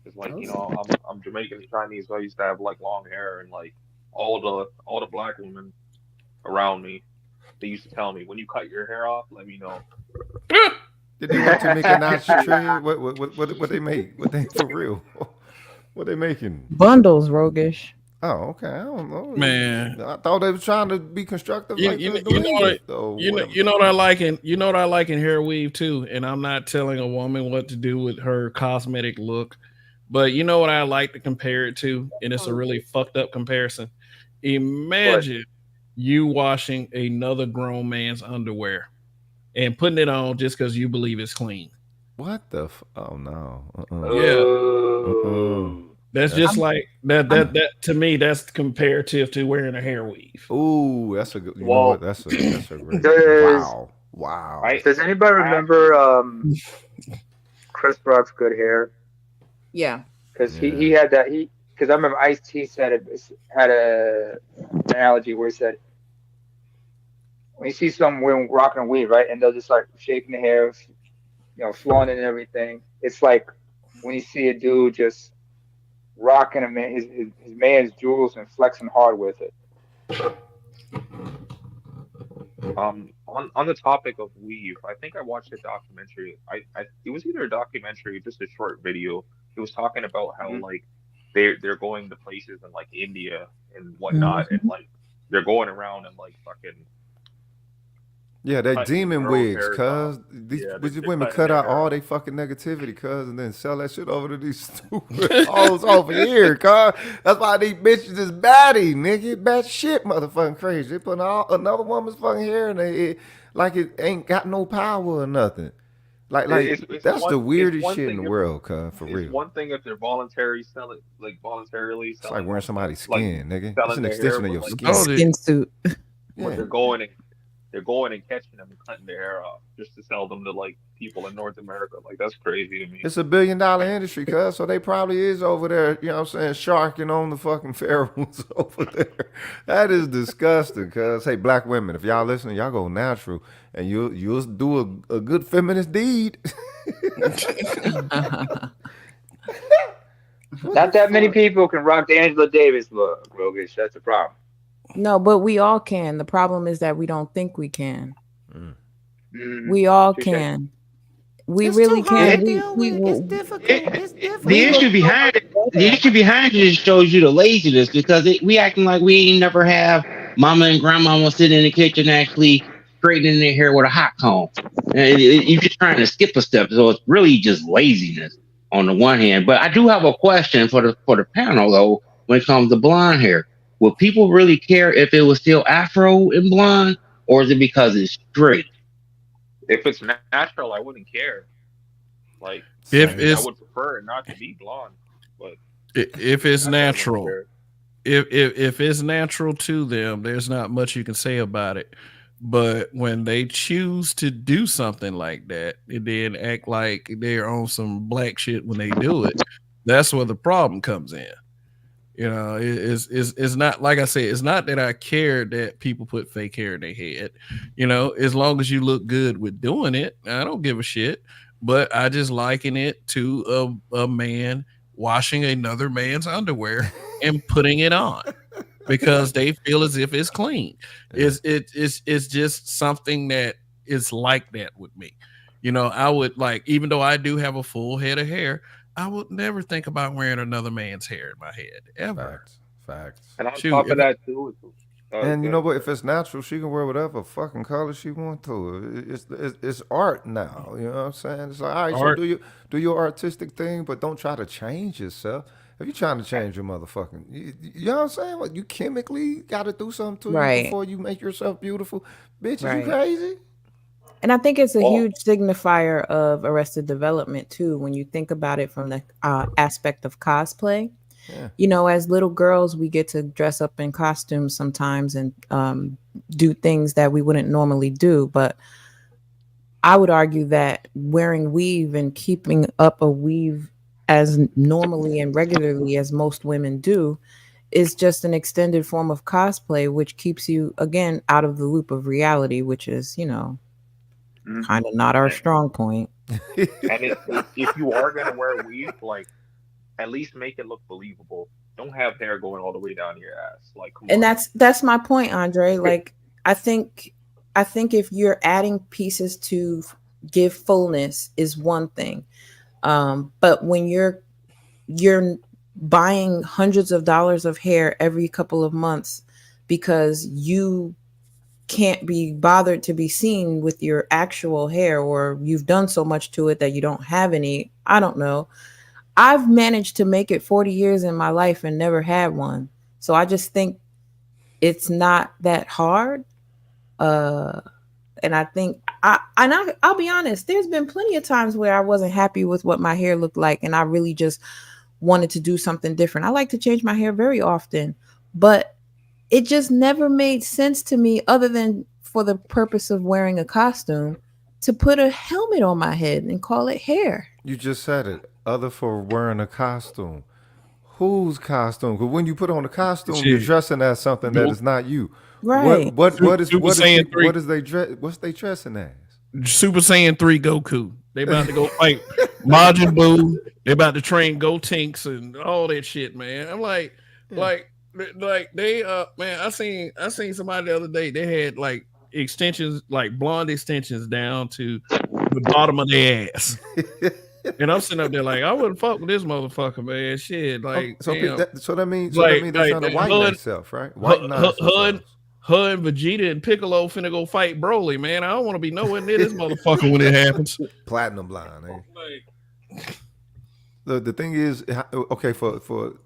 S10: It's like, you know, I'm Jamaican Chinese, so I used to have like long hair, and like all the black women around me, they used to tell me, when you cut your hair off, let me know.
S4: Did they want to make a notch trade? What they make? What they for real? What they making?
S2: Bundles, Rogish.
S4: Oh, okay. I don't know.
S1: Man.
S4: I thought they were trying to be constructive
S1: You,
S4: like
S1: you,
S4: the
S1: you know what
S4: Lakers, though.
S1: you know what I like in hair weave too, and I'm not telling a woman what to do with her cosmetic look, but you know what I like to compare it to, and it's a really fucked up comparison. Imagine you washing another grown man's underwear and putting it on just because you believe it's clean.
S4: What the? Oh no.
S1: Yeah, that's just like that to me. That's comparative to wearing a hair weave.
S4: Ooh, that's a good. You know
S10: Well,
S4: what? That's a great.
S9: Does
S4: Wow.
S10: I
S9: Does anybody remember Chris Brock's good hair?
S2: Yeah.
S9: Because he had that because I remember Ice-T said it had an analogy where he said when you see someone rocking a weave, right, and they're just like shaking the hair, you know, flowing and everything. It's like when you see a dude just rocking his man's jewels and flexing hard with it.
S10: on the topic of weave, I think I watched a documentary. It was either a documentary or just a short video. It was talking about how like they're going to places in like India and whatnot, and like they're going around and like fucking
S4: Yeah, they
S10: cutting
S4: demon
S10: girls'
S4: wigs,
S10: hairs
S4: cuz
S10: off.
S4: these
S10: Yeah,
S4: these
S10: they're
S4: women
S10: cutting
S4: cut
S10: their
S4: out
S10: hair
S4: all
S10: off.
S4: they fucking negativity, cuz, and then sell that shit over to these stupid hoes over here, cuz. That's why these bitches is baddie, nigga. Bad shit, motherfucking crazy. They put all another woman's fucking hair and like it ain't got no power or nothing. Like
S10: It's
S4: that's the weirdest
S10: one
S4: shit in
S10: thing
S4: the
S10: if
S4: world, cuz, for
S10: it's
S4: real.
S10: one thing if they're voluntarily
S4: It's like
S10: selling
S4: wearing
S10: like that,
S4: somebody's
S10: like
S4: skin, nigga. It's
S10: selling
S4: an
S10: their hair,
S4: extension of
S10: but
S4: your
S10: like
S1: I
S4: skin.
S1: told you.
S2: Skin suit.
S10: but
S4: Yeah.
S10: they're going and catching them and cutting their hair off just to sell them to like people in North America. Like that's crazy to me.
S4: It's $1 billion industry, cuz. So they probably is over there, you know what I'm saying, sharking on the fucking pharaohs over there. That is disgusting, cuz. Hey, black women, if y'all listening, y'all go natural and you'll do a good feminist deed.
S9: Not that many people can rock the Angela Davis look, Rogish. That's the problem.
S2: No, but we all can. The problem is that we don't think we can.
S9: Mm,
S2: We all
S9: touche.
S2: can. We
S11: It's
S2: really
S11: too hard
S2: can.
S11: to deal with. It's difficult. It's
S3: The
S2: We
S11: difficult.
S2: will
S3: issue behind it,
S2: go
S3: the
S2: there.
S3: issue behind it shows you the laziness because we acting like we ain't never have mama and grandmama sitting in the kitchen actually straightening their hair with a hot comb. And you're just trying to skip a step, so it's really just laziness on the one hand. But I do have a question for the panel though. When it comes to blonde hair, would people really care if it was still afro and blonde, or is it because it's straight?
S10: If it's natural, I wouldn't care. Like
S1: If
S10: I
S1: it's
S10: would prefer it not to be blonde, but
S1: if it's
S10: natural, I wouldn't
S1: natural,
S10: care.
S1: if it's natural to them, there's not much you can say about it. But when they choose to do something like that and then act like they're on some black shit when they do it, that's where the problem comes in. You know, it's not like I said, it's not that I care that people put fake hair in their head. You know, as long as you look good with doing it, I don't give a shit. But I just liken it to a man washing another man's underwear and putting it on because they feel as if it's clean. It's just something that is like that with me. You know, I would like, even though I do have a full head of hair, I would never think about wearing another man's hair in my head ever.
S4: Facts.
S10: And on
S1: Shoot,
S10: top
S1: if
S10: of that too,
S4: And you know what? If it's natural, she can wear whatever fucking color she want to. It's art now. You know what I'm saying? It's like, all right, so
S1: art,
S4: do your artistic thing, but don't try to change yourself. If you're trying to change your motherfucking, you know what I'm saying? What, you chemically got to do something to you
S2: Right.
S4: before you make yourself beautiful. Bitch, is you
S2: Right.
S4: crazy?
S2: And I think it's a
S10: Oh.
S2: huge signifier of Arrested Development too, when you think about it from the aspect of cosplay.
S4: Yeah.
S2: You know, as little girls, we get to dress up in costumes sometimes and do things that we wouldn't normally do. But I would argue that wearing weave and keeping up a weave as normally and regularly as most women do is just an extended form of cosplay, which keeps you, again, out of the loop of reality, which is, you know, kind of not our
S10: And-
S2: strong point.
S10: And if you are gonna wear weave, like at least make it look believable. Don't have hair going all the way down your ass. Like, come
S2: And
S10: on.
S2: that's my point, Andre. Like, I think if you're adding pieces to give fullness is one thing, but when you're buying hundreds of dollars of hair every couple of months because you can't be bothered to be seen with your actual hair, or you've done so much to it that you don't have any, I don't know. I've managed to make it 40 years in my life and never had one. So I just think it's not that hard. And I think I'll be honest, there's been plenty of times where I wasn't happy with what my hair looked like and I really just wanted to do something different. I like to change my hair very often, but it just never made sense to me, other than for the purpose of wearing a costume, to put a helmet on my head and call it hair.
S4: You just said it. Other for wearing a costume. Whose costume? Because when you put on a costume, you're
S1: Shit.
S4: dressing as something that is not you.
S2: Right.
S4: What
S1: Super Saiyan 3.
S4: what is they dress? What's they dressing as?
S1: Super Saiyan 3 Goku. They about to go fight Majin Buu. They about to train Gotenks and all that shit, man. I'm like they man, I seen somebody the other day. They had like extensions, like blonde extensions down to the bottom of their ass. And I'm sitting up there like, I wouldn't fuck with this motherfucker, man. Shit, like,
S4: So
S1: damn.
S4: that means
S1: Like,
S4: they're trying to whiten
S1: HUD
S4: themselves, right? Whiten
S1: HUD her and Vegeta and Piccolo finna go fight Broly, man. I don't want to be nowhere near this motherfucker when it happens.
S4: Platinum blind, eh? The thing is, okay, for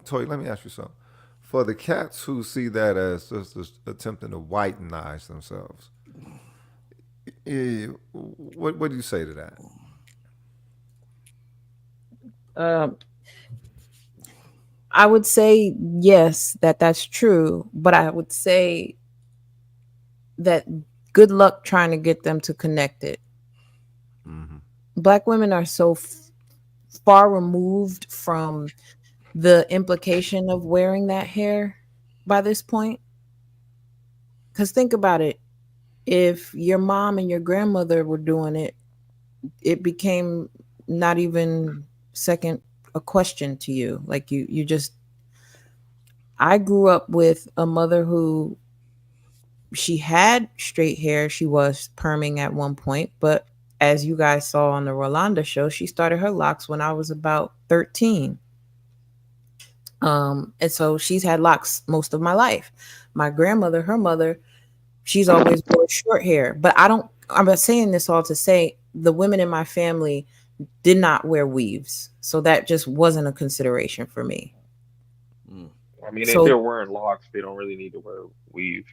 S4: Toy, let me ask you something. For the cats who see that as just attempting to whitenize themselves, what do you say to that?
S2: I would say yes, that's true, but I would say that good luck trying to get them to connect it.
S4: Mm-hmm.
S2: Black women are so far removed from the implication of wearing that hair by this point. Because think about it. If your mom and your grandmother were doing it, it became not even a question to you. Like you just, I grew up with a mother who, she had straight hair. She was perming at one point, but as you guys saw on the Rolanda show, she started her locks when I was about 13. And so she's had locks most of my life. My grandmother, her mother, she's always wore short hair. But I'm saying this all to say the women in my family did not wear weaves. So that just wasn't a consideration for me.
S10: I mean, if they're wearing locks, they don't really need to wear weave.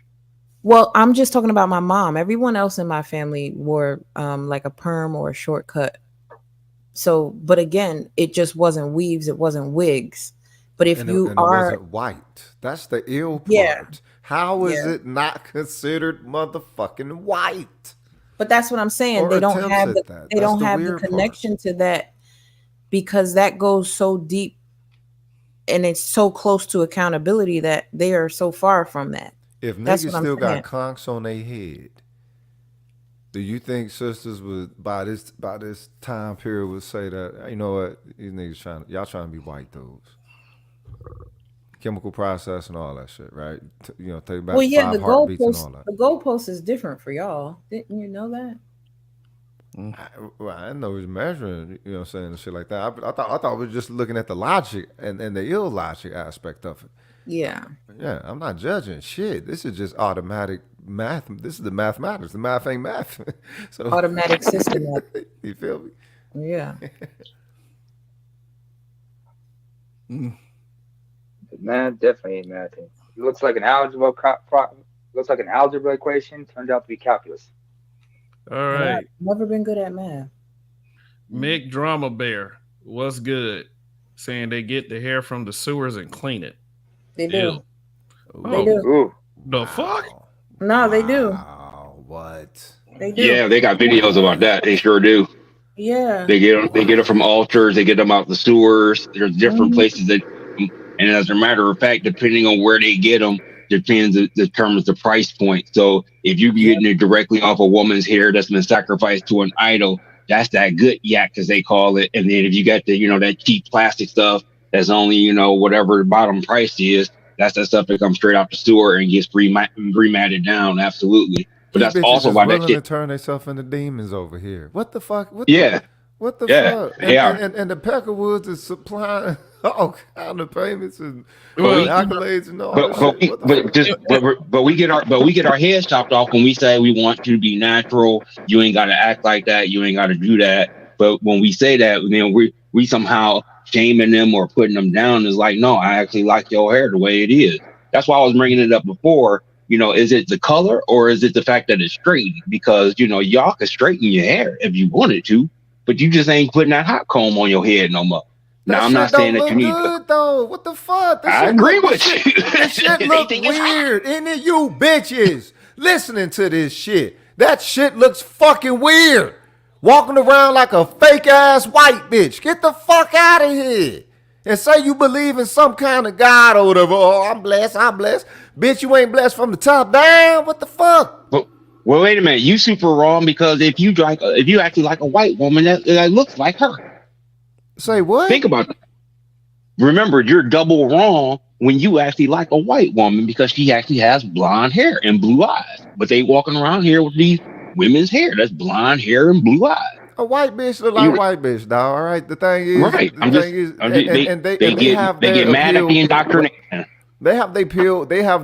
S2: Well, I'm just talking about my mom. Everyone else in my family wore like a perm or a short cut. So, but again, it just wasn't weaves. It wasn't wigs. But if
S4: and
S2: you
S4: it
S2: are
S4: wasn't white, that's the ill part.
S2: Yeah.
S4: How is it not considered motherfucking white?
S2: But that's what I'm saying.
S4: Or
S2: They don't
S4: attempts
S2: have
S4: at
S2: the
S4: that.
S2: they
S4: That's
S2: don't
S4: the
S2: have the
S4: weird part.
S2: connection to that because that goes so deep and it's so close to accountability that they are so far from that.
S4: If
S2: That's
S4: niggas
S2: what I'm
S4: still
S2: saying.
S4: got conchs on their head, do you think sisters would by this time period would say that, you know what, these niggas y'all trying to be white dudes? Chemical process and all that shit, right? You know, take back
S2: Well, yeah,
S4: 5 heartbeats and all that.
S2: the goalpost is different for y'all. Didn't you know that?
S4: I know he's measuring, you know what I'm saying, and shit like that. I thought we were just looking at the logic and the illogic aspect of it.
S2: Yeah.
S4: Yeah, I'm not judging shit. This is just automatic math. This is the mathematics. The math ain't math. So
S2: Automatic system.
S4: You feel me?
S2: Yeah.
S9: Man, definitely ain't math. It looks like an algebra equation. Turned out to be calculus.
S1: All right.
S2: I've never been good at math.
S1: Mick Drama Bear, what's good? Saying they get the hair from the sewers and clean it.
S2: They do.
S1: Ew.
S2: They do.
S9: Ooh.
S1: The fuck?
S2: No, they do.
S4: Oh, what?
S2: They do.
S3: Yeah, they got videos about that. They sure do.
S2: Yeah.
S3: They get it from altars. They get them out the sewers. There's different places that, and as a matter of fact, depending on where they get them, determines the price point. So if you're getting it directly off a woman's hair that's been sacrificed to an idol, that's that good yak, as they call it. And then if you got the, that cheap plastic stuff that's only, whatever the bottom price is, that's that stuff that comes straight out the sewer and gets rematted down. Absolutely. But
S4: These
S3: that's
S4: bitches
S3: also
S4: is
S3: why that
S4: willing
S3: shit.
S4: to turn themselves into demons over here. What the fuck? What
S3: Yeah.
S4: What the
S3: Yeah,
S4: fuck?
S3: they are.
S4: And the Peckerwoods is supplying all kind of payments and
S3: Well,
S4: accolades and all that shit.
S3: But we get our heads chopped off when we say we want you to be natural. You ain't got to act like that. You ain't got to do that. But when we say that, we somehow shaming them or putting them down. Is like, no, I actually like your hair the way it is. That's why I was bringing it up before. Is it the color or is it the fact that it's straight? Because y'all can straighten your hair if you wanted to, but you just ain't putting that hot comb on your head no more. Now, I'm not saying that you need
S4: good though. What the fuck?
S3: I agree with you.
S4: This shit look weird. Any of you bitches listening to this shit, that shit looks fucking weird. Walking around like a fake ass white bitch. Get the fuck out of here. And say you believe in some kind of God or whatever. Oh, I'm blessed. Bitch, you ain't blessed from the top down. What the fuck?
S3: Well, wait a minute. You super wrong because if you actually like a white woman, that looks like her.
S4: Say what?
S3: Think about it. Remember, you're double wrong when you actually like a white woman because she actually has blonde hair and blue eyes. But they walking around here with these women's hair that's blonde hair and blue eyes.
S4: A white bitch look like white bitch, dog. All right. The thing is,
S3: right.
S4: They
S3: get mad at the indoctrination.
S4: They have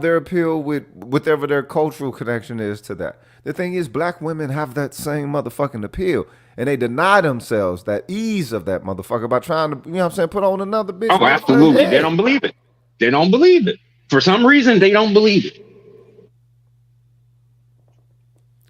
S4: their appeal with whatever their cultural connection is to that. The thing is, black women have that same motherfucking appeal. And they deny themselves that ease of that motherfucker by trying to, you know what I'm saying, put on another bitch.
S3: Oh, absolutely. They don't believe it. They don't believe it. For some reason, they don't believe it.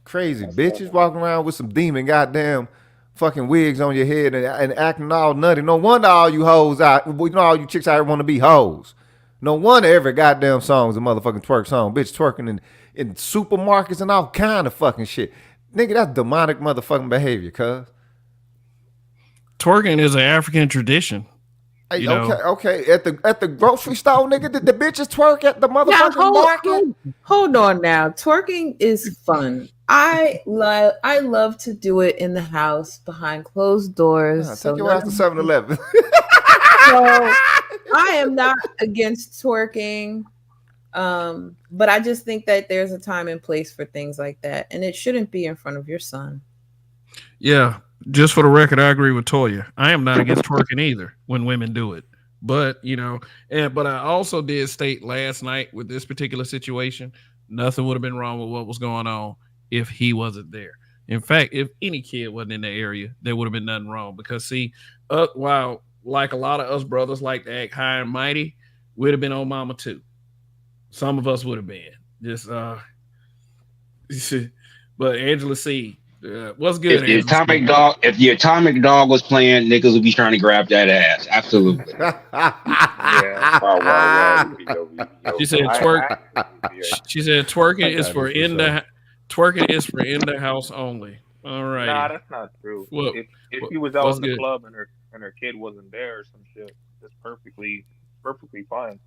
S4: Crazy bitches walking around with some demon goddamn fucking wigs on your head and acting all nutty. No wonder all you hoes out, all you chicks out here want to be hoes. No wonder every goddamn song is a motherfucking twerk song. Bitch twerking in supermarkets and all kind of fucking shit. Nigga, that's demonic motherfucking behavior, cuz.
S1: Twerking is an African tradition.
S4: Hey, okay. At the grocery store, nigga, did the bitches twerk at the motherfucking market?
S2: Hold on now. Twerking is fun. I love to do it in the house behind closed doors.
S4: Take your ass to 7-Eleven.
S2: So I am not against twerking. But I just think that there's a time and place for things like that, and it shouldn't be in front of your son.
S1: Yeah, just for the record, I agree with Toya. I am not against twerking either when women do it. But, but I also did state last night with this particular situation, nothing would have been wrong with what was going on if he wasn't there. In fact, if any kid wasn't in the area, there would have been nothing wrong. Because, see, while like a lot of us brothers like to act high and mighty, we'd have been on mama too. Some of us would have been just, but Angela C, what's good?
S3: If the atomic dog was playing, niggas would be trying to grab that ass. Absolutely.
S1: She said twerk. She said twerking is for in the house only. All right.
S10: Nah, that's not true.
S1: Well,
S10: if she was out in the club and her kid wasn't there or some shit, that's perfectly fine.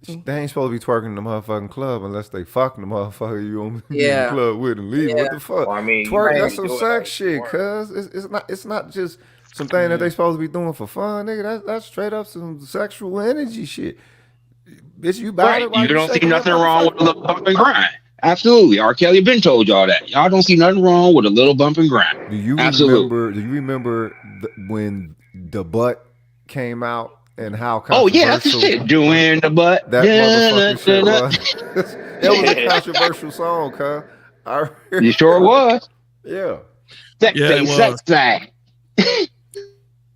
S4: They ain't supposed to be twerking in the motherfucking club unless they fucking the motherfucker you in the
S2: Yeah.
S4: club with and leave.
S2: Yeah.
S4: What the fuck?
S10: Well, I mean,
S4: twerk, that's
S10: you
S4: some
S10: do it
S4: sex shit, cuz. It's not just something that they supposed to be doing for fun, nigga. That's straight up some sexual energy shit. Bitch, you buy it.
S3: You don't see nothing wrong with a little bump and grind. Absolutely. R. Kelly been told y'all that. Y'all don't see nothing wrong with a little bump and grind.
S4: Do you remember when the butt came out? And how
S3: that's the shit. Doing the butt.
S4: That motherfucking shit was. It was a controversial song, cuz.
S3: You sure was?
S4: Yeah.
S3: Sex.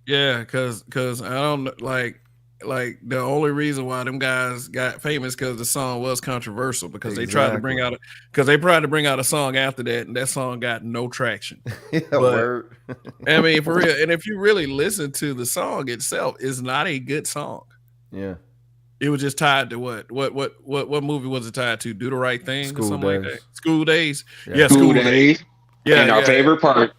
S1: Yeah, because I don't like the only reason why them guys got famous because the song was controversial because they tried to bring out a song after that and that song got no traction.
S4: Word.
S1: I mean, for real, and if you really listen to the song itself, it's not a good song.
S4: Yeah,
S1: it was just tied to what movie was it tied to? Do the Right Thing
S4: School
S1: or something
S4: Days.
S1: like that. School Days.
S3: Yeah, School Days. Yeah, and our favorite part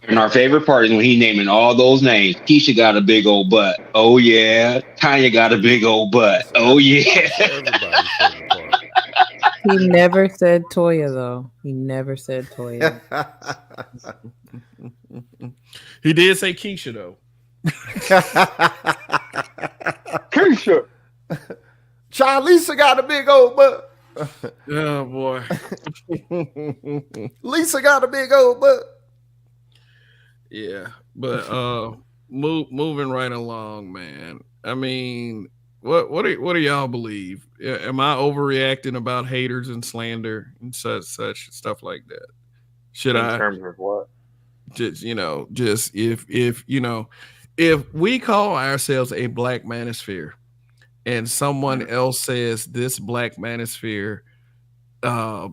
S3: is when he naming all those names. Keisha got a big old butt. Oh yeah. Tanya got a big old butt. Oh yeah.
S4: Everybody's favorite part.
S2: He never said Toya though. He never said Toya.
S1: He did say Keisha though.
S4: Keisha. Child Lisa got a big old butt.
S1: Oh boy.
S4: Lisa got a big old butt.
S1: Yeah, but moving right along, man. I mean, what do y'all believe? Am I overreacting about haters and slander and such stuff like that? Should I?
S10: In terms of what?
S1: Just if we call ourselves a black manosphere and someone else says this black manosphere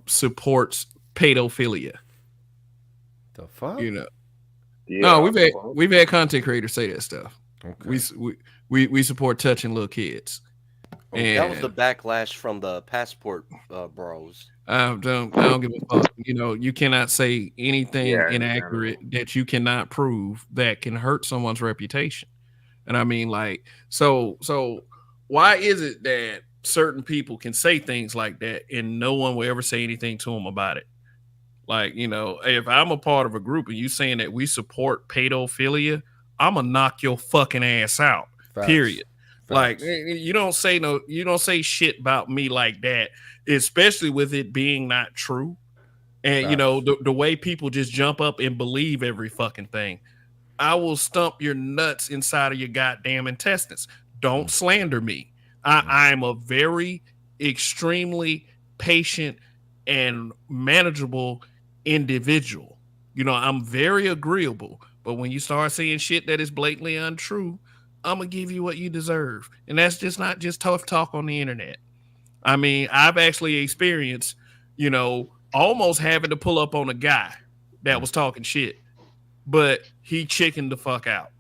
S1: supports pedophilia,
S4: the fuck?
S1: Yeah, no, we've had content creators say that stuff.
S4: Okay.
S1: We support touching little kids. And
S6: that was the backlash from the passport bros.
S1: I don't give a fuck. You cannot say anything inaccurate that you cannot prove that can hurt someone's reputation. And I mean, like, so why is it that certain people can say things like that and no one will ever say anything to them about it? Like, if I'm a part of a group and you saying that we support pedophilia, I'm gonna knock your fucking ass out.
S4: Facts.
S1: Period.
S4: Facts.
S1: Like, you don't say shit about me like that, especially with it being not true. And the way people just jump up and believe every fucking thing. I will stump your nuts inside of your goddamn intestines. Don't slander me. I'm a very extremely patient and manageable individual. You know, I'm very agreeable, but when you start saying shit that is blatantly untrue, I'm gonna give you what you deserve. And that's just not just tough talk on the internet. I mean, I've actually experienced, you know, almost having to pull up on a guy that was talking shit, but he chickened the fuck out.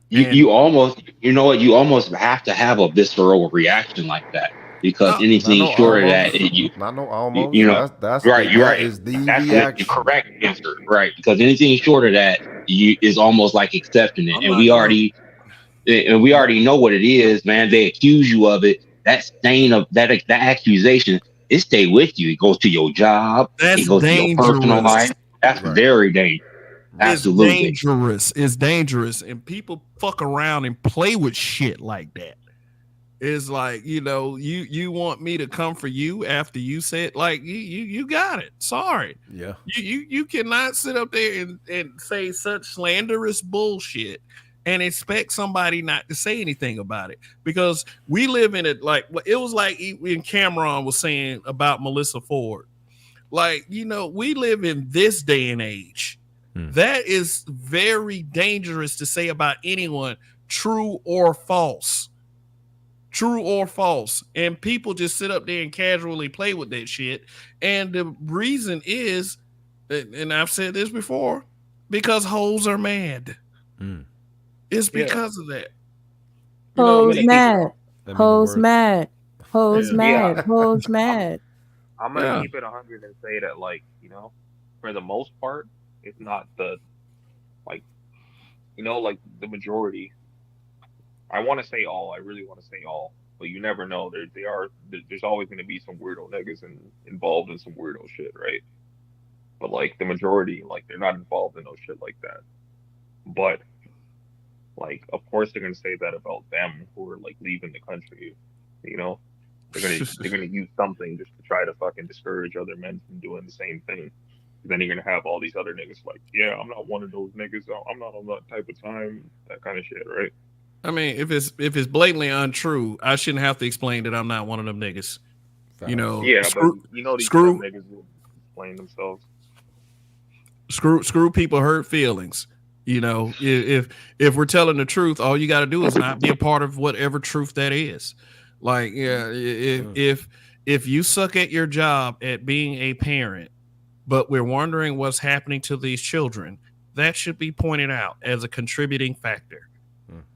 S3: You almost, you know what, you almost have to have a visceral reaction like that, because
S1: No,
S3: anything short of that,
S4: Not no
S3: you
S4: almost.
S3: know,
S4: That's
S3: right, you're
S4: that
S3: right.
S4: is the
S3: That's the
S4: reaction.
S3: correct answer, right? Because anything short of that, you is almost like accepting it,
S1: I'm not gonna.
S3: and we already know what it is, man. They accuse you of it. That stain of that accusation, it stay with you. It goes to your job. It
S1: That's
S3: goes to your personal
S1: dangerous.
S3: life. That's very dangerous.
S1: It's
S3: Absolutely.
S1: dangerous. It's dangerous, and people fuck around and play with shit like that. It's like, you know, you want me to come for you after you said, like, you got it. Sorry.
S4: Yeah.
S1: You cannot sit up there and say such slanderous bullshit and expect somebody not to say anything about it, because we live in it. Like, it was like when Cameron was saying about Melissa Ford. Like, you know, we live in this day and age. That is very dangerous to say about anyone, true or false. True or false. And people just sit up there and casually play with that shit. And the reason is, and I've said this before, because hoes are mad. It's because of that. You know,
S2: Hoes mad. Hoes mad. Hoes mad. Hoes mad.
S10: I'm gonna keep it 100 and say that, like, you know, for the most part, it's not the, like, you know, like the majority. I want to say all. I really want to say all, but you never know. There's always going to be some weirdo niggas involved in some weirdo shit, right? But like the majority, like, they're not involved in no shit like that. But like, of course, they're going to say that about them who are like leaving the country. You know, they're gonna use something just to try to fucking discourage other men from doing the same thing. Then you're gonna have all these other niggas like, yeah, I'm not one of those niggas. I'm not on that type of time. That kind of shit, right?
S1: I mean, if it's blatantly untrue, I shouldn't have to explain that I'm not one of them niggas. You know,
S10: yeah, but you know, these dumb niggas will explain themselves.
S1: Screw people hurt feelings. You know, if we're telling the truth, all you got to do is not be a part of whatever truth that is. Like, yeah, if you suck at your job at being a parent, but we're wondering what's happening to these children, that should be pointed out as a contributing factor.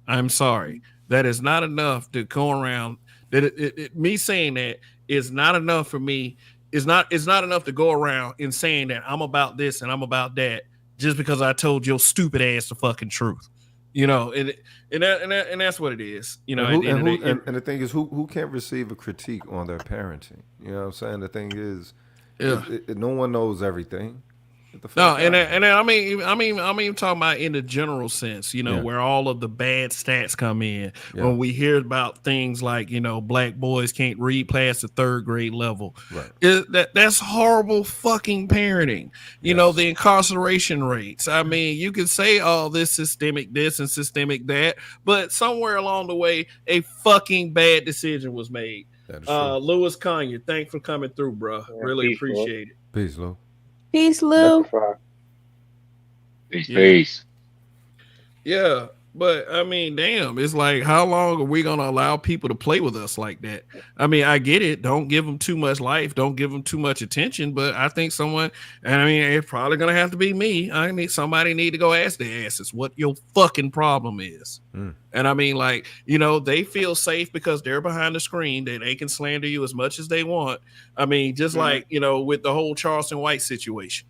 S1: I'm sorry. That is not enough to go around. That me saying that is not enough for me. It's not enough to go around and saying that I'm about this and I'm about that just because I told your stupid ass the fucking truth. You know, and that's what it is. You know,
S4: and the thing is, who can't receive a critique on their parenting? You know what I'm saying? The thing is, no one knows everything.
S1: No, and I mean talking about in the general sense, you know, where all of the bad stats come in. When we hear about things like, you know, black boys can't read past the 3rd grade level, right? That's horrible fucking parenting. You know, the incarceration rates. I mean, you can say, oh, this systemic this and systemic that, but somewhere along the way, a fucking bad decision was made. Louis Kanye, thanks for coming through, bro. Really appreciate it.
S4: Peace, Lou.
S2: Peace, Lou.
S3: Peace.
S1: Yeah, but I mean, damn, it's like, how long are we gonna allow people to play with us like that? I mean, I get it. Don't give them too much life. Don't give them too much attention. But I think it's probably gonna have to be me. Somebody need to go ask their asses what your fucking problem is. And I mean, like, you know, they feel safe because they're behind the screen that they can slander you as much as they want. I mean, just like, you know, with the whole Charleston White situation,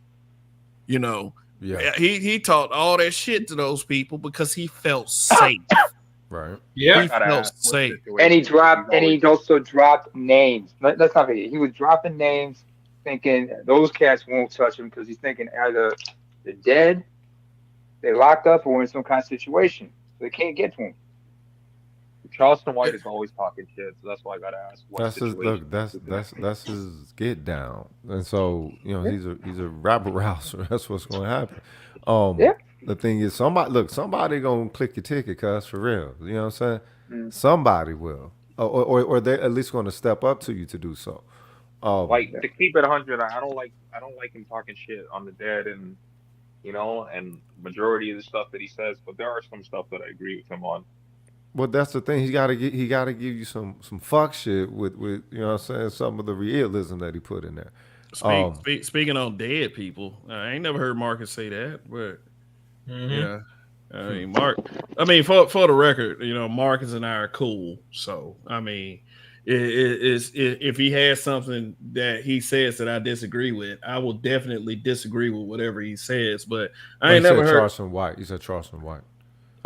S1: you know. Yeah, he taught all that shit to those people because he felt safe.
S4: Right.
S1: Yeah, he felt safe.
S9: And he also dropped names. Let's not forget, he was dropping names, thinking those cats won't touch him because he's thinking either they're dead, they're locked up, or in some kind of situation. So they can't get to him.
S10: Charleston White is always talking shit, so that's why I gotta ask.
S4: That's his get down, and so, you know, he's a rabble rouser. That's what's going to happen. The thing is, somebody gonna click your ticket, cuz, for real. You know what I'm saying? Somebody will. or they're at least going to step up to you to do so.
S10: Like to keep it 100, I don't like him talking shit on the dead, and and majority of the stuff that he says, but there are some stuff that I agree with him on.
S4: Well, that's the thing. He got to give you some fuck shit with you know what I'm saying, some of the realism that he put in there.
S1: Speaking on dead people, I ain't never heard Marcus say that, but yeah, I mean Mark. I mean for the record, Marcus and I are cool. So I mean, if he has something that he says that I disagree with, I will definitely disagree with whatever he says. But I ain't never heard
S4: Charleston White. You said Charleston White.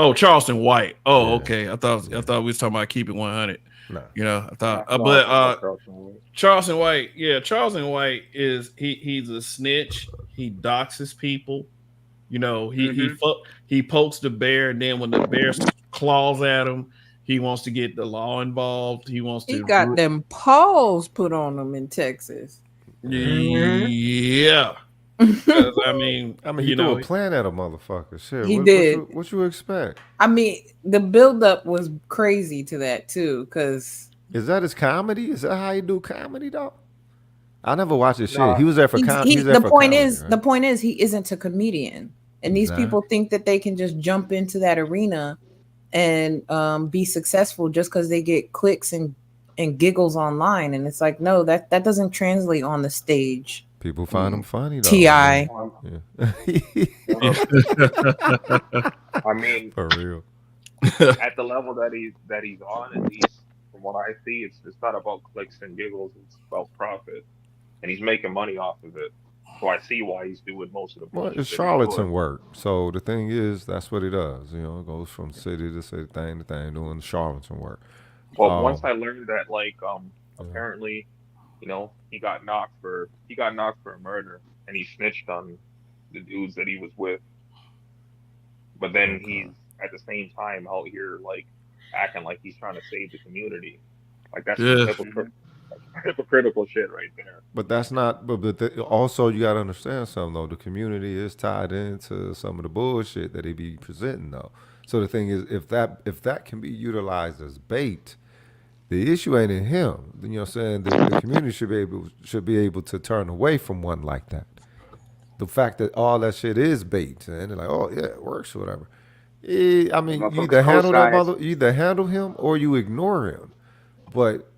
S1: Oh, Charleston White. Oh,
S4: Yeah.
S1: okay. I thought we was talking about keep it 100.
S4: No.
S1: I thought, Charleston White. Yeah, Charleston White is he's a snitch. He doxes people. He pokes the bear, and then when the bear claws at him, he wants to get the law involved. He
S2: got them paws put on him in Texas.
S1: Yeah. I mean,
S4: he threw a plan at a motherfucker. Shit,
S2: he did.
S4: What you expect?
S2: I mean, the buildup was crazy to that too. Because
S4: is that his comedy? Is that how you do comedy, though? I never watched his shit. He was there for comedy.
S2: The point is, he isn't a comedian, and these people think that they can just jump into that arena and be successful just because they get clicks and giggles online, and it's like, no, that doesn't translate on the stage.
S4: People find him funny, though.
S2: T.I.
S10: I mean,
S4: for real.
S10: At the level that he's on, at least from what I see, it's not about clicks and giggles. It's about profit, and he's making money off of it. So I see why he's doing most of the.
S4: Well, it's charlatan work. So the thing is, that's what he does. It goes from city to city, thing to thing, doing charlatan work.
S10: Well, once I learned that, apparently, he got knocked for a murder, and he snitched on the dudes that he was with. But then he's at the same time out here acting like he's trying to save the community. That's hypocritical shit right there.
S4: But that's not. But also you got to understand something though. The community is tied into some of the bullshit that he be presenting though. So the thing is, if that can be utilized as bait, the issue ain't in him. You know what I'm saying? The community should be able to turn away from one like that. The fact that all that shit is bait, and they're like, oh yeah, it works or whatever. I mean, you either handle him or you ignore him. But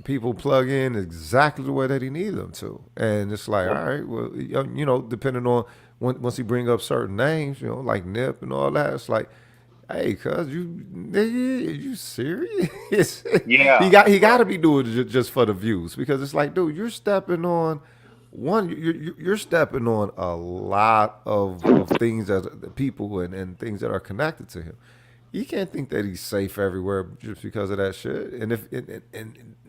S4: people plug in exactly the way that he needs them to, and it's like, all right, well, depending on once he bring up certain names, like Nip and all that, it's like, hey, cuz you serious?
S10: Yeah.
S4: he got to be doing it just for the views, because it's like, dude, you're stepping on you're stepping on a lot of things that people and things that are connected to him. You can't think that he's safe everywhere just because of that shit.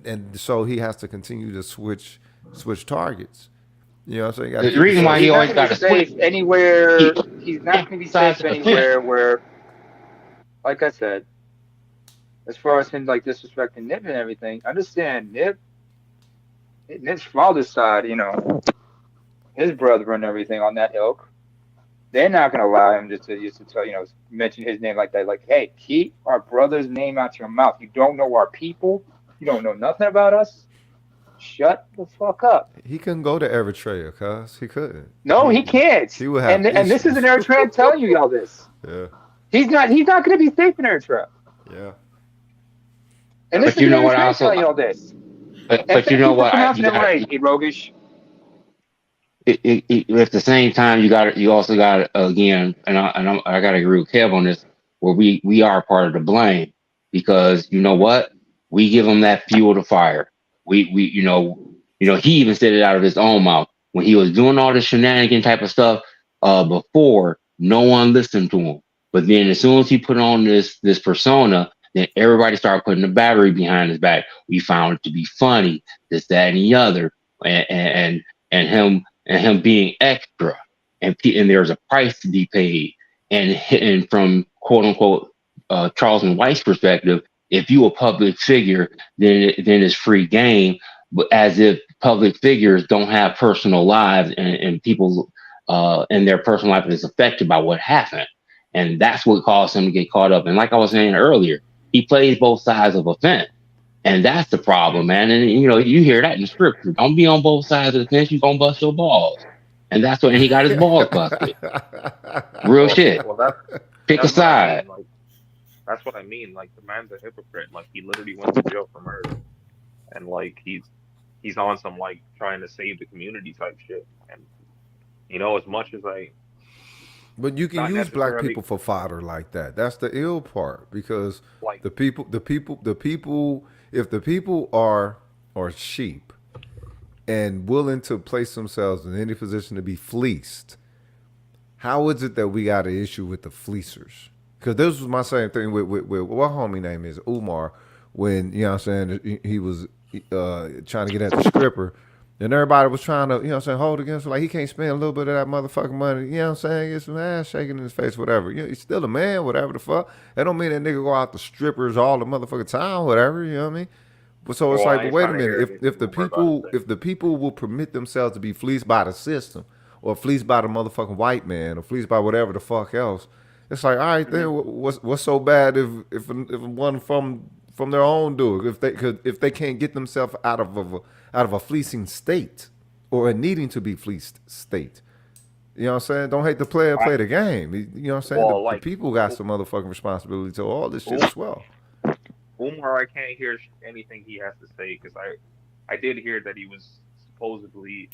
S4: And so he has to continue to switch targets. You know what I'm saying?
S3: The reason why he always got to
S9: switch anywhere. He's not going to be safe anywhere where, like I said, as far as him disrespecting Nip and everything, understand Nip's father's side, his brother and everything on that ilk. They're not going to allow him just to tell, mention his name like that. Like, hey, keep our brother's name out your mouth. You don't know our people. You don't know nothing about us. Shut the fuck up.
S4: He couldn't go to Eritrea, cuz. He couldn't.
S9: No, he can't.
S4: He would have
S9: and this is an Eritrean telling you all this.
S4: Yeah.
S9: He's not going to be safe in Eritrea.
S4: Yeah.
S9: And this is an Eritrean telling you all this.
S3: But you know what?
S9: Rogish.
S3: At the same time, you also got again, and I got to agree with Kev on this, where we are part of the blame, because you know what, we give him that fuel to fire. We he even said it out of his own mouth when he was doing all this shenanigan type of stuff before. No one listened to him, but then as soon as he put on this persona, then everybody started putting the battery behind his back. We found it to be funny, this, that, and the other, and him being extra, and there's a price to be paid. And from quote unquote Charleston White's perspective, if you a public figure, then it's free game. But as if public figures don't have personal lives, and people in their personal life is affected by what happened, and that's what caused him to get caught up. And like I was saying earlier, he plays both sides of a fence. And that's the problem, man. And you hear that in the scripture. Don't be on both sides of the fence. You're gonna bust your balls. And that's when he got his balls busted. Real shit.
S10: Well, that's
S3: Pick a
S10: that's what I
S3: side.
S10: mean. Like, that's what I mean. Like, the man's a hypocrite. Like, he literally went to jail for murder, and like he's on some like trying to save the community type shit. And as much as I
S4: But you can
S10: not
S4: use black
S10: necessarily
S4: people for fodder like that. That's the ill part because
S10: like
S4: the people, if the people are sheep and willing to place themselves in any position to be fleeced, how is it that we got an issue with the fleecers? Because this was my same thing with what homie name is Umar when what I'm saying he was trying to get at the stripper. And everybody was trying to, hold against him. Like, he can't spend a little bit of that motherfucking money. You know what I'm saying? Get some ass shaking in his face, whatever. He's still a man, whatever the fuck. That don't mean that nigga go out to strippers all the motherfucking time, whatever. You know what I mean? But so it's
S10: well, I
S4: like, but
S10: ain't
S4: wait a
S10: trying to hear
S4: minute. If
S10: anything more about it.
S4: the people will permit themselves to be fleeced by the system, or fleeced by the motherfucking white man, or fleeced by whatever the fuck else, it's like, all right, then what's so bad if one from their own do it? If they can't get themselves out of a fleecing state. Or a needing to be fleeced state. You know what I'm saying? Don't hate the player, play the game. You know what I'm saying?
S10: Well,
S4: The people got some motherfucking responsibility to all this shit as well.
S10: Umar, I can't hear anything he has to say because I did hear that he was supposedly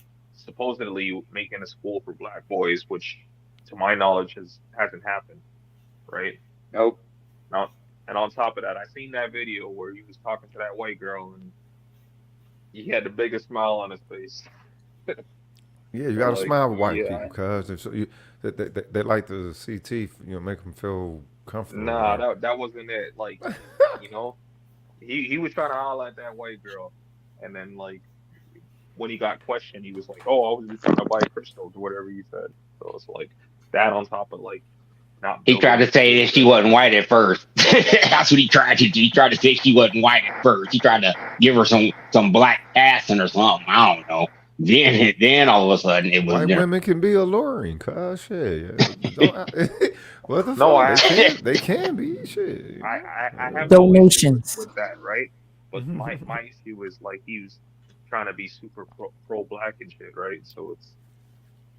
S10: making a school for black boys, which to my knowledge hasn't happened, right?
S9: Nope.
S10: Now, and on top of that, I seen that video where he was talking to that white girl and he had the biggest smile on his face.
S4: Yeah, you got to smile with white
S10: yeah.
S4: people, cuz they like to see teeth, make them feel comfortable.
S10: Nah, that wasn't it. Like, he was trying to holler at that white girl, and then like when he got questioned, he was like, "Oh, I was just trying to buy crystals or whatever you said." So it's like that on top of like not.
S3: He tried to say that she wasn't white at first. That's what he tried to do. He tried to say she wasn't white at first. He tried to give her some black accent or something. I don't know. Then all of a sudden it was
S4: white women can be alluring, cuz shit. What the
S10: No,
S4: fuck? They can be shit.
S10: I have
S2: Donations.
S10: no issue with that, right? But my issue is like he was trying to be super pro black and shit, right? So it's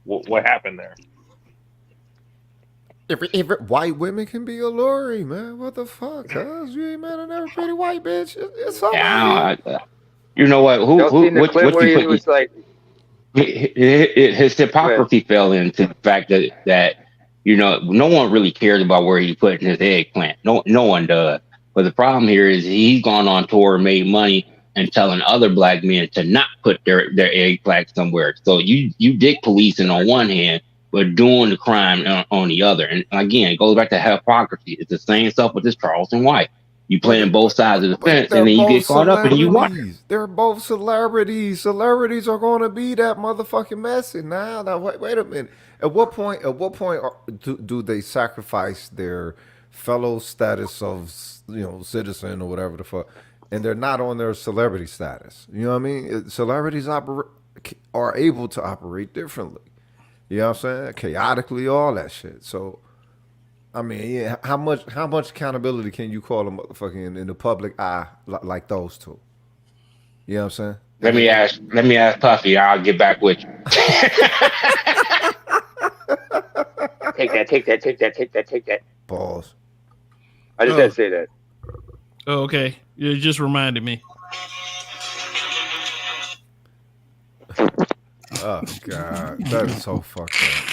S10: what happened there.
S4: If white women can be alluring, man. What the fuck, cuz? You ain't met another pretty white bitch. It's something.
S3: You know what? What
S9: he was like,
S3: his hypocrisy fell into the fact that no one really cares about where he's putting his eggplant. No one does. But the problem here is he's gone on tour and made money and telling other black men to not put their eggplant somewhere. So you dick policing on one hand, but doing the crime on the other. And again, it goes back to hypocrisy. It's the same stuff with this Charleston White. You playing both sides of the fence, and then you get caught up, and you won.
S4: They're both celebrities. Celebrities are going to be that motherfucking messy. Now, wait a minute. At what point do they sacrifice their fellow status of citizen or whatever the fuck, and they're not on their celebrity status? You know what I mean? Celebrities are able to operate differently. You know what I'm saying? Chaotically, all that shit. So. I mean, yeah. How much accountability can you call a motherfucking in the public eye like those two? You know what I'm saying?
S3: Let me ask Puffy. I'll get back with you.
S9: Take that.
S4: Pause.
S9: I just had to say that.
S1: Oh, okay. You just reminded me.
S4: Oh God, that is so fucked up.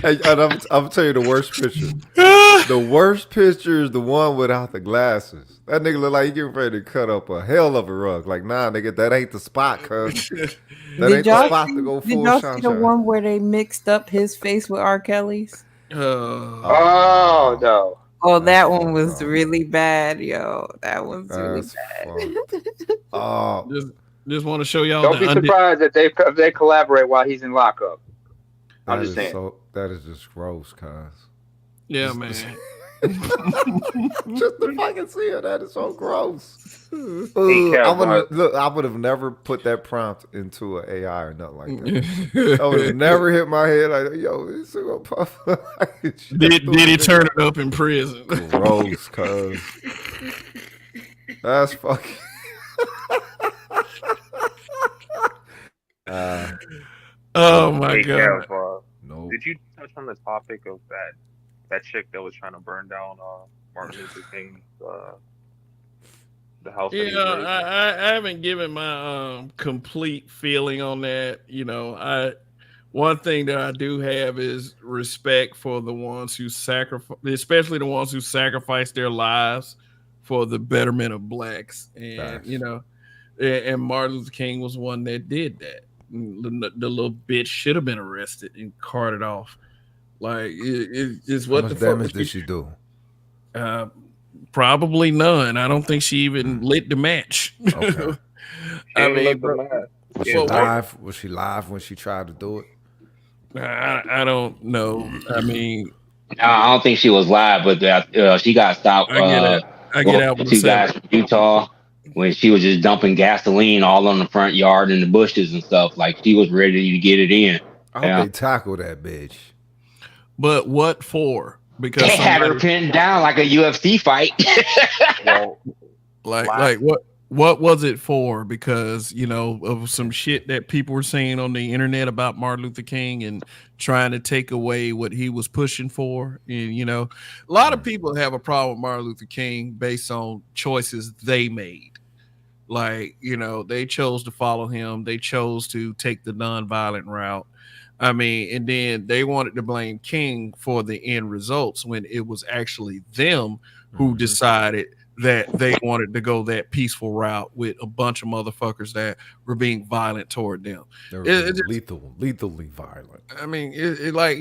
S4: Hey, and I'm telling you the worst picture. The worst picture is the one without the glasses. That nigga look like he getting ready to cut up a hell of a rug. Like, nah, nigga, that ain't the spot, cuz. That ain't the spot to go full
S2: Did y'all
S4: sunshine.
S2: see the one where they mixed up his face with R. Kelly's?
S9: Oh no.
S2: Oh, that one was really bad, yo. That one's really bad.
S4: Oh,
S1: just want to show y'all.
S9: Don't be surprised that they collaborate while he's in lockup. I'm just saying.
S4: That is just gross, cuz.
S1: Yeah, man.
S4: Just to fucking see it, that is so gross.
S10: Kev,
S4: I would have never put that prompt into an AI or nothing like that. I would have never hit my head like, yo, this is gonna puff.
S1: Did he turn it up in prison?
S4: Gross, cuz. That's fucking.
S1: Oh my
S10: hey,
S1: god!
S10: Kev,
S4: No.
S10: did you touch on the topic of that chick that was trying to burn down Martin Luther King's the house? That he
S1: Yeah,
S10: was raised in?
S1: I haven't given my complete feeling on that. You know, one thing that I do have is respect for the ones who sacrifice, especially the ones who sacrifice their lives for the betterment of blacks. And
S4: Facts.
S1: you know, and Martin Luther King was one that did that. The little bitch should have been arrested and carted off. Like it's what
S4: How
S1: the
S4: much
S1: fuck
S4: damage did she do?
S1: Probably none. I don't think she even lit the match.
S4: Okay.
S1: I mean,
S4: was she live? Was she live when she tried to do it?
S1: I don't know. I mean,
S3: I don't think she was live, but she got stopped.
S1: I get out with
S3: two guys from Utah when she was just dumping gasoline all on the front yard and the bushes and stuff. Like she was ready to get it in.
S4: I hope they tackle that bitch.
S1: But what for? Because
S3: they had her pinned down like a UFC fight.
S10: Well,
S1: like what was it for? Because, you know, of some shit that people were saying on the internet about Martin Luther King and trying to take away what he was pushing for. And, you know, a lot of people have a problem with Martin Luther King based on choices they made. Like, you know, they chose to follow him. They chose to take the nonviolent route. I mean, and then they wanted to blame King for the end results when it was actually them who decided that they wanted to go that peaceful route with a bunch of motherfuckers that were being violent toward them.
S4: They were lethally violent.
S1: I mean, it's like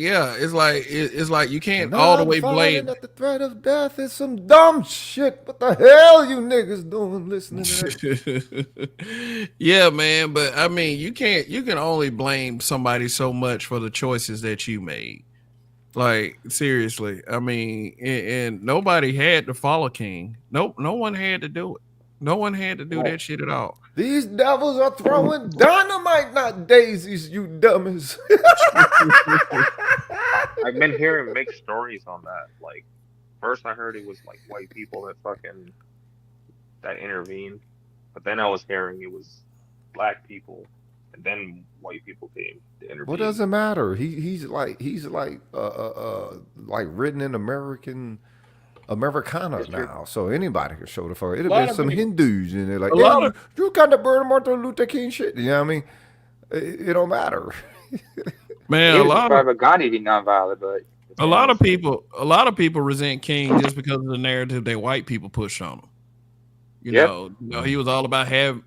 S1: you can't all the way blame.
S4: At the threat of death is some dumb shit. What the hell you niggas doing listening to that?
S1: Yeah, man, but I mean, you can only blame somebody so much for the choices that you made. Like, seriously, I mean, and nobody had to follow King. No one had to do it. No one had to do that shit at all.
S4: These devils are throwing dynamite, not daisies, you dummies.
S10: I've been hearing mixed stories on that. Like, first I heard it was like white people that intervened, but then I was hearing it was black people, and then white people came to intervene.
S4: What does it matter? He's like written in Americana now, so anybody can show the fuck. It'd have been some Hindus in there, like, you kind of burn Martin Luther King shit. You know what I mean? It don't matter.
S1: Man, a lot of
S9: Gandhi be nonviolent, but
S1: a lot of people resent King just because of the narrative that white people push on him. You know, he was all about the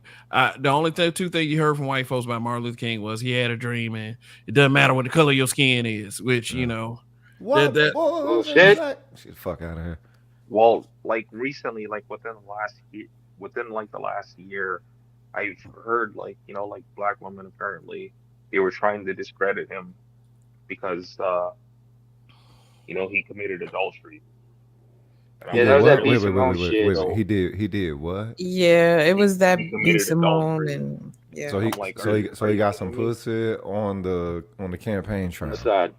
S1: only two things you heard from white folks about Martin Luther King was he had a dream and it doesn't matter what the color of your skin is, which, you know.
S4: What shit? Get the fuck out of here.
S10: Well, like recently, like within the last year, I've heard like, you know, like black women apparently they were trying to discredit him because you know, he committed adultery.
S9: Yeah, that was that B. Simone shit.
S4: Wait. He did what?
S2: Yeah, it was that B. Simone and yeah.
S4: So he got some pussy on the campaign trail.
S9: On the side.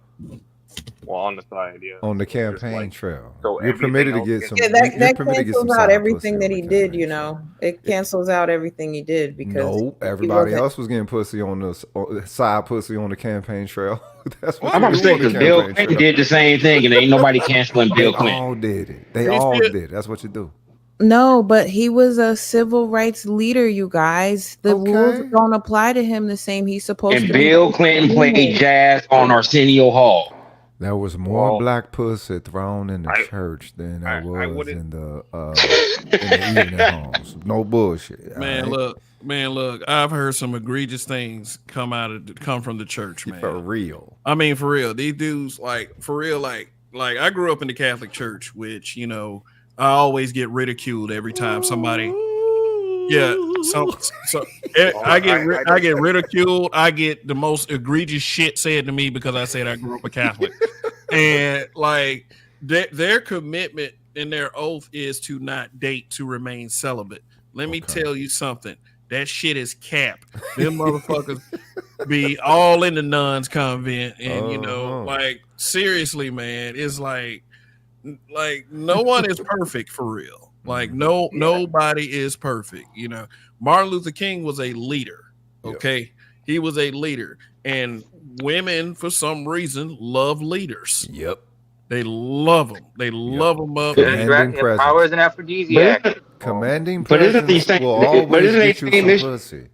S10: Well, on the side, yeah.
S4: On the campaign trail.
S10: So
S4: you're permitted to get some.
S2: Yeah, that cancels out everything that he did. You know, it cancels out everything he did because
S4: everybody else was getting pussy on the side pussy on the campaign trail. That's what
S3: I'm about to say because Bill Clinton did the same thing, and ain't nobody canceling Bill Clinton.
S4: They all did it. They all did. That's what you do.
S2: No, but he was a civil rights leader, you guys. The rules don't apply to him the same. He's supposed to.
S3: And Bill Clinton played jazz on Arsenio Hall.
S4: There was more black pussy thrown in the church than there was in the evening homes. No bullshit.
S1: Man, look. I've heard some egregious things come from the church, man.
S4: For real.
S1: I mean, for real. These dudes, like, for real, like I grew up in the Catholic Church, which, you know, I always get ridiculed every time somebody. Yeah, so I get ridiculed. I get the most egregious shit said to me because I said I grew up a Catholic, and like their commitment and their oath is to not date, to remain celibate. Let me tell you something. That shit is cap. Them motherfuckers be all in the nuns convent, and you know, like seriously, man, it's like no one is perfect for real. Like nobody is perfect. You know, Martin Luther King was a leader. Okay, he was a leader, and women for some reason love leaders.
S4: Yep.
S1: They love them. They love them up.
S4: Commanding presence.
S9: Power is an aphrodisiac.
S4: Commanding
S3: But isn't the
S4: presence
S3: same?
S4: will always
S3: Isn't
S4: get you some pussy.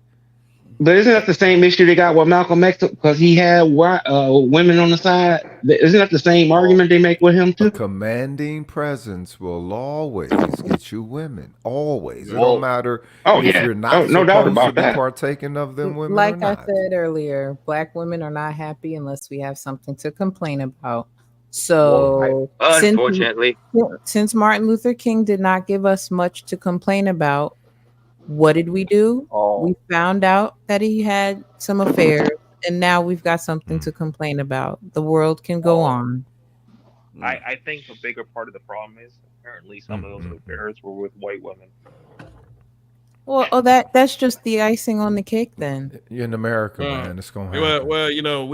S3: But isn't that the same issue they got with Malcolm X? Because he had women on the side. Isn't that the same argument they make with him too?
S4: A commanding presence will always get you women. Always. It don't matter if you're not
S3: no doubt
S4: supposed
S3: about
S4: to be
S3: that.
S4: partaking of them women
S2: Like
S4: or
S2: I
S4: not.
S2: said earlier, Black women are not happy unless we have something to complain about. So,
S9: unfortunately,
S2: since Martin Luther King did not give us much to complain about, what did we do? We found out that he had some affairs, and now we've got something to complain about. The world can go on.
S10: I think a bigger part of the problem is apparently some of those affairs were with white women.
S2: Well, that's just the icing on the cake then.
S4: You're in America, man. It's gonna happen.
S1: Well, you know,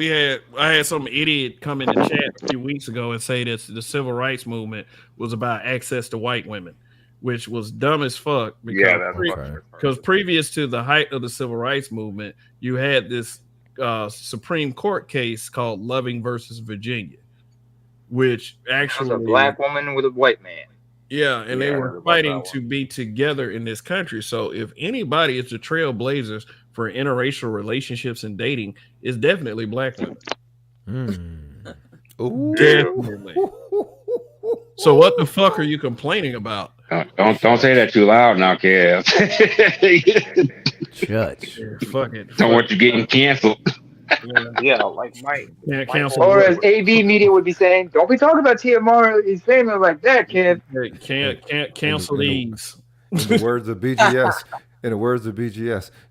S1: I had some idiot come in the chat a few weeks ago and say that the civil rights movement was about access to white women, which was dumb as fuck. Because previous to the height of the civil rights movement, you had this Supreme Court case called Loving versus Virginia, which actually
S9: was a Black woman with a white man.
S1: Yeah, and they were fighting to be together in this country. So if anybody is the trailblazers for interracial relationships and dating, it's definitely Black women. Definitely. So what the fuck are you complaining about?
S3: Don't say that too loud now, Kev.
S4: Judge.
S1: Fucking
S3: don't want you getting canceled.
S10: Yeah, like Mike.
S9: Or as AV Media would be saying, don't be talking about TMR his family like that, kid.
S1: Can't cancel these.
S4: In the words of BGS,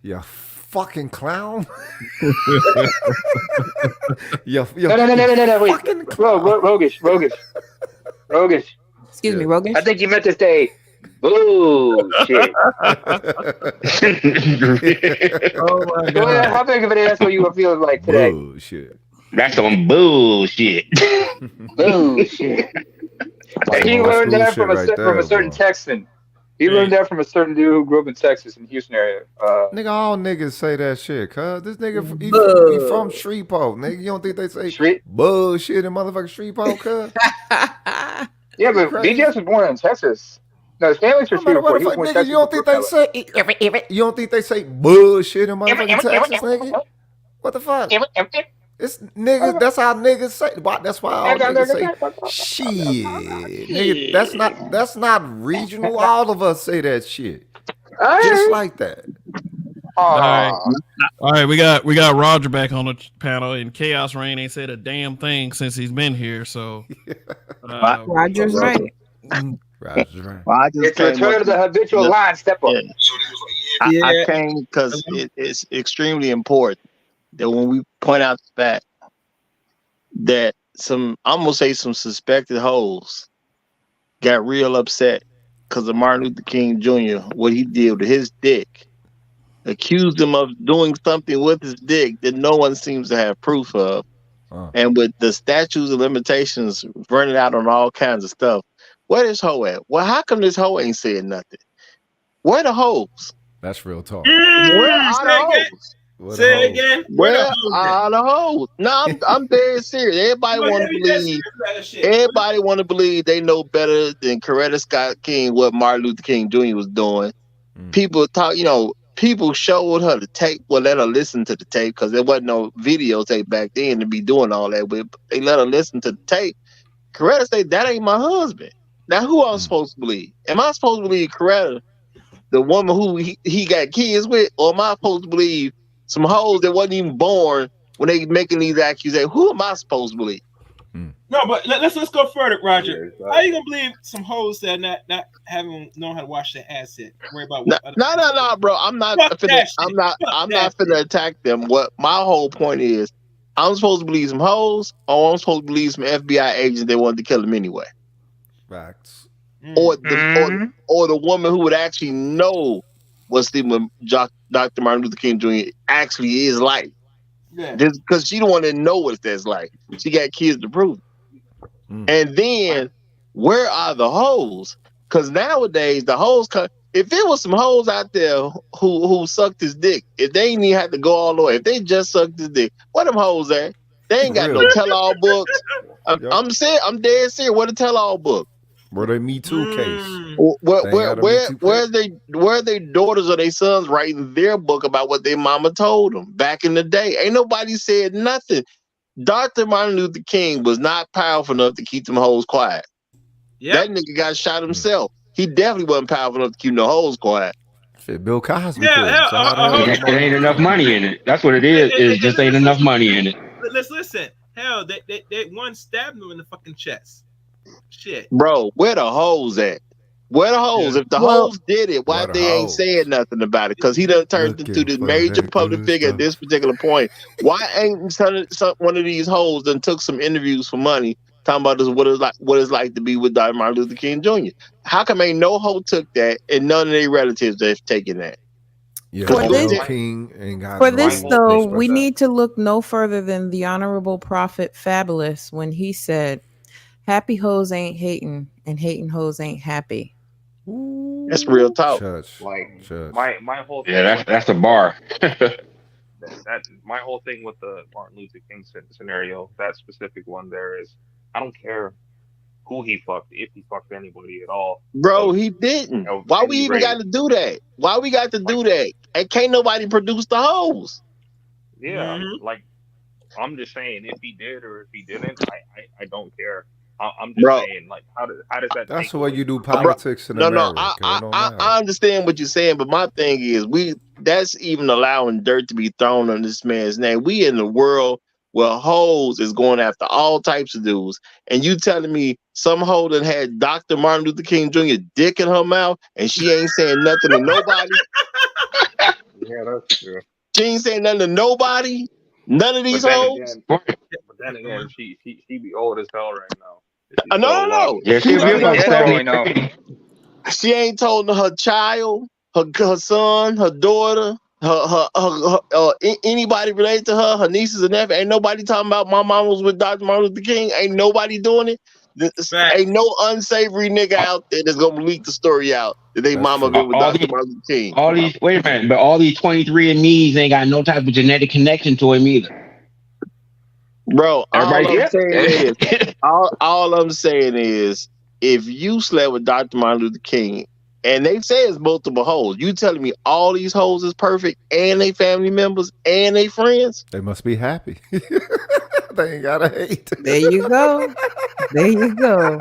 S4: you fucking clown.
S9: No, wait.
S4: Fucking clown.
S9: Rogish.
S2: Excuse me, Rogish.
S9: I think you meant to say bullshit.
S1: Oh my god!
S9: How big of an asshole you were feeling like today?
S4: Bullshit.
S3: That's some bullshit.
S9: Bullshit. He learned that from a certain Texan. He learned that from a certain dude who grew up in Texas, in the Houston area.
S4: Nigga, all niggas say that shit, cuz. This nigga, he from Shreveport, nigga. You don't think they say bullshit in motherfucking Shreveport, cuz?
S9: Yeah, but BGS was born in Texas. No, his family's from Shreveport.
S4: Nigga, you don't think they say you don't think they say bullshit in motherfucking Texas, nigga? What the fuck? It's niggas. That's how niggas say. That's why all niggas say shit. Nigga, that's not regional. All of us say that shit, just like that.
S1: All right. We got Roger back on the panel, and Chaos Rain ain't said a damn thing since he's been here. So
S2: Roger's right.
S4: Roger's right.
S5: Well,
S9: It's a return to the habitual line. Step up.
S5: I came because it's extremely important that when we point out the fact that I'm gonna say some suspected hoes got real upset because of Martin Luther King Jr., what he did with his dick, accused him of doing something with his dick that no one seems to have proof of. And with the statutes of limitations running out on all kinds of stuff, where is hoe at? Well, how come this hoe ain't saying nothing? Where the hoes?
S4: That's real talk.
S5: Where are the hoes?
S12: Say it again.
S5: Where are the hoes? No, I'm very serious. Everybody want to believe. Everybody want to believe they know better than Coretta Scott King what Martin Luther King Jr. was doing. People talk. People showed her the tape. Well, let her listen to the tape because there wasn't no videotape back then to be doing all that with. They let her listen to the tape. Coretta said, "That ain't my husband." Now, who I'm supposed to believe? Am I supposed to believe Coretta, the woman who he got kids with, or am I supposed to believe some hoes that wasn't even born when they making these accusations? Who am I supposed to believe?
S12: No, but let's go further, Roger. How are you gonna believe some hoes that not having known how to wash their ass yet? Worry about what?
S5: No, bro. I'm not finna attack them. What my whole point is, I'm supposed to believe some hoes, or I'm supposed to believe some FBI agents that wanted to kill them anyway.
S4: Facts.
S5: or the woman who would actually know what Stephen Dr. Martin Luther King Jr. actually is like.
S12: Yeah.
S5: Just because she don't want to know what that's like. She got kids to prove it. And then where are the hoes? Because nowadays the hoes if there was some hoes out there who sucked his dick, if they didn't even have to go all the way, if they just sucked his dick, where them hoes at? They ain't got no tell-all books. I'm dead serious. What a tell-all book?
S4: Where they Me Too case?
S5: Where they daughters or their sons writing their book about what their mama told them back in the day? Ain't nobody said nothing. Dr. Martin Luther King was not powerful enough to keep them hoes quiet. That nigga got shot himself. He definitely wasn't powerful enough to keep no hoes quiet.
S4: Shit, Bill Cosby.
S3: It ain't enough money in it. That's what it is. It just ain't enough money in it.
S12: Let's listen. Hell, they one stabbed him in the fucking chest. Shit.
S5: Bro, where the hoes at? Where the hoes? If the hoes did it, why they ain't saying nothing about it? Because he done turned into this major public figure at this particular point. Why ain't one of these hoes done took some interviews for money talking about this, what it's like to be with Dr. Martin Luther King Jr.? How come ain't no hoe took that and none of their relatives have taken that?
S4: Yeah,
S2: for this though, we need to look no further than the Honorable Prophet Fabulous when he said, "Happy hoes ain't hating, and hating hoes ain't happy."
S5: That's real talk.
S10: My whole thing.
S3: Yeah, that's a bar.
S10: that my whole thing with the Martin Luther King scenario, that specific one there is, I don't care who he fucked, if he fucked anybody at all.
S5: Bro, he didn't. Why we even got to do that? Why we got to do that? And can't nobody produce the hoes.
S10: Yeah, like I'm just saying, if he did or if he didn't, I don't care. I'm just saying, like, how does that?
S4: That's the way you do politics in America.
S5: I understand what you're saying, but my thing is, that's even allowing dirt to be thrown on this man's name. We in the world where hoes is going after all types of dudes, and you telling me some hoe that had Dr. Martin Luther King Jr. dick in her mouth, and she ain't saying nothing to nobody?
S10: Yeah, that's true.
S5: She ain't saying nothing to nobody. None of these hoes.
S10: But then again, she be old as hell right now.
S5: No.
S3: Yeah, she'll be about 70.
S5: She ain't told her child, her son, her daughter, her anybody related to her nieces and nephews. Ain't nobody talking about my mom was with Dr. Martin Luther King. Ain't nobody doing it. Ain't no unsavory nigga out there that's gonna leak the story out that they mama been with Dr. Martin Luther King.
S3: Wait a minute, but all these 23andMe's ain't got no type of genetic connection to him either.
S5: Bro, all I'm saying is, if you slept with Dr. Martin Luther King, and they say it's multiple hoes, you telling me all these hoes is perfect, and they family members, and they friends?
S4: They must be happy. They ain't gotta hate.
S2: There you go. There you go.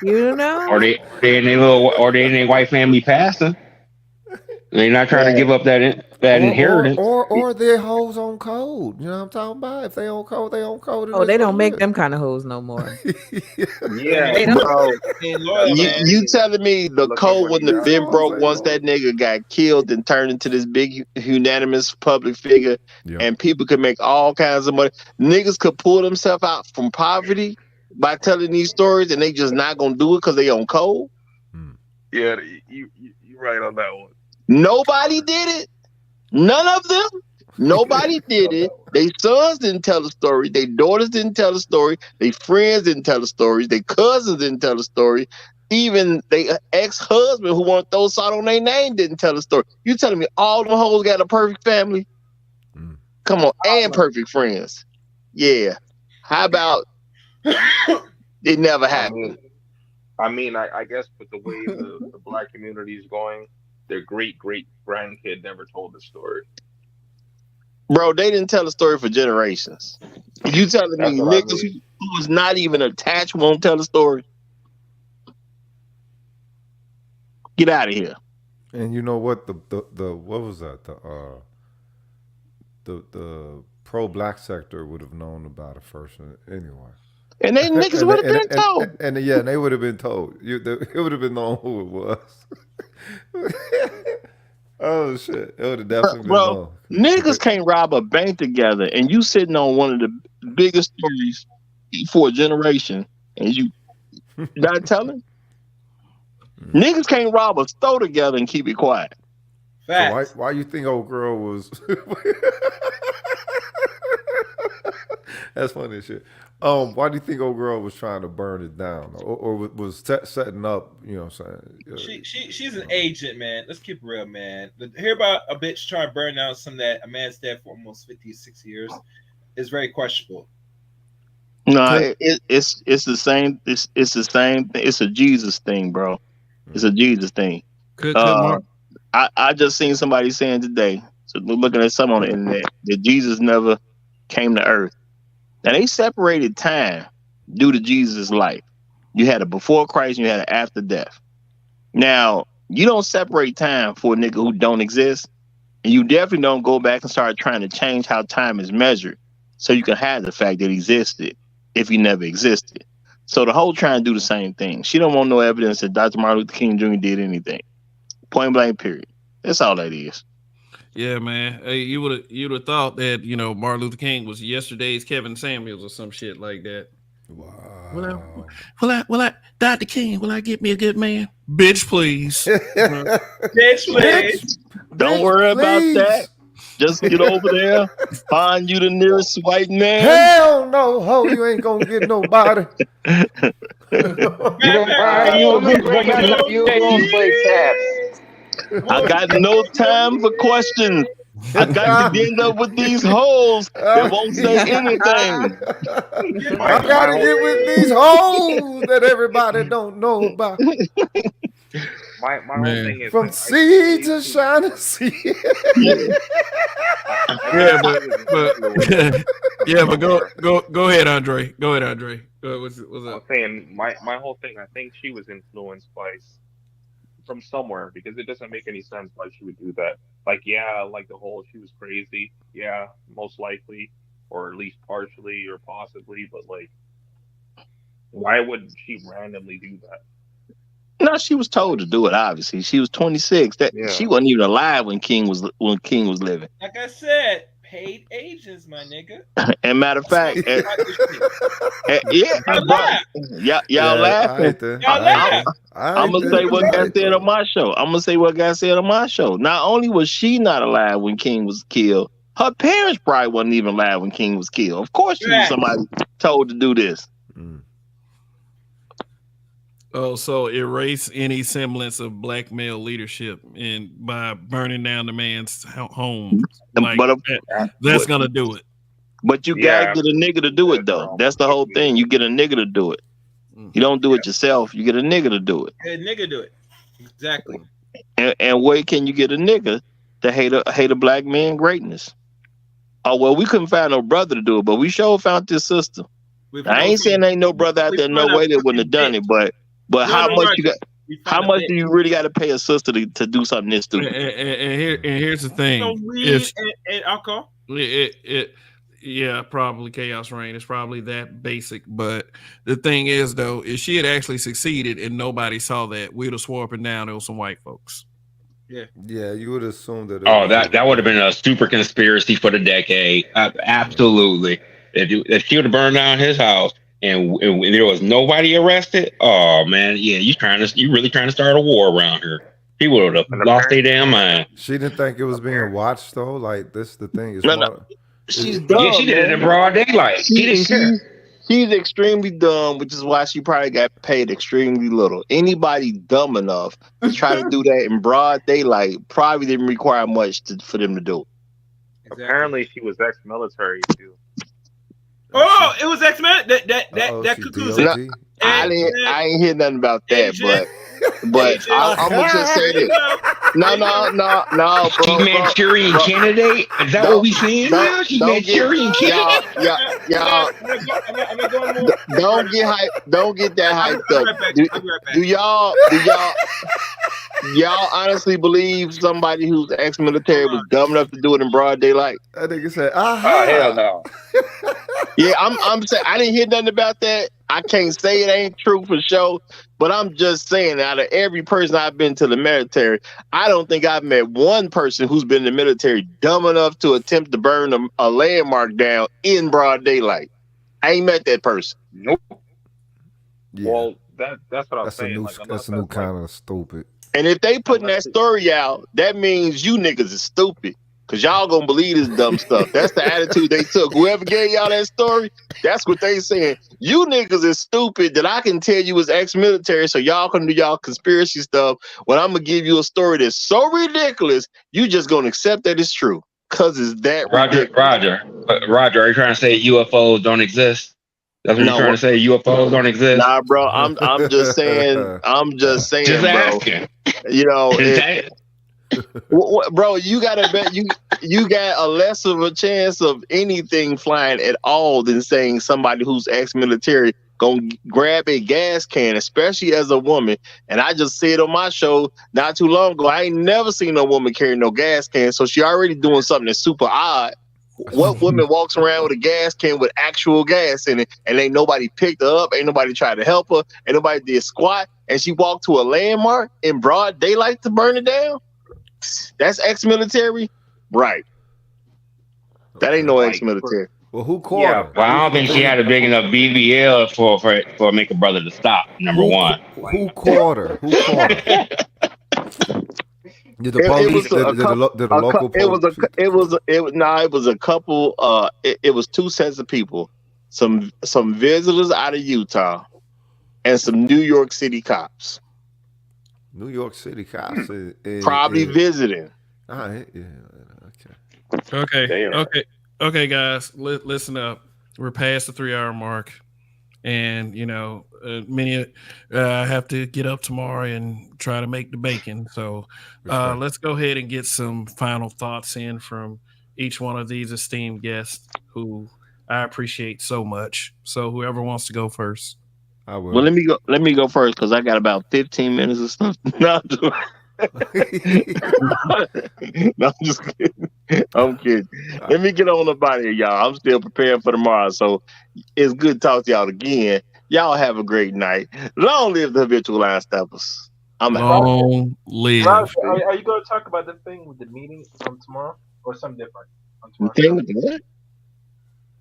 S2: You know?
S3: Or they in their white family pastor. They're not trying to give up that inheritance.
S4: Or they're hoes on code. You know what I'm talking about? If they on code, they on code.
S2: Oh, they don't make them kind of hoes no more.
S5: Yeah, bro. You telling me the code wouldn't have been broke once that nigga got killed and turned into this big unanimous public figure, and people could make all kinds of money. Niggas could pull themselves out from poverty by telling these stories, and they just not gonna do it because they on code.
S10: Yeah, you right on that one.
S5: Nobody did it. None of them. Nobody did it. Their sons didn't tell the story. Their daughters didn't tell the story. Their friends didn't tell the story. Their cousins didn't tell the story. Even their ex-husband who wanted to throw salt on their name didn't tell the story. You telling me all them hoes got a perfect family? Come on, and perfect friends. Yeah. How about it never happened?
S10: I mean, I guess with the way the black community is going, their great-great-grandkid never told the story.
S5: Bro, they didn't tell the story for generations. You telling me niggas who was not even attached won't tell the story? Get out of here.
S4: And you know what? The what was that? The pro-black sector would have known about it first anyway.
S5: And they niggas would have been told.
S4: And they would have been told. It would have been known who it was. Oh shit! It would have definitely been known.
S5: Niggas can't rob a bank together, and you sitting on one of the biggest stories for a generation, and you Not telling. Niggas can't rob a store together and keep it quiet.
S4: So why you think old girl was? That's funny as shit. Why do you think old girl was trying to burn it down, or was setting up? You know what I'm saying?
S12: She's an agent, man. Let's keep it real, man. Hear about a bitch trying to burn down something that a man's dead for almost 56 years is very questionable.
S5: No, it's the same. It's the same thing. It's a Jesus thing, bro. It's a Jesus thing. I just seen somebody saying today. So we're looking at something on the internet that Jesus never came to earth. Now they separated time due to Jesus' life. You had a before Christ and you had an after death. Now you don't separate time for a nigga who don't exist, and you definitely don't go back and start trying to change how time is measured so you can hide the fact that he existed if he never existed. So the whole trying to do the same thing. She don't want no evidence that Dr. Martin Luther King Jr. did anything. Point blank, period. That's all that is.
S1: Yeah, man. Hey, you would have thought that Martin Luther King was yesterday's Kevin Samuels or some shit like that.
S4: Wow.
S1: Will I, Dr. King? Will I get me a good man? Bitch, please.
S12: Bitch, please.
S5: Don't worry about that. Just get over there, find you the nearest white man.
S4: Hell no, ho, you ain't gonna get nobody.
S5: I got no time for questions. I got to end up with these hoes that won't say anything.
S4: I gotta get with these hoes that everybody don't know about.
S10: My whole thing is
S4: from sea to shining sea.
S1: but go ahead, Andre. Go ahead, Andre. What's
S10: I'm saying my whole thing. I think she was influenced by from somewhere because it doesn't make any sense why she would do that. Like, yeah, like the whole she was crazy. Yeah, most likely, or at least partially, or possibly. But like, why would she randomly do that?
S5: No, she was told to do it. Obviously, she was 26. She wasn't even alive when King was living.
S12: Like I said, paid agents, my nigga.
S5: And matter of fact, y'all laughing. I'm gonna say what guy said on my show. Not only was she not alive when King was killed, her parents probably wasn't even alive when King was killed. Of course, she was somebody told to do this.
S1: Oh, so erase any semblance of black male leadership and by burning down the man's home. Like, that's gonna do it.
S5: But you gotta get a nigga to do it though. That's the whole thing. You get a nigga to do it. You don't do it yourself. You get a nigga to do it.
S12: A nigga do it. Exactly.
S5: And where can you get a nigga to hate a black man greatness? Oh well, we couldn't find no brother to do it, but we sure found this sister. I ain't saying there ain't no brother out there, no way that wouldn't have done it, but how much you got? How much do you really got to pay a sister to do something this stupid?
S1: And here's the thing:
S12: and alcohol.
S1: Yeah, probably Chaos Reign. It's probably that basic. But the thing is, though, if she had actually succeeded and nobody saw that, we'd have swore up and down it was some white folks.
S4: Yeah, you would assume that.
S3: That would have been a super conspiracy for the decade. Absolutely. If she would have burned down his house and there was nobody arrested, oh man, yeah, you really trying to start a war around here. He would have lost their damn mind.
S4: She didn't think it was being watched though. Like this, the thing is.
S5: She's dumb.
S3: Yeah, she did it in broad daylight. She didn't care.
S5: She's extremely dumb, which is why she probably got paid extremely little. Anybody dumb enough to try to do that in broad daylight probably didn't require much for them to do.
S10: Exactly. Apparently, she was ex-military too.
S12: Oh, it was X-Men. That cuckoo's.
S5: I ain't hear nothing about that, but I'm gonna just say this. No, bro.
S3: She Manchurian candidate? Is that what we seeing now? She Manchurian candidate?
S5: Y'all. Don't get that hyped up. Do y'all honestly believe somebody who's ex-military was dumb enough to do it in broad daylight?
S4: That nigga said,
S10: "Oh hell no."
S5: Yeah, I'm saying I didn't hear nothing about that. I can't say it ain't true for sure, but I'm just saying out of every person I've been to the military, I don't think I've met one person who's been in the military dumb enough to attempt to burn a landmark down in broad daylight. I ain't met that person.
S3: Nope.
S4: Yeah.
S10: Well, That's what I'm
S4: That's a
S10: saying.
S4: new.
S10: Like, unless
S4: That's a new
S10: that's like,
S4: kind of stupid.
S5: And if they putting
S10: unless
S5: that
S10: it,
S5: story out, that means you niggas is stupid. Cause y'all gonna believe this dumb stuff. That's the attitude they took. Whoever gave y'all that story, that's what they saying. You niggas is stupid that I can tell you was ex-military, so y'all can do y'all conspiracy stuff. When I'm gonna give you a story that's so ridiculous, you just gonna accept that it's true. Cause it's that ridiculous.
S3: Roger, are you trying to say UFOs don't exist? That's what you're
S5: No,
S3: trying to say. UFOs don't exist.
S5: nah, bro. I'm just saying. I'm just
S3: Just
S5: saying, bro.
S3: asking.
S5: You know,
S3: That-
S5: bro, you gotta bet you got a less of a chance of anything flying at all than saying somebody who's ex-military gonna grab a gas can, especially as a woman. And I just said on my show not too long ago, I ain't never seen no woman carry no gas can, so she already doing something that's super odd. What woman walks around with a gas can with actual gas in it, and ain't nobody picked her up, ain't nobody tried to help her, ain't nobody did squat, and she walked to a landmark in broad daylight to burn it down? That's ex-military, right? That ain't no
S3: like,
S5: ex-military.
S4: Well, who caught
S10: yeah,
S4: her?
S3: well, I don't
S4: Who's the
S3: think she
S4: big?
S3: had a big enough BBL for make a brother to stop. Number one.
S4: Who caught her? Who caught her? Did the
S5: It
S4: police?
S5: was a couple.
S4: Did the local police?
S5: It was a couple. It was two sets of people. Some visitors out of Utah, and some New York City cops.
S4: New York City cops.
S5: Probably visiting.
S4: All right. Yeah.
S1: Okay. Okay, guys. Listen up. We're past the 3-hour mark, and many have to get up tomorrow and try to make the bacon. So let's go ahead and get some final thoughts in from each one of these esteemed guests who I appreciate so much. So whoever wants to go first.
S4: I will.
S5: Well, let me go first because I got about 15 minutes of stuff. No, I'm just kidding. I'm kidding. Let me get on up out of here, y'all. I'm still preparing for tomorrow. So it's good to talk to y'all again. Y'all have a great night. Long live the habitual line steppers. I'm out.
S1: Long live.
S12: Roger, are you going to talk about the thing with the meeting tomorrow or something different? On
S5: The thing with the what?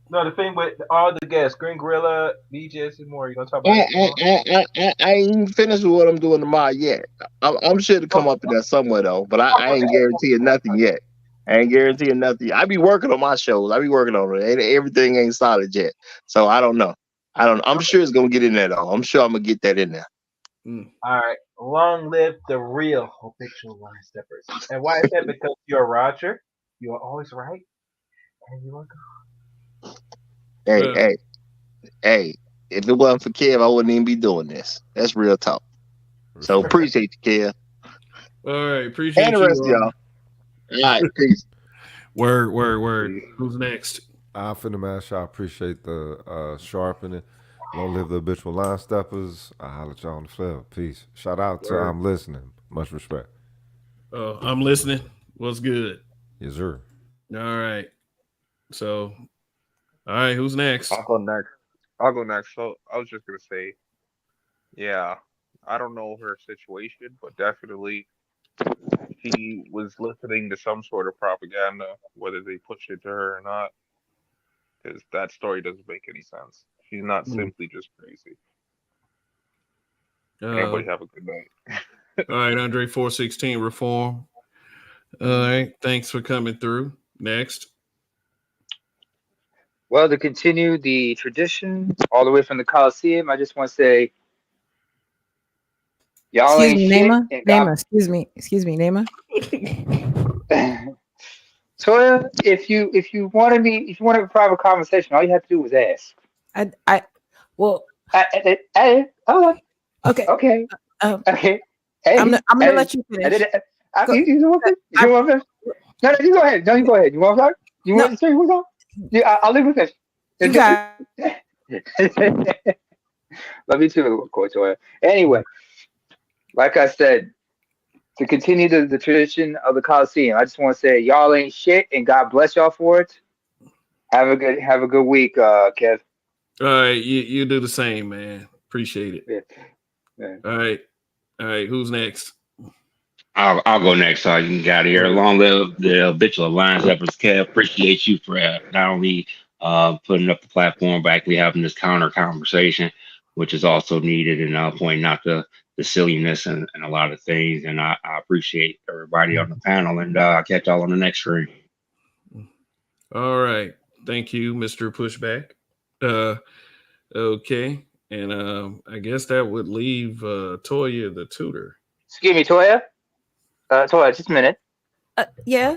S12: No, the thing with all the guests, Green Gorilla, BJS, and more. You gonna talk about it?
S5: I ain't finished with what I'm doing tomorrow yet. I'm sure to come up in there somewhere though, but I ain't guaranteeing nothing yet. I ain't guaranteeing nothing. I be working on my shows. I be working on it. Everything ain't solid yet, so I don't know. I'm sure it's gonna get in there though. I'm sure I'm gonna get that in there.
S12: All right. Long live the real habitual line steppers. And why is that? Because you're Roger. You are always right, and you are God.
S5: Hey, if it wasn't for Kev, I wouldn't even be doing this. That's real talk. So appreciate you, Kev.
S1: All right, appreciate
S5: and the rest of y'all. All right, peace.
S1: Word. Who's next?
S4: I'm finna mash. I appreciate the sharpening. Long live the habitual line steppers. I'll holler at y'all on the flip. Peace. Shout out to I'm listening. Much respect.
S1: I'm listening. What's good?
S4: Yes, sir.
S1: All right. So, all right, who's next?
S10: I'll go next. So I was just gonna say, yeah, I don't know her situation, but definitely she was listening to some sort of propaganda, whether they pushed it to her or not, because that story doesn't make any sense. She's not simply just crazy. Everybody have a good night.
S1: All right, Andre 416 Reform. All right, thanks for coming through. Next.
S9: Well, to continue the tradition all the way from the Coliseum, I just want to say, y'all
S2: Excuse
S9: ain't
S2: me,
S9: shit.
S2: Nema.
S9: And God,
S2: Nema. Excuse me, Nema.
S9: Toya, if you want to have a private conversation, all you have to do is ask.
S2: Okay.
S9: Okay.
S2: Okay.
S9: Hey,
S2: I'm gonna let you finish.
S9: You want to finish? No, you go ahead. No, you go ahead. You want to talk? You want to say what's up? Yeah, I'll leave with this.
S2: You got
S9: Love you too, Toya. Anyway, like I said, to continue the tradition of the Coliseum, I just want to say y'all ain't shit, and God bless y'all for it. Have a good week, Kev.
S1: All right, you do the same, man. Appreciate it.
S9: Yeah.
S1: All right, who's next?
S3: I'll go next so you can get out of here. Long live the habitual line steppers. Kev, appreciate you for not only putting up the platform, but actually having this counter conversation. which is also needed, and pointing out the silliness and a lot of things. And I appreciate everybody on the panel, and I'll catch y'all on the next stream.
S1: All right. Thank you, Mr. Pushback. Okay. And I guess that would leave Toya the tutor.
S9: Excuse me, Toya. Toya, just a minute.
S2: Yeah.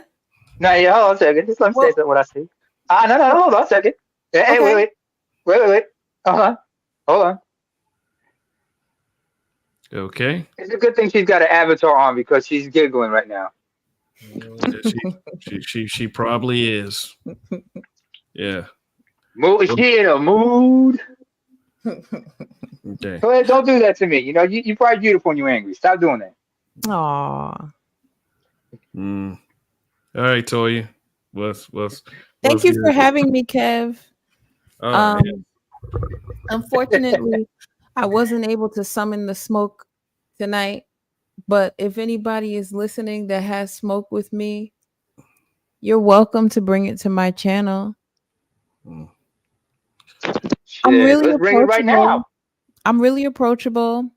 S9: No, yeah, hold on a second. Just let me say something what I see. No, hold on a second. Hey,
S2: Okay.
S9: wait. Hold on.
S1: Okay.
S9: It's a good thing she's got an avatar on because she's giggling right now.
S1: She probably is. Yeah.
S9: She in a mood.
S1: Okay.
S9: Toya, don't do that to me. You know, you're probably beautiful when you're angry. Stop doing that.
S2: Aw.
S1: All right, Toya.
S2: Thank you for having me, Kev.
S1: Yeah.
S2: Unfortunately, I wasn't able to summon the smoke tonight, but if anybody is listening that has smoke with me, you're welcome to bring it to my channel. I'm really
S9: let's bring it right now.
S2: I'm really approachable.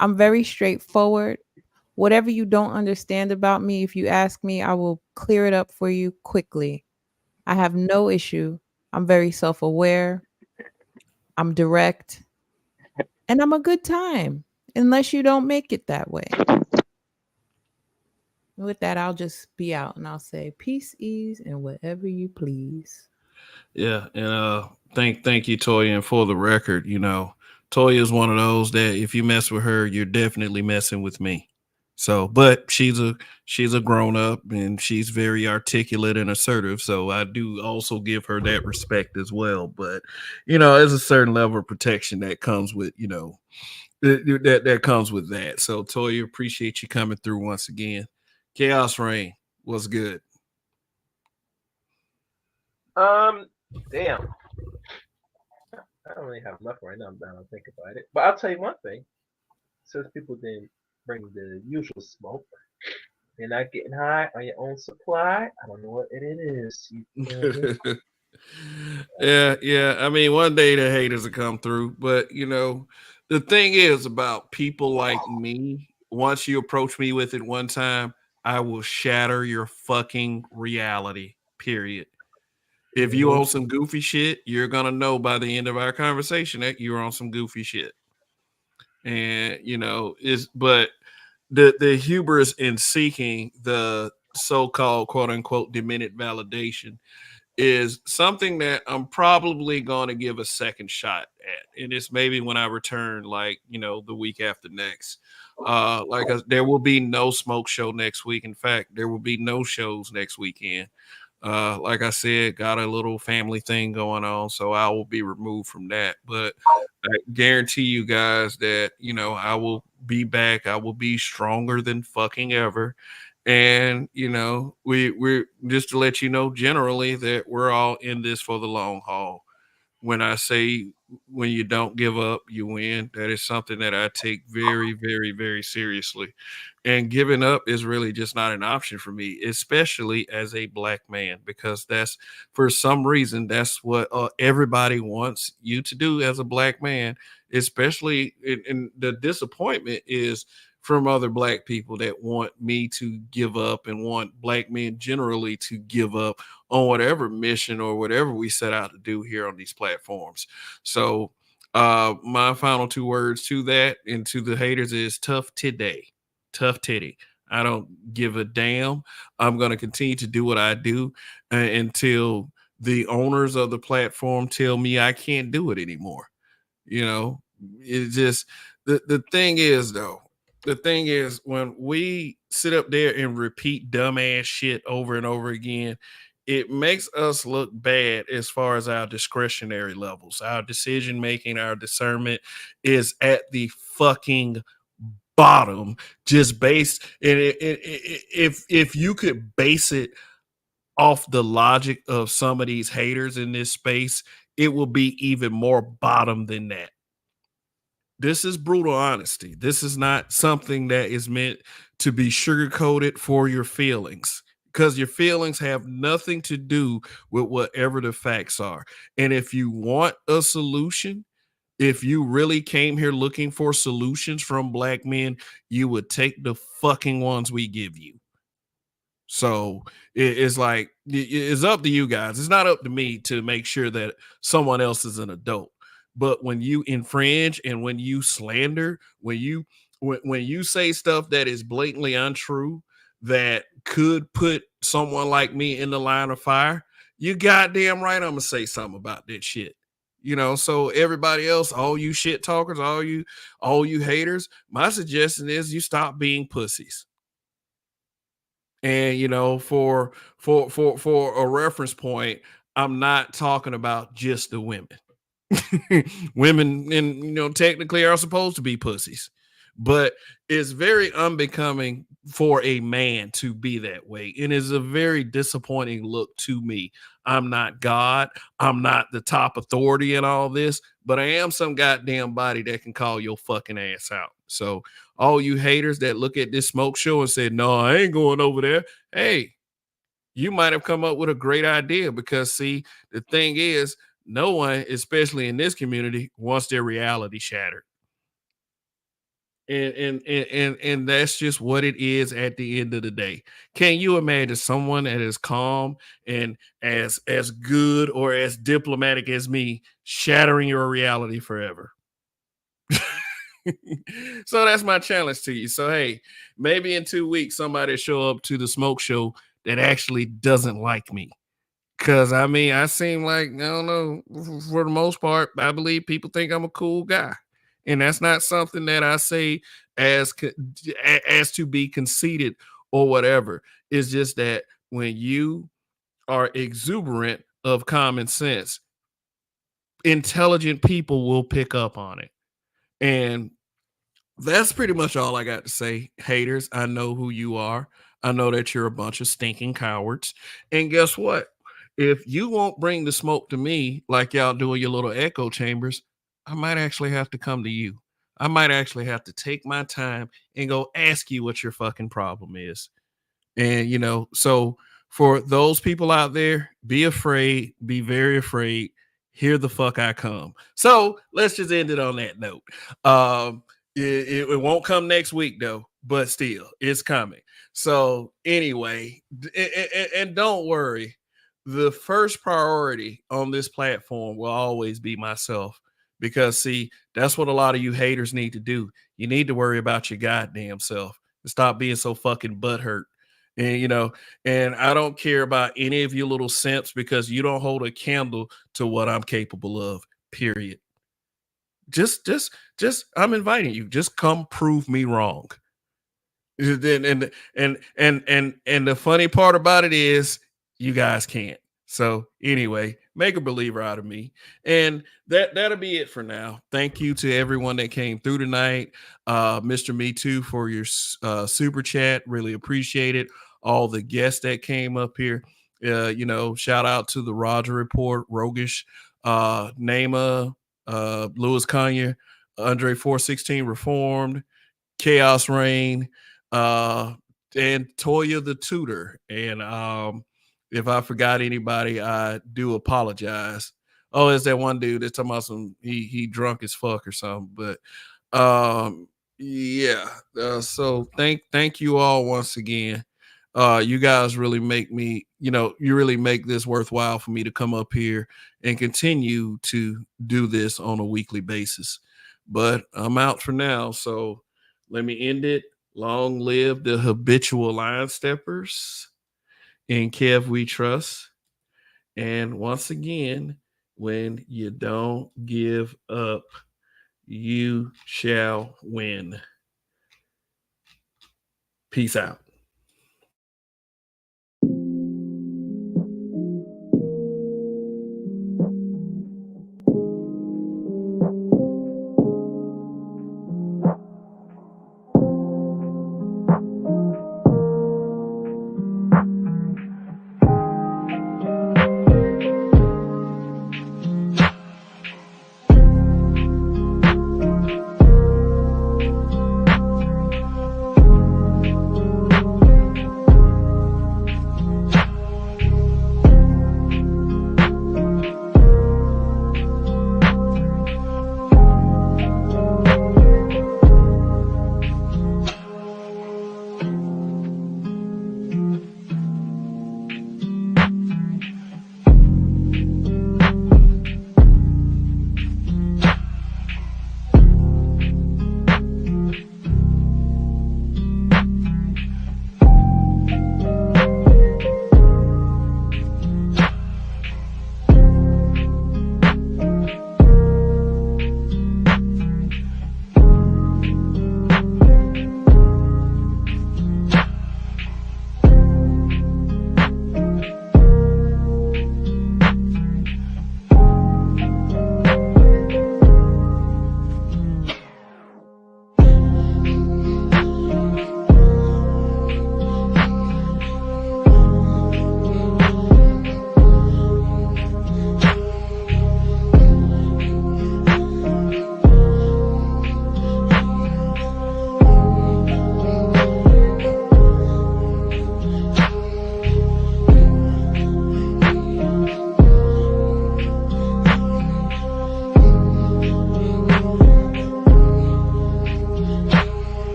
S2: I'm very straightforward. Whatever you don't understand about me, if you ask me, I will clear it up for you quickly. I have no issue. I'm very self-aware. I'm direct. And I'm a good time, unless you don't make it that way. With that, I'll just be out and I'll say peace, ease, and whatever you please.
S1: Yeah, and thank you, Toya. And for the record, you know, Toya is one of those that if you mess with her, you're definitely messing with me. So, but she's a grown up and she's very articulate and assertive. So I do also give her that respect as well. But you know, there's a certain level of protection that comes with, you know, that comes with that. So Toya, appreciate you coming through once again. Chaos Rain, what's good?
S10: Damn. I don't really have enough right now. I'm down to think about it. But I'll tell you one thing. Since people didn't bring the usual smoke, you're not getting high on your own supply. I don't know what it is.
S1: Yeah. I mean, one day the haters will come through, but you know, the thing is about people like me. Once you approach me with it one time, I will shatter your fucking reality. Period. If you on some goofy shit, you're gonna know by the end of our conversation that you're on some goofy shit. And you know, but the hubris in seeking the so-called quote unquote demented validation is something that I'm probably going to give a second shot at. And it's maybe when I return, like, you know, the week after next. There will be no smoke show next week. In fact, there will be no shows next weekend. Like I said, got a little family thing going on, so I will be removed from that. But I guarantee you guys that, you know, I will be back. I will be stronger than fucking ever. And you know, we're just to let you know generally that we're all in this for the long haul. When I say when you don't give up, you win, that is something that I take very, very, very seriously. And giving up is really just not an option for me, especially as a black man, because that's for some reason that's what everybody wants you to do as a black man, especially in the disappointment is from other black people that want me to give up and want black men generally to give up on whatever mission or whatever we set out to do here on these platforms. So my final two words to that and to the haters is tough today. Tough titty. I don't give a damn. I'm going to continue to do what I do until the owners of the platform tell me I can't do it anymore. You know, it's just the thing is though, the thing is when we sit up there and repeat dumbass shit over and over again, it makes us look bad as far as our discretionary levels. Our decision making, our discernment is at the fucking bottom, just based. And if you could base it off the logic of some of these haters in this space, it will be even more bottom than that. This is brutal honesty. This is not something that is meant to be sugarcoated for your feelings, because your feelings have nothing to do with whatever the facts are. And if you want a solution, If you really came here looking for solutions from black men, you would take the fucking ones we give you. So it's like, it's up to you guys. It's not up to me to make sure that someone else is an adult. But when you infringe and when you slander, when you say stuff that is blatantly untrue, that could put someone like me in the line of fire, you goddamn right I'm gonna say something about that shit. So everybody else, all you shit talkers, all you haters, my suggestion is you stop being pussies. And for a reference point, I'm not talking about just the women. Women, and technically are supposed to be pussies, but it's very unbecoming for a man to be that way, and is a very disappointing look to me. I'm not God, I'm not the top authority in all this, but I am some goddamn body that can call your fucking ass out. So all you haters that look at this smoke show and say, no, I ain't going over there, hey, you might have come up with a great idea, because see, the thing is, no one, especially in this community, wants their reality shattered. And that's just what it is at the end of the day. Can you imagine someone that is calm and as good or as diplomatic as me shattering your reality forever? So that's my challenge to you. So hey, maybe in 2 weeks somebody show up to the smoke show that actually doesn't like me. Cause I seem like, I don't know, for the most part, I believe people think I'm a cool guy. And that's not something that I say as to be conceited or whatever. It's just that when you are exuberant of common sense, intelligent people will pick up on it. And that's pretty much all I got to say. Haters, I know who you are. I know that you're a bunch of stinking cowards. And guess what? If you won't bring the smoke to me like y'all do in your little echo chambers, I might actually have to come to you. I might actually have to take my time and go ask you what your fucking problem is. And, so for those people out there, be afraid, be very afraid. Here the fuck I come. So let's just end it on that note. It won't come next week though, but still, it's coming. So anyway, and don't worry, the first priority on this platform will always be myself, because see, that's what a lot of you haters need to do. You need to worry about your goddamn self and stop being so fucking butthurt. And and I don't care about any of you little simps, because you don't hold a candle to what I'm capable of, period. Just I'm inviting you. Just come prove me wrong. And the funny part about it is you guys can't. So anyway, make a believer out of me. And that'll be it for now. Thank you to everyone that came through tonight. Mr. Me Too, for your super chat. Really appreciate it. All the guests that came up here. Shout out to the Roger Report, Rogish, Nama, Louis Kanye, Andre 416 Reformed, Chaos Rain, and Toya the Tutor. And if I forgot anybody, I do apologize. Oh, it's that one dude that's talking about he drunk as fuck or something. But yeah. So thank you all once again. You guys really make me, you really make this worthwhile for me to come up here and continue to do this on a weekly basis. But I'm out for now. So let me end it. Long live the habitual line steppers. In Kev we trust. And once again, when you don't give up, you shall win. Peace out.